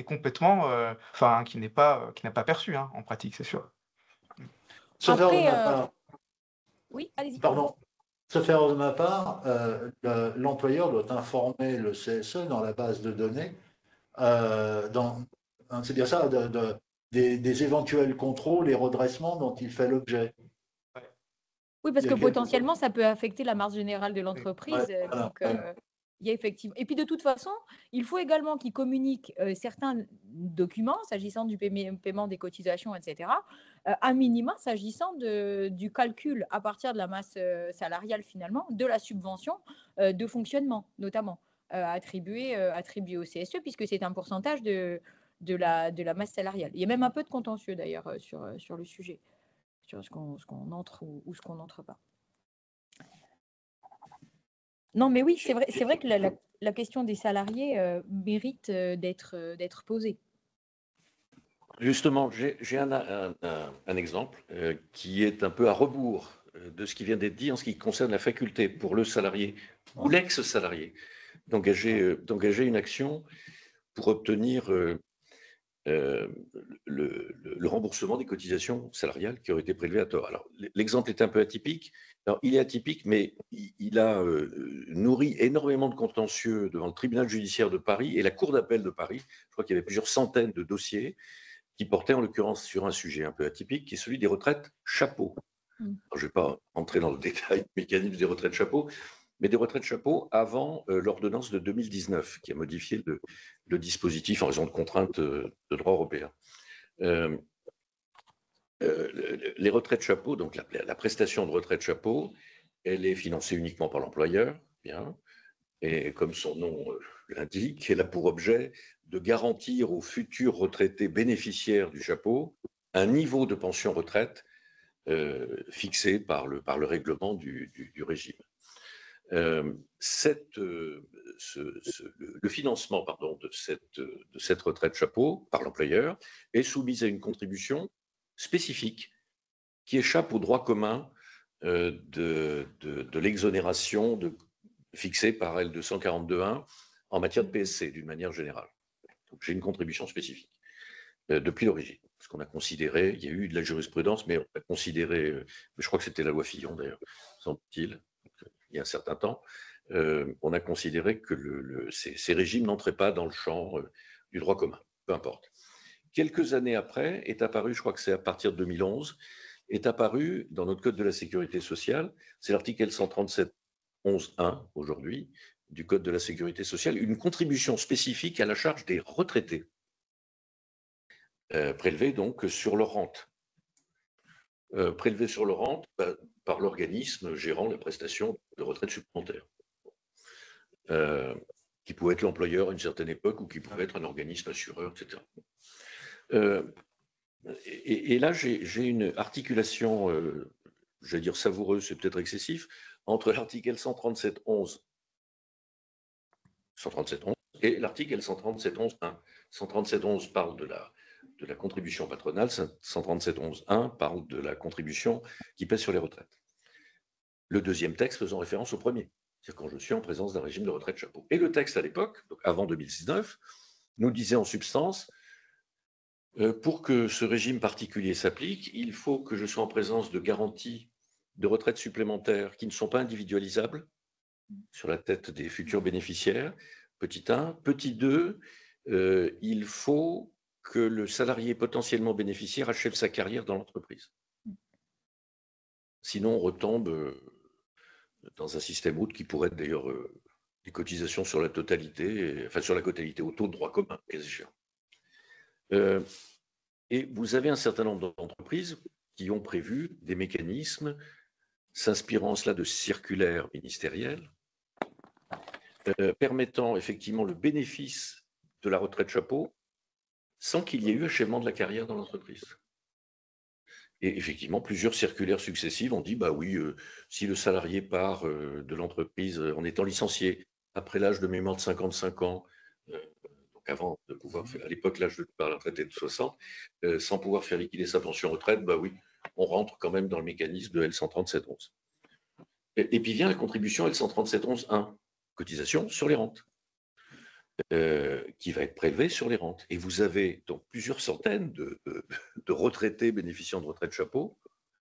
qui n'est pas perçu en pratique, c'est sûr. Après, oui, allez-y. Pardon. Sauf erreur de ma part, l'employeur doit informer le CSE dans la base de données, c'est bien ça, des éventuels contrôles et redressements dont il fait l'objet. Oui, parce que potentiellement, ça peut affecter la marge générale de l'entreprise. Ouais, voilà, Donc, il y a effectivement. Et puis, de toute façon, il faut également qu'ils communiquent certains documents s'agissant du paiement des cotisations, etc. À minima, s'agissant du calcul à partir de la masse salariale, finalement, de la subvention de fonctionnement, notamment, attribuée au CSE, puisque c'est un pourcentage de la masse salariale. Il y a même un peu de contentieux, d'ailleurs, sur le sujet, sur ce qu'on entre ou ce qu'on n'entre pas. Non, mais oui, c'est vrai que la question des salariés mérite d'être posée. Justement, j'ai un exemple qui est un peu à rebours de ce qui vient d'être dit en ce qui concerne la faculté pour le salarié ou l'ex-salarié d'engager une action pour obtenir le remboursement des cotisations salariales qui auraient été prélevées à tort. Alors, l'exemple est un peu atypique. Alors, il est atypique, mais il a nourri énormément de contentieux devant le tribunal judiciaire de Paris et la Cour d'appel de Paris. Je crois qu'il y avait plusieurs centaines de dossiers qui portaient en l'occurrence sur un sujet un peu atypique, qui est celui des retraites chapeau. Alors, je ne vais pas entrer dans le détail du mécanisme des retraites chapeau, mais des retraites chapeau avant l'ordonnance de 2019, qui a modifié le dispositif en raison de contraintes de droit européen. Les retraites chapeau, donc la prestation de retraite chapeau, elle est financée uniquement par l'employeur, bien, et comme son nom l'indique, elle a pour objet de garantir aux futurs retraités bénéficiaires du chapeau un niveau de pension retraite fixé par le règlement du régime. Le financement de cette retraite chapeau par l'employeur est soumis à une contribution spécifique qui échappe au droit commun de l'exonération fixée par L242.1 en matière de PSC d'une manière générale. Donc j'ai une contribution spécifique depuis l'origine. Parce qu'on a considéré, il y a eu de la jurisprudence, mais on a considéré, je crois que c'était la loi Fillon d'ailleurs, semble-t-il, il y a un certain temps, on a considéré que ces régimes n'entraient pas dans le champ du droit commun, peu importe. Quelques années après, est apparu, je crois que c'est à partir de 2011, est apparu dans notre Code de la Sécurité sociale, c'est l'article L137-11-1 aujourd'hui, du Code de la Sécurité sociale, une contribution spécifique à la charge des retraités, prélevés donc sur leur rente. Prélevés sur leur rente par l'organisme gérant la prestation de retraite supplémentaire, qui pouvait être l'employeur à une certaine époque ou qui pouvait être un organisme assureur, etc. Et là, j'ai une articulation, je vais dire savoureuse, c'est peut-être excessif, entre l'article 137.11 et l'article 137.11.1. 137.11 parle de la contribution patronale, 137.11.1 parle de la contribution qui pèse sur les retraites. Le deuxième texte faisant référence au premier, c'est-à-dire quand je suis en présence d'un régime de retraite chapeau. Et le texte à l'époque, donc avant 2019, nous disait en substance, pour que ce régime particulier s'applique, il faut que je sois en présence de garanties de retraite supplémentaires qui ne sont pas individualisables sur la tête des futurs bénéficiaires, petit 1. Petit 2, il faut que le salarié potentiellement bénéficiaire achève sa carrière dans l'entreprise. Sinon, on retombe dans un système autre qui pourrait être d'ailleurs des cotisations sur la totalité, enfin sur la totalité au taux de droit commun, cas échéant. Et vous avez un certain nombre d'entreprises qui ont prévu des mécanismes s'inspirant cela de circulaires ministérielles, permettant effectivement le bénéfice de la retraite chapeau sans qu'il y ait eu achèvement de la carrière dans l'entreprise. Et effectivement, plusieurs circulaires successives ont dit, bah oui, si le salarié part de l'entreprise en étant licencié après l'âge de mémoire de 55 ans, donc avant de pouvoir faire, à l'époque, l'âge de départ à la retraite est de 60, sans pouvoir faire liquider sa pension retraite, bah oui, on rentre quand même dans le mécanisme de L137.11. Et puis vient la contribution L137.11.1, cotisation sur les rentes, qui va être prélevée sur les rentes. Et vous avez donc plusieurs centaines de retraités bénéficiant de retraite chapeau.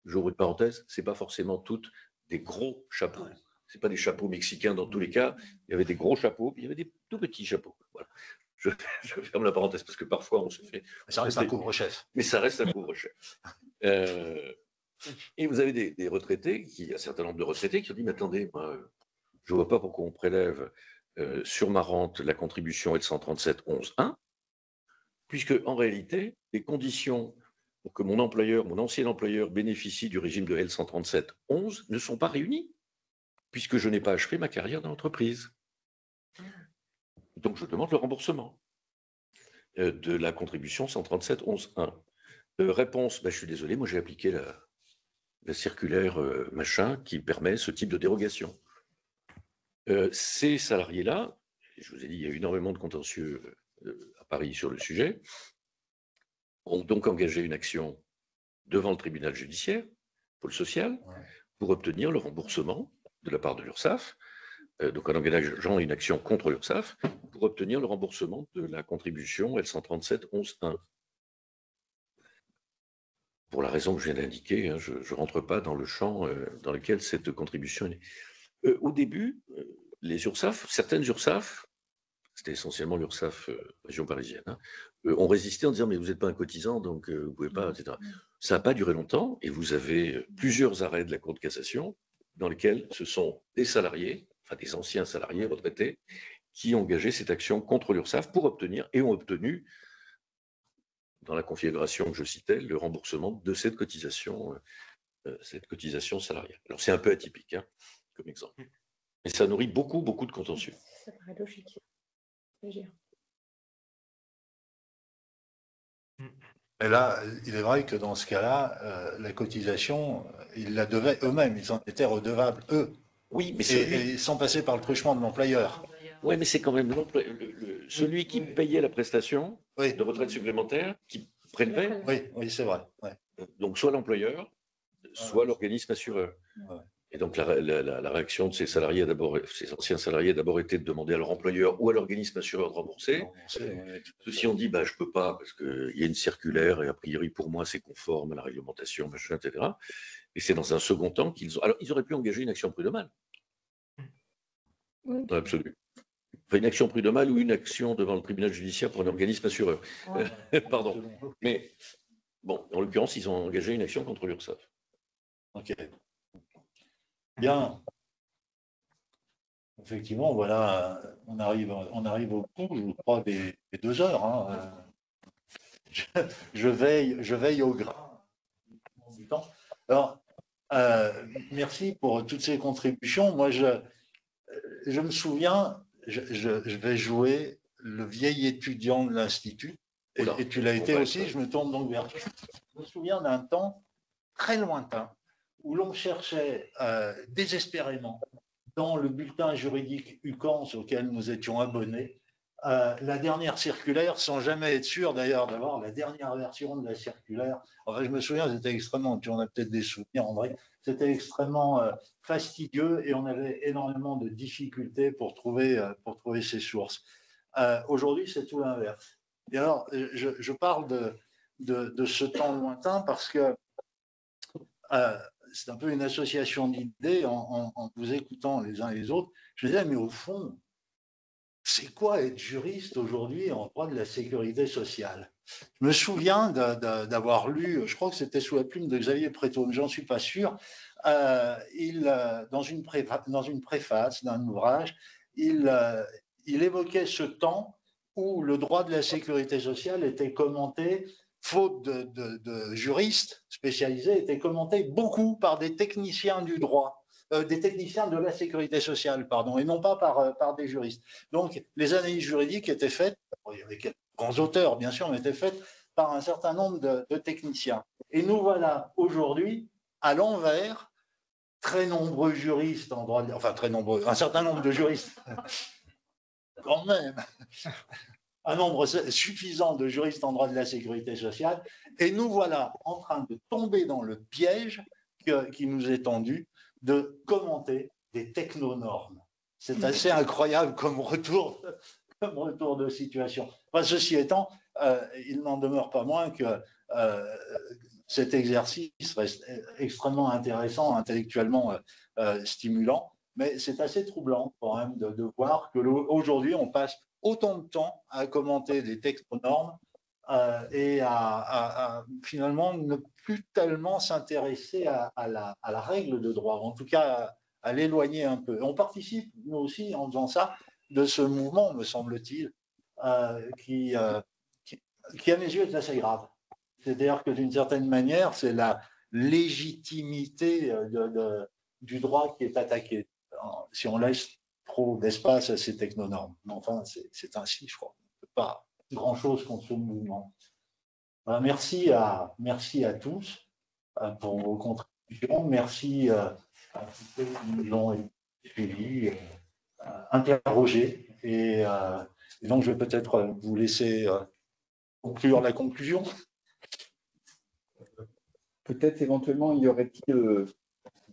J'ouvre une parenthèse, ce n'est pas forcément toutes des gros chapeaux. Ce n'est pas des chapeaux mexicains dans tous les cas. Il y avait des gros chapeaux, puis il y avait des tout petits chapeaux. Voilà. Je ferme la parenthèse parce que parfois on se fait. Ça reste un couvre-chef. Mais ça reste un couvre-chef. Et vous avez des retraités, un certain nombre de retraités qui ont dit, mais attendez, moi, je ne vois pas pourquoi on prélève sur ma rente la contribution L137.11.1, puisque en réalité, les conditions pour que mon ancien employeur bénéficie du régime de L137.11 ne sont pas réunies, puisque je n'ai pas achevé ma carrière dans l'entreprise. Donc je demande le remboursement de la contribution 137.11.1. Réponse, je suis désolé, moi j'ai appliqué la circulaire machin qui permet ce type de dérogation. Ces salariés-là, je vous ai dit, il y a énormément de contentieux à Paris sur le sujet, ont donc engagé une action devant le tribunal judiciaire, pôle social, pour obtenir le remboursement de la part de l'URSSAF, donc en engageant une action contre l'URSSAF, pour obtenir le remboursement de la contribution L137.11.1. Pour la raison que je viens d'indiquer, hein, je ne rentre pas dans le champ dans lequel cette contribution est née. Au début, les URSSAF, certaines URSSAF, c'était essentiellement l'URSSAF région parisienne, hein, ont résisté en disant mais vous n'êtes pas un cotisant, donc vous ne pouvez pas, etc. Ça n'a pas duré longtemps et vous avez plusieurs arrêts de la Cour de cassation dans lesquels ce sont des salariés, enfin des anciens salariés retraités, qui ont engagé cette action contre l'URSSAF pour obtenir et ont obtenu, dans la configuration que je citais, le remboursement de cette cotisation salariale. Alors c'est un peu atypique, hein, comme exemple. Mais ça nourrit beaucoup de contentieux. Ça paraît logique. Et là, il est vrai que dans ce cas-là, la cotisation, ils la devaient eux-mêmes, ils en étaient redevables eux. Oui, mais et sans passer par le truchement de l'employeur. Oui, mais c'est quand même celui qui payait la prestation de retraite supplémentaire, qui prélevait. Oui, c'est vrai. Ouais. Donc soit l'employeur, soit l'organisme assureur. Ouais. Et donc la réaction de ces salariés, ces anciens salariés, a d'abord été de demander à leur employeur ou à l'organisme assureur de rembourser. Ceux-ci ont dit, je ne peux pas, parce qu'il y a une circulaire, et a priori pour moi c'est conforme à la réglementation, machin, etc. Et c'est dans un second temps qu'ils ont... Alors ils auraient pu engager une action prud'homale. Oui. Absolument. Enfin, une action prud'homale ou une action devant le tribunal judiciaire pour un organisme assureur. Ouais. Pardon. Mais bon, en l'occurrence, ils ont engagé une action contre l'URSSAF. Ok. Bien. Effectivement, voilà, on arrive au bout, je crois, des 2 heures. Hein. Je veille au grain du temps. Alors, merci pour toutes ces contributions. Moi, je me souviens, je vais jouer le vieil étudiant de l'Institut, et tu l'as été aussi, je me tourne donc vers toi. Je me souviens d'un temps très lointain où l'on cherchait désespérément dans le bulletin juridique UCANS auquel nous étions abonnés, la dernière circulaire, sans jamais être sûr d'ailleurs d'avoir la dernière version de la circulaire. Enfin, je me souviens, c'était extrêmement, tu en as peut-être des souvenirs, André, c'était extrêmement fastidieux et on avait énormément de difficultés pour trouver ces sources. Aujourd'hui, c'est tout l'inverse. Et alors, je parle de ce temps lointain parce que c'est un peu une association d'idées en vous écoutant les uns et les autres. Je disais, mais au fond, c'est quoi être juriste aujourd'hui en droit de la sécurité sociale? Je me souviens d'avoir lu, je crois que c'était sous la plume de Xavier Préto, mais j'en suis pas sûr, dans une préface d'un ouvrage, il évoquait ce temps où le droit de la sécurité sociale était commenté, faute de juristes spécialisés, était commenté beaucoup par des techniciens du droit, des techniciens de la sécurité sociale, pardon, et non pas par des juristes. Donc, les analyses juridiques étaient faites, il y avait quelques grands auteurs, bien sûr, mais étaient faites par un certain nombre de techniciens. Et nous voilà aujourd'hui à l'envers, très nombreux juristes en droit, enfin très nombreux, un certain nombre de juristes, quand même, un nombre suffisant de juristes en droit de la sécurité sociale, et nous voilà en train de tomber dans le piège qui nous est tendu de commenter des technonormes. C'est assez incroyable comme retour de situation. Enfin, ceci étant, il n'en demeure pas moins que cet exercice reste extrêmement intéressant, intellectuellement stimulant, mais c'est assez troublant quand même de voir qu'aujourd'hui, on passe autant de temps à commenter des technonormes et à finalement ne plus tellement s'intéresser à la règle de droit, en tout cas à l'éloigner un peu. On participe, nous aussi, en faisant ça, de ce mouvement, me semble-t-il, qui, à mes yeux, est assez grave. C'est-à-dire que d'une certaine manière, c'est la légitimité du droit qui est attaquée. Si on laisse trop d'espace à ces technonormes. Mais enfin, c'est ainsi, je crois. On ne peut pas grand-chose contre ce mouvement. Merci à tous pour vos contributions. Merci à tous ceux qui nous ont suivis, interrogés. Et donc, je vais peut-être vous laisser conclure la conclusion. Peut-être éventuellement, y aurait-il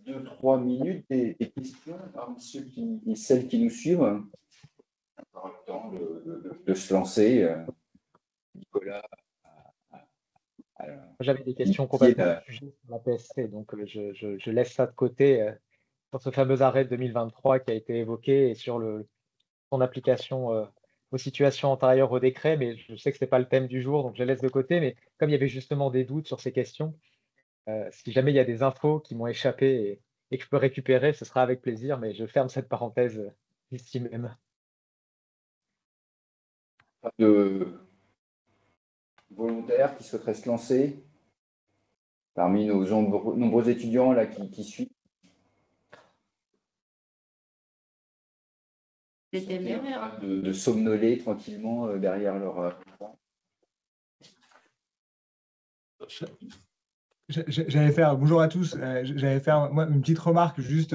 2-3 minutes des questions parmi celles qui nous suivent. Encore le temps de se lancer. Nicolas. J'avais des questions complètement sujet sur la PSC, donc je laisse ça de côté sur ce fameux arrêt de 2023 qui a été évoqué et sur son application aux situations antérieures au décret, mais je sais que ce n'est pas le thème du jour, donc je les laisse de côté. Mais comme il y avait justement des doutes sur ces questions, si jamais il y a des infos qui m'ont échappé et que je peux récupérer, ce sera avec plaisir, mais je ferme cette parenthèse ici même. De volontaires qui souhaiteraient se lancer parmi nos nombreux étudiants là, qui suivent. De somnoler tranquillement derrière leur écran. J'allais faire, bonjour à tous, j'allais faire moi, une petite remarque juste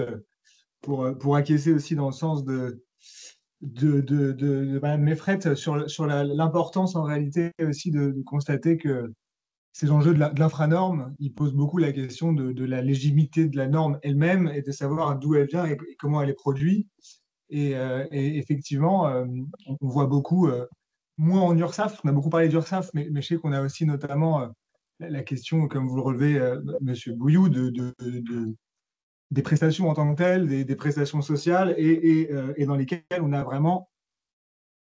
pour acquiescer aussi dans le sens de Madame Meffret sur l'importance en réalité aussi de constater que ces enjeux de l'infranorme, ils posent beaucoup la question de la légitimité de la norme elle-même et de savoir d'où elle vient et comment elle est produite. Et effectivement, on voit beaucoup, moins en URSAF, on a beaucoup parlé d'URSAF, mais je sais qu'on a aussi notamment la question, comme vous le relevez, Monsieur Bouilloux, des prestations en tant que telles, des prestations sociales, et dans lesquelles on n'a vraiment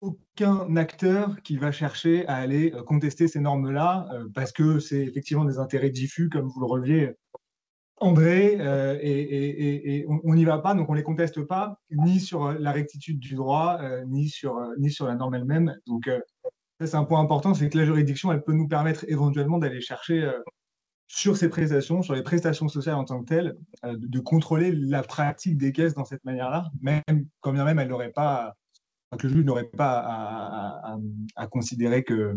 aucun acteur qui va chercher à aller contester ces normes-là, parce que c'est effectivement des intérêts diffus, comme vous le releviez, André, et on n'y va pas, donc on ne les conteste pas, ni sur la rectitude du droit, ni sur la norme elle-même. Donc, ça, c'est un point important, c'est que la juridiction, elle peut nous permettre éventuellement d'aller chercher sur ces prestations, sur les prestations sociales en tant que telles, de contrôler la pratique des caisses dans cette manière-là, même quand bien même elle n'aurait pas, que le juge n'aurait pas à considérer que,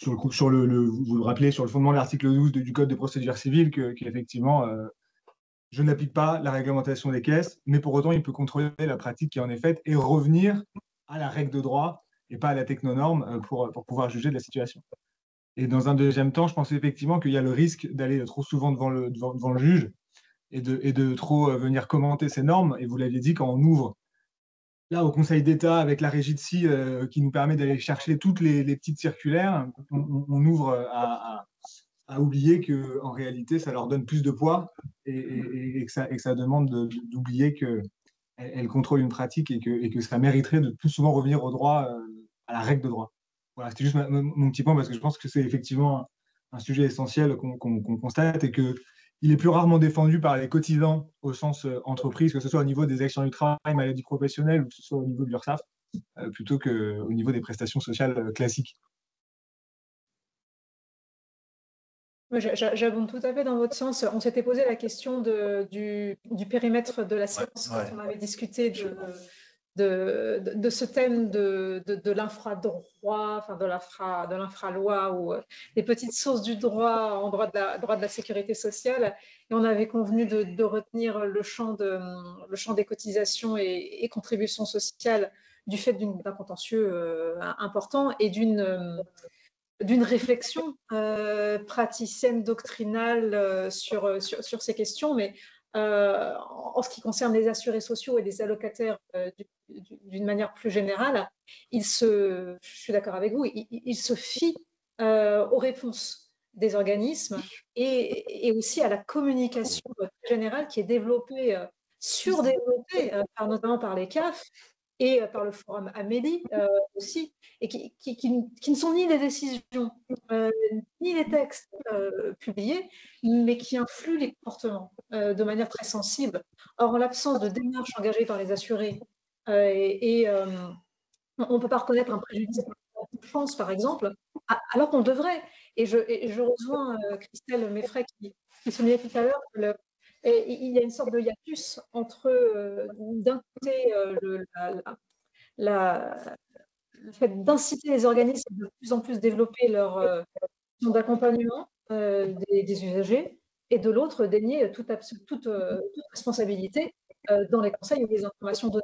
vous le rappelez, sur le fondement de l'article 12 du Code de procédure civile, qu'effectivement, je n'applique pas la réglementation des caisses, mais pour autant, il peut contrôler la pratique qui en est faite et revenir à la règle de droit et pas à la technonorme pour pouvoir juger de la situation. Et dans un deuxième temps, je pense effectivement qu'il y a le risque d'aller trop souvent devant le juge et de trop venir commenter ces normes. Et vous l'aviez dit, quand on ouvre là au Conseil d'État avec la régie de SI qui nous permet d'aller chercher toutes les petites circulaires, on ouvre à oublier qu'en réalité, ça leur donne plus de poids et que ça demande d'oublier qu'elles elle contrôle une pratique et que ça mériterait de plus souvent revenir au droit, à la règle de droit. Voilà, c'était juste mon petit point parce que je pense que c'est effectivement un sujet essentiel qu'on constate et qu'il est plus rarement défendu par les cotisants au sens entreprise, que ce soit au niveau des accidents du travail, maladies professionnelles ou que ce soit au niveau de l'URSSAF, plutôt qu'au niveau des prestations sociales classiques. J'abonde tout à fait dans votre sens. On s'était posé la question du périmètre de la séance quand on avait discuté de ce thème de l'infra-droit, enfin de l'infra-loi ou des petites sources du droit en droit de la sécurité sociale. Et on avait convenu de retenir le champ des cotisations et contributions sociales du fait d'un contentieux important et d'une réflexion praticienne, doctrinale sur ces questions, mais en ce qui concerne les assurés sociaux et les allocataires d'une manière plus générale, je suis d'accord avec vous, il se fie aux réponses des organismes et aussi à la communication générale qui est développée, surdéveloppée, notamment par les CAF et par le forum Amélie aussi, et qui ne sont ni les décisions, ni les textes publiés, mais qui influent les comportements de manière très sensible. Or, en l'absence de démarche engagée par les assurés, on ne peut pas reconnaître un préjudice de France, par exemple, alors qu'on devrait. Et je rejoins Christelle Meffray qui soulignait tout à l'heure il y a une sorte de hiatus entre, d'un côté, le fait d'inciter les organismes de plus en plus développer leur d'accompagnement des usagers, et de l'autre, dénier toute responsabilité dans les conseils ou les informations données.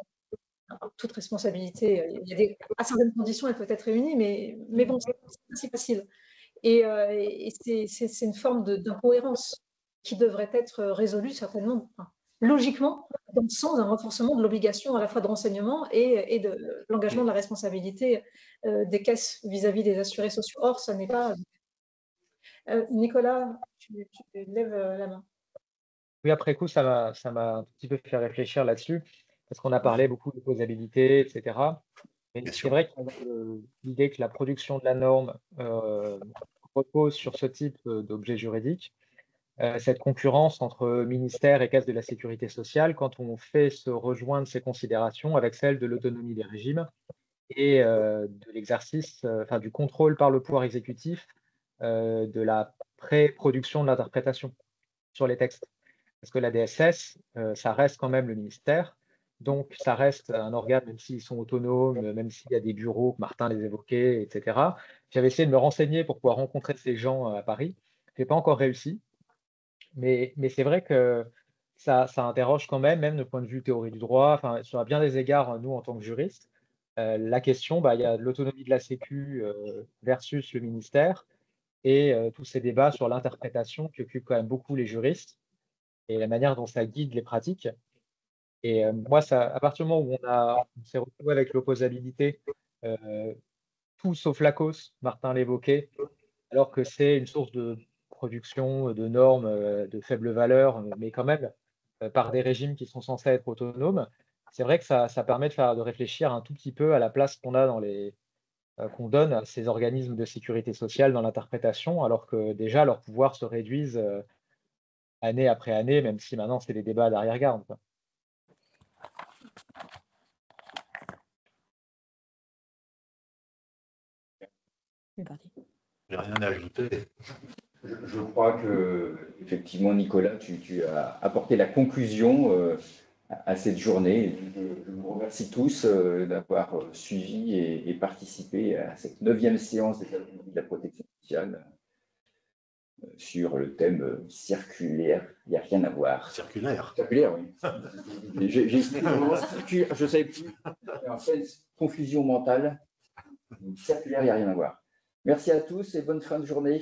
Alors, toute responsabilité, à certaines conditions, elle peut être réunie, mais bon, c'est pas si facile. Et c'est une forme d'incohérence qui devrait être résolue certainement, logiquement, dans le sens d'un renforcement de l'obligation à la fois de renseignement et de l'engagement de la responsabilité des caisses vis-à-vis des assurés sociaux. Or, ça n'est pas... Nicolas, tu lèves la main. Oui, après coup, ça m'a un petit peu fait réfléchir là-dessus, parce qu'on a parlé beaucoup de posabilité, etc. Mais c'est vrai qu'il y a l'idée que la production de la norme repose sur ce type d'objet juridique. Cette concurrence entre ministère et caisse de la sécurité sociale, quand on fait se rejoindre ces considérations avec celle de l'autonomie des régimes et de l'exercice, enfin du contrôle par le pouvoir exécutif de la pré-production de l'interprétation sur les textes. Parce que la DSS, ça reste quand même le ministère, donc ça reste un organe, même s'ils sont autonomes, même s'il y a des bureaux, Martin les évoquait, etc. J'avais essayé de me renseigner pour pouvoir rencontrer ces gens à Paris. Je n'ai pas encore réussi, mais c'est vrai que ça interroge quand même du point de vue théorie du droit, enfin, sur bien des égards, nous, en tant que juristes, la question, il y a l'autonomie de la Sécu versus le ministère, et tous ces débats sur l'interprétation qui occupent quand même beaucoup les juristes et la manière dont ça guide les pratiques. Et moi, à partir du moment où on s'est retrouvé avec l'opposabilité, tout sauf l'ACOS, Martin l'évoquait, alors que c'est une source de production de normes de faible valeur, mais quand même par des régimes qui sont censés être autonomes, c'est vrai que ça permet de réfléchir un tout petit peu à la place qu'on a qu'on donne à ces organismes de sécurité sociale dans l'interprétation, alors que déjà leurs pouvoirs se réduisent année après année, même si maintenant c'est des débats d'arrière-garde. C'est parti. J'ai rien à ajouter. Je crois que, effectivement, Nicolas, tu as apporté la conclusion à cette journée. Je vous remercie tous d'avoir suivi et participé à cette 9e séance de la protection sociale sur le thème circulaire. Il n'y a rien à voir. Circulaire. Circulaire, oui. J'ai expliqué vraiment circulaire, je ne savais plus. En fait, confusion mentale. Circulaire, il n'y a rien à voir. Merci à tous et bonne fin de journée.